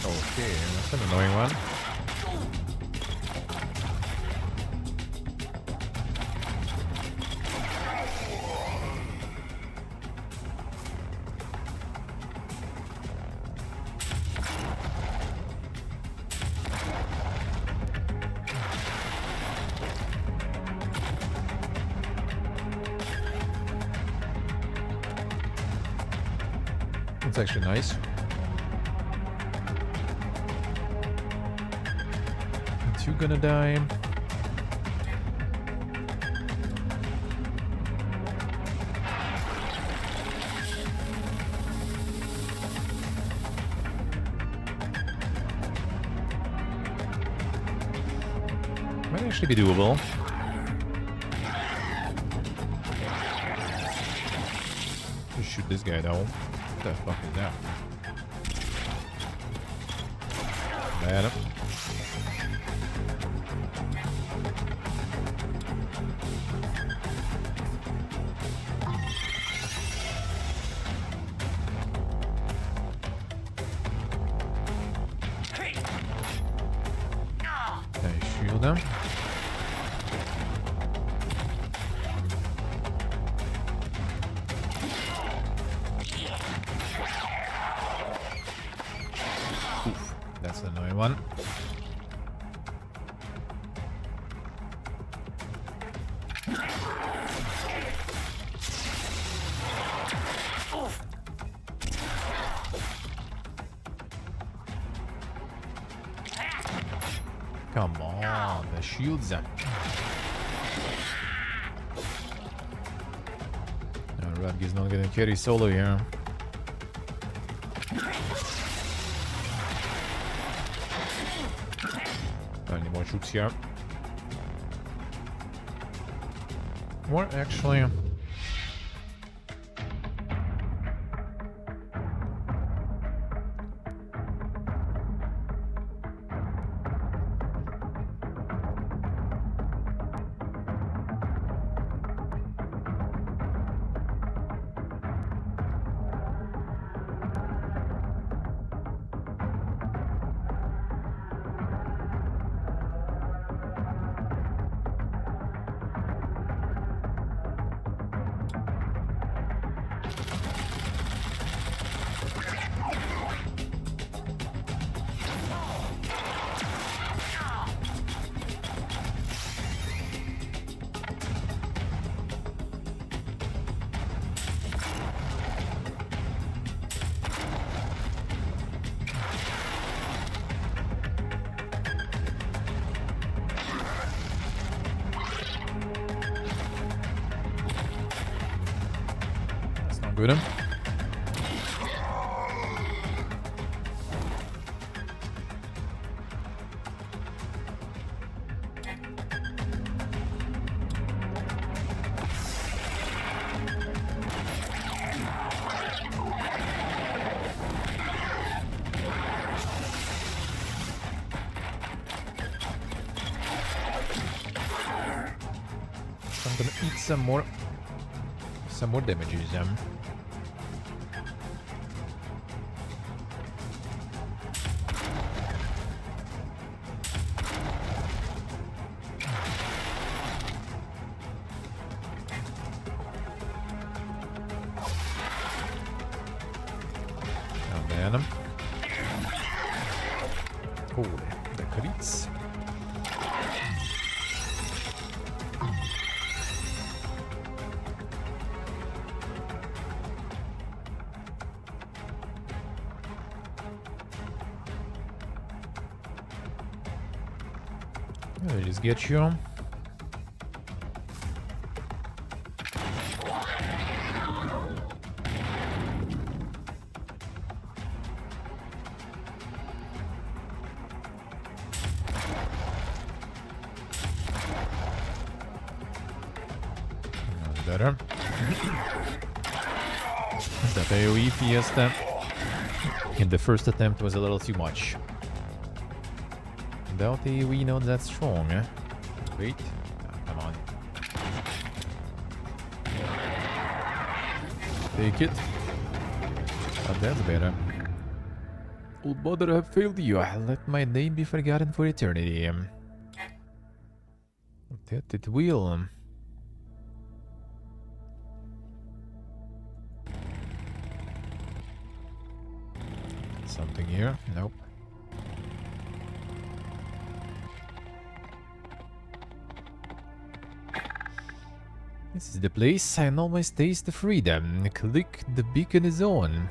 Okay, that's an annoying one. That's actually nice. You gonna die? Might actually be doable. Just shoot this guy though. What the fuck is that? Man. Them. Oof, that's an annoying one. Come on, the shields. Radge's not gonna carry solo here. Any more troops here? Or actually... Good. I'm gonna eat some more damages. Holy, the crits. I'll just get you. Better. That AoE fiesta in the first attempt was a little too much. Without AoE not that strong, eh? Wait. Oh, come on. Take it. Oh, that's better. Old mother, I have failed you. Let my name be forgotten for eternity. That it will. Something here? Nope. This is the place I always taste the freedom. Click the beacon is on.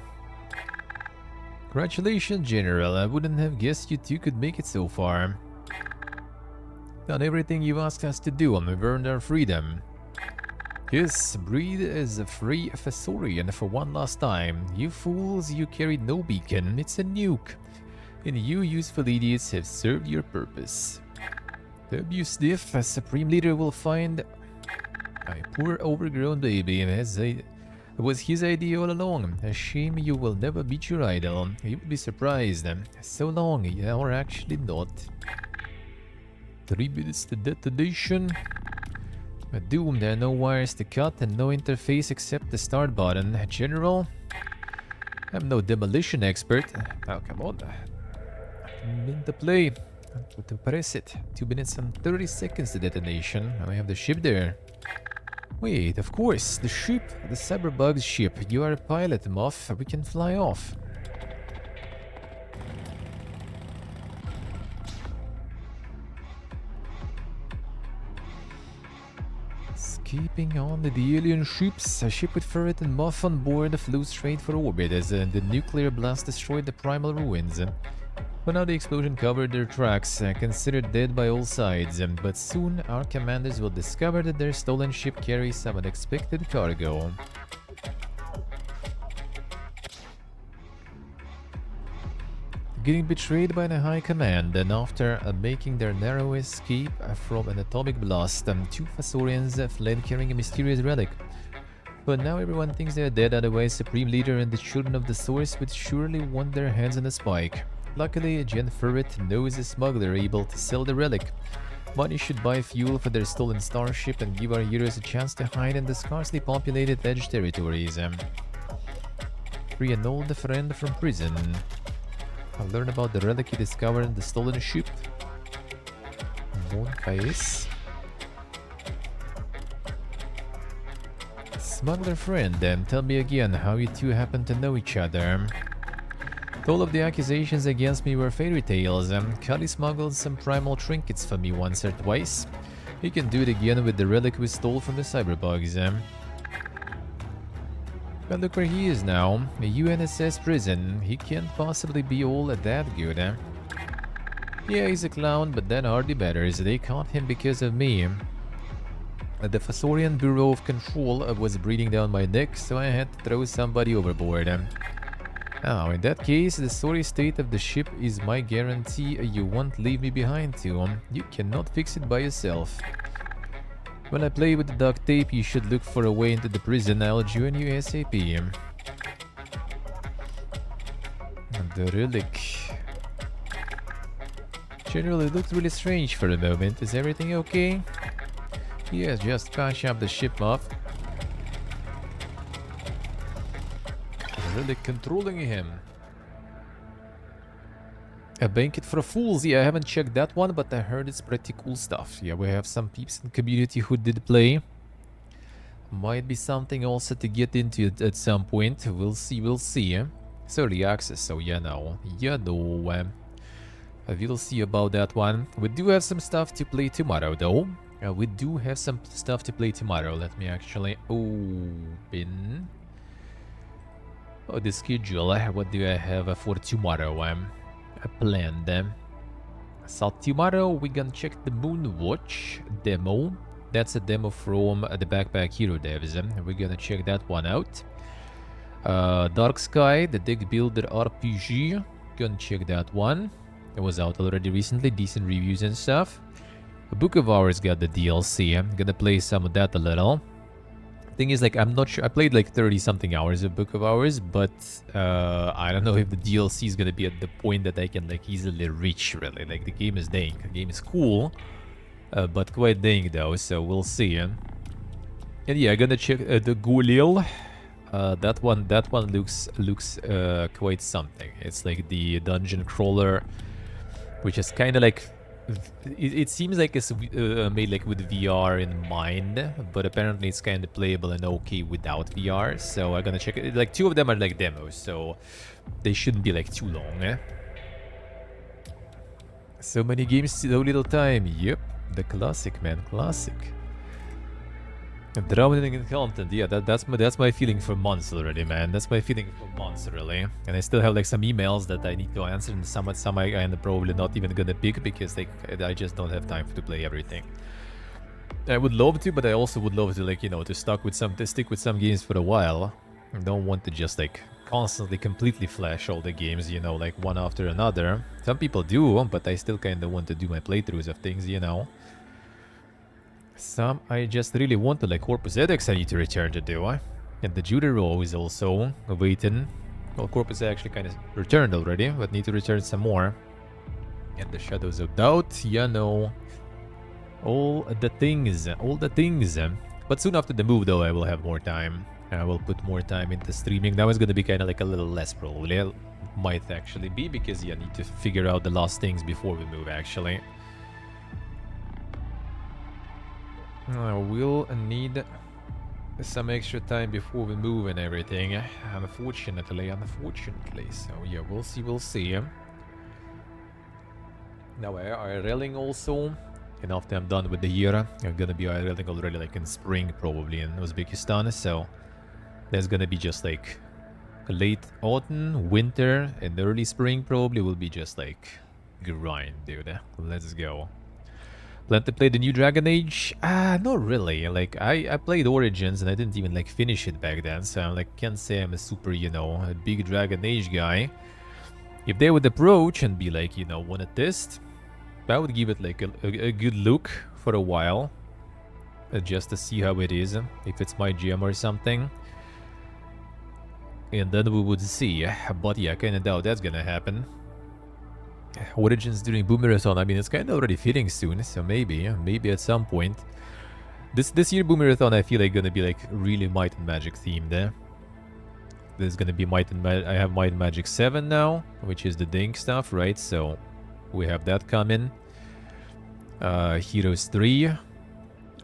Congratulations, General. I wouldn't have guessed you two could make it so far. Done everything you asked us to do and we've earned our freedom. Yes, breathe as a free Fesorian for one last time. You fools, you carried no beacon. It's a nuke. And you useful idiots have served your purpose. The abuse diff, a Supreme Leader will find a poor overgrown baby as it was his idea all along. A shame you will never beat your idol. You will be surprised. So long, yeah, or actually not. 3 minutes to detonation. Doom, there are no wires to cut and no interface except the start button. General, I'm no demolition expert. Oh, come on. In the play. To press it. 2 minutes and 30 seconds to detonation. I have the ship there. Wait, of course. The ship. The Cyberbug's ship. You are a pilot, Moff. We can fly off. Keeping on the alien ships, a ship with Ferret and Moff on board flew straight for orbit as the nuclear blast destroyed the primal ruins. For now the explosion covered their tracks, considered dead by all sides, but soon our commanders will discover that their stolen ship carries some unexpected cargo. getting betrayed by the High Command, and after making their narrow escape from an atomic blast, two Fasorians fled carrying a mysterious relic. But now everyone thinks they're dead, otherwise Supreme Leader and the Children of the Source would surely want their hands on the spike. Luckily, Jen Furret knows a smuggler able to sell the relic. Money should buy fuel for their stolen starship and give our heroes a chance to hide in the sparsely populated edge territories. Free an old friend from prison. I'll learn about the relic he discovered in the stolen ship. Monkais. Smuggler friend, then tell me again how you two happen to know each other. All of the accusations against me were fairy tales. Kali smuggled some primal trinkets for me once or twice. He can do it again with the relic we stole from the cyberbugs. But look where he is now, a UNSS prison. He can't possibly be all that good. Yeah, he's a clown, but that hardly matters. They caught him because of me. The Fasorian Bureau of Control was breathing down my neck, so I had to throw somebody overboard. Now, in that case, the sorry state of the ship is my guarantee you won't leave me behind too. You cannot fix it by yourself. When I play with the duct tape, you should look for a way into the prison. I'll join you ASAP. The relic. General, it looked really strange for a moment. Is everything okay? Yes, just patch up the ship off. Really controlling him. A banquet for fools. Yeah, I haven't checked that one, but I heard it's pretty cool stuff. Yeah, we have some peeps in the community who did play. Might be something also to get into at some point. We'll see, we'll see. It's early access, so yeah, no. Yeah, no. We'll see about that one. We do have some stuff to play tomorrow, though. We do have some stuff to play tomorrow. Let me actually open the schedule. What do I have for tomorrow? I planned. So tomorrow we're gonna check the Moonwatch demo. That's a demo from the Backpack Hero devs. We're gonna check that one out. Dark Sky, the Deck Builder RPG. Gonna check that one. It was out already recently. Decent reviews and stuff. Book of Hours got the DLC. I'm gonna play some of that a little. Thing is, like, I'm not sure. I played like 30 something hours of Book of Hours, but I don't know if the DLC is gonna be at the point that I can like easily reach. Really, like the game is dang. The game is cool, but quite dang though. So we'll see. And yeah, I'm gonna check the Gulil. That one looks quite something. It's like the dungeon crawler, which is kind of like. It seems like it's made like with VR in mind, but apparently it's kind of playable and okay without VR. So I'm gonna check it. Like 2 of them are like demos, so they shouldn't be like too long. So many games, so little time. Yep, the classic, man, classic. Drowning in content, yeah, that's my feeling for months already, man. That's my feeling for months, really. And I still have like some emails that I need to answer, and some I end probably not even gonna pick because like I just don't have time to play everything. I would love to, but I also would love to, like, you know, to stick with some games for a while. I don't want to just like constantly completely flash all the games, you know, like one after another. Some people do, but I still kind of want to do my playthroughs of things, you know. Some I just really want to, like Corpus Edex I need to return to do. And the Judah Row is also waiting. Well, Corpus actually kind of returned already, but need to return some more. And the Shadows of Doubt, yeah, no. All the things. But soon after the move, though, I will have more time. I will put more time into streaming. Now it's going to be kind of like a little less, probably. It might actually be, because yeah, I need to figure out the last things before we move, actually. I will need some extra time before we move and everything. Unfortunately. So yeah, we'll see. Now IRLing also. And after I'm done with the year, I'm gonna be IRLing already like in spring probably in Uzbekistan. So there's gonna be just like late autumn, winter, and early spring probably will be just like grind, dude. Let's go. Plan to play the new Dragon Age? Not really. Like, I played Origins and I didn't even, like, finish it back then. So, I like, can't say I'm a super, you know, a big Dragon Age guy. If they would approach and be like, you know, want to test, I would give it like a good look for a while. Just to see how it is, if it's my gem or something. And then we would see. But yeah, I kinda doubt that's gonna happen. Origins during Boomerthon, I mean, it's kinda already fitting soon, so maybe at some point. This year Boomerthon, I feel like gonna be like really Might and Magic themed. There's gonna be I have Might and Magic 7 now, which is the Dink stuff, right? So we have that coming. Heroes 3.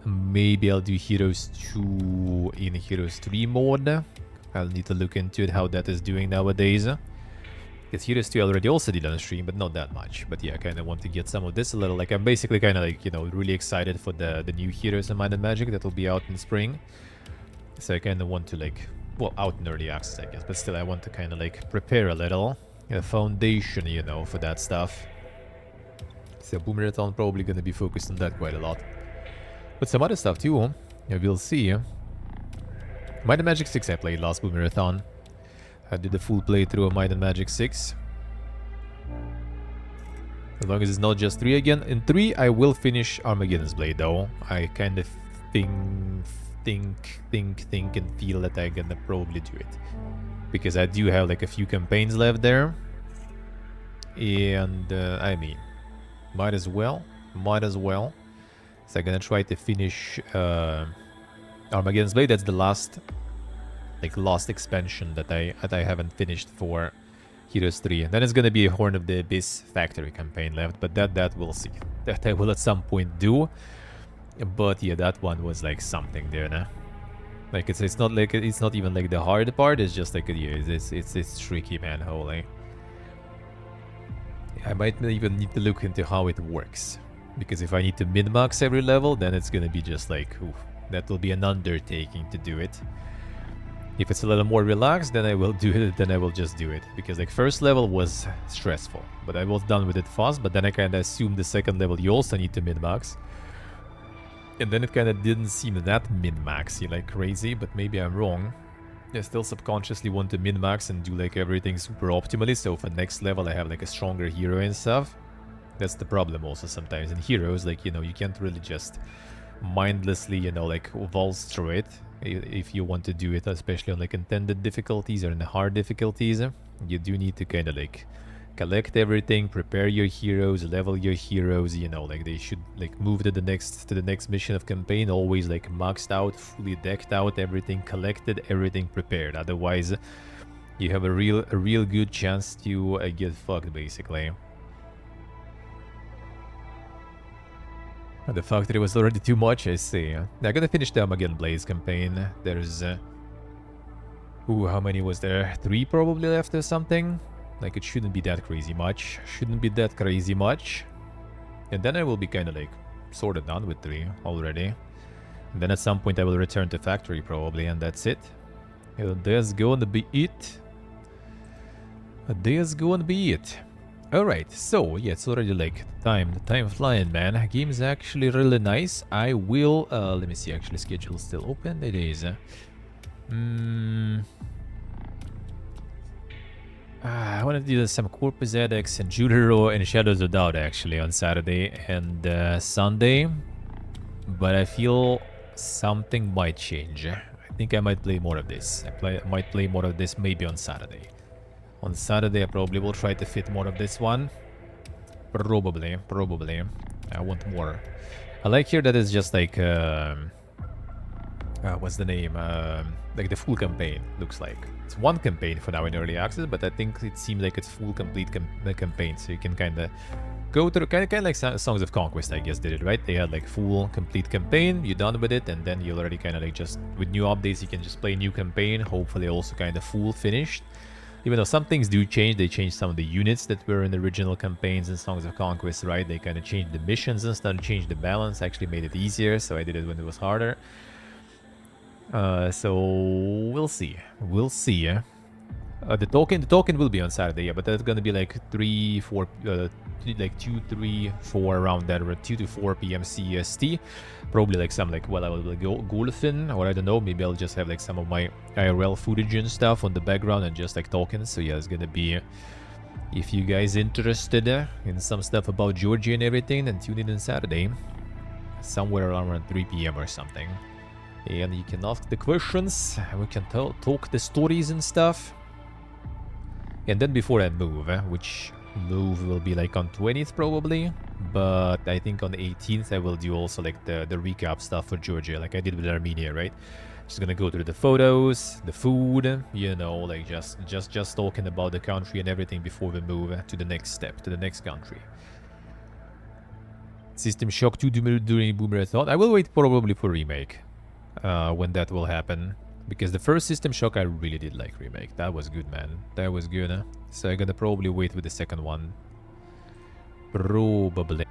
Maybe I'll do Heroes 2 in Heroes 3 mode. I'll need to look into it, how that is doing nowadays. Because Heroes 2 I already also did on stream, but not that much. But yeah, I kind of want to get some of this a little. Like, I'm basically kind of like, you know, really excited for the new Heroes in Might and Magic that will be out in spring. So I kind of want to like, well, out in early access, I guess. But still, I want to kind of like prepare a little. A foundation, you know, for that stuff. So Boomerthon probably going to be focused on that quite a lot. But some other stuff too, we'll see. Might and Magic 6 I played last Boomerthon. I did a full playthrough of Might and Magic 6. As long as it's not just 3 again. In 3 I will finish Armageddon's Blade though. I kind of think and feel that I'm gonna probably do it. Because I do have like a few campaigns left there. And I mean, might as well. So I'm gonna try to finish Armageddon's Blade. That's the last expansion that I haven't finished for Heroes 3. And then it's gonna be a Horn of the Abyss Factory campaign left, but that we'll see. That I will at some point do. But yeah, that one was like something there, nah? Like it's not like it's not even like the hard part. It's just like yeah, it's tricky, man. Holy. I might even need to look into how it works. Because if I need to min-max every level, then it's gonna be just like, oof, that will be an undertaking to do it. If it's a little more relaxed, then I will do it, then I will just do it. Because like first level was stressful, but I was done with it fast, but then I kinda assumed the second level you also need to min-max. And then it kinda didn't seem that min-maxy like crazy, but maybe I'm wrong. I still subconsciously want to min-max and do like everything super optimally, so for next level I have like a stronger hero and stuff. That's the problem also sometimes in Heroes, like, you know, you can't really just mindlessly, you know, like waltz through it if you want to do it, especially on like intended difficulties or in the hard difficulties. You do need to kind of like collect everything, prepare your heroes, level your heroes, you know, like they should like move to the next mission of campaign, always like maxed out, fully decked out, everything collected, everything prepared. Otherwise, you have a real good chance to get fucked, basically. The factory was already too much, I see. I'm gonna finish the Armageddon Blaze campaign. There's... ooh, how many was there? 3 probably left or something? Like, it shouldn't be that crazy much. And then I will be kind of like, sort of done with 3 already. And then at some point I will return to factory probably, and that's it. And that's gonna be it. Alright, so yeah, it's already like the time flying, man. Game is actually really nice. I will, let me see, actually schedule still open. It is. I want to do some Corpus Edex and Judero and Shadows of Doubt actually on Saturday and Sunday. But I feel something might change. I think I might play more of this. I might play more of this maybe on Saturday. On Saturday, I probably will try to fit more of this one. Probably. I want more. I like here that it's just like... what's the name? Like the full campaign, looks like. It's one campaign for now in early access, but I think it seems like it's full complete campaign, so you can kind of go through... Kind of like Songs of Conquest, I guess, did it, right? They had like full complete campaign, you're done with it, and then you already kind of like just... With new updates, you can just play new campaign, hopefully also kind of full finished. Even though some things do change, they changed some of the units that were in the original campaigns and Songs of Conquest, right? They kind of changed the missions and stuff, changed the balance, actually made it easier, so I did it when it was harder. So we'll see. The token will be on Saturday, yeah, but that's gonna be like 3, 4, like 2, 3, 4 around that, or 2 to 4 p.m. CST. Probably like some like, well, I will go golfing, or I don't know, maybe I'll just have like some of my IRL footage and stuff on the background and just like tokens. So yeah, it's gonna be If you guys interested in some stuff about Georgia and everything, then tune in on Saturday, somewhere around 3 p.m. or something. And you can ask the questions, we can talk the stories and stuff. And then before I move, which move will be like on 20th probably, but I think on the 18th I will do also like the recap stuff for Georgia, like I did with Armenia, right? Just gonna go through the photos, the food, you know, like just talking about the country and everything before we move to the next step, to the next country. System Shock 2 during Boomer Thought. I will wait probably for remake when that will happen. Because the first System Shock I really did like remake. That was good, man. That was good. So I'm gonna probably wait with the second one. Probably.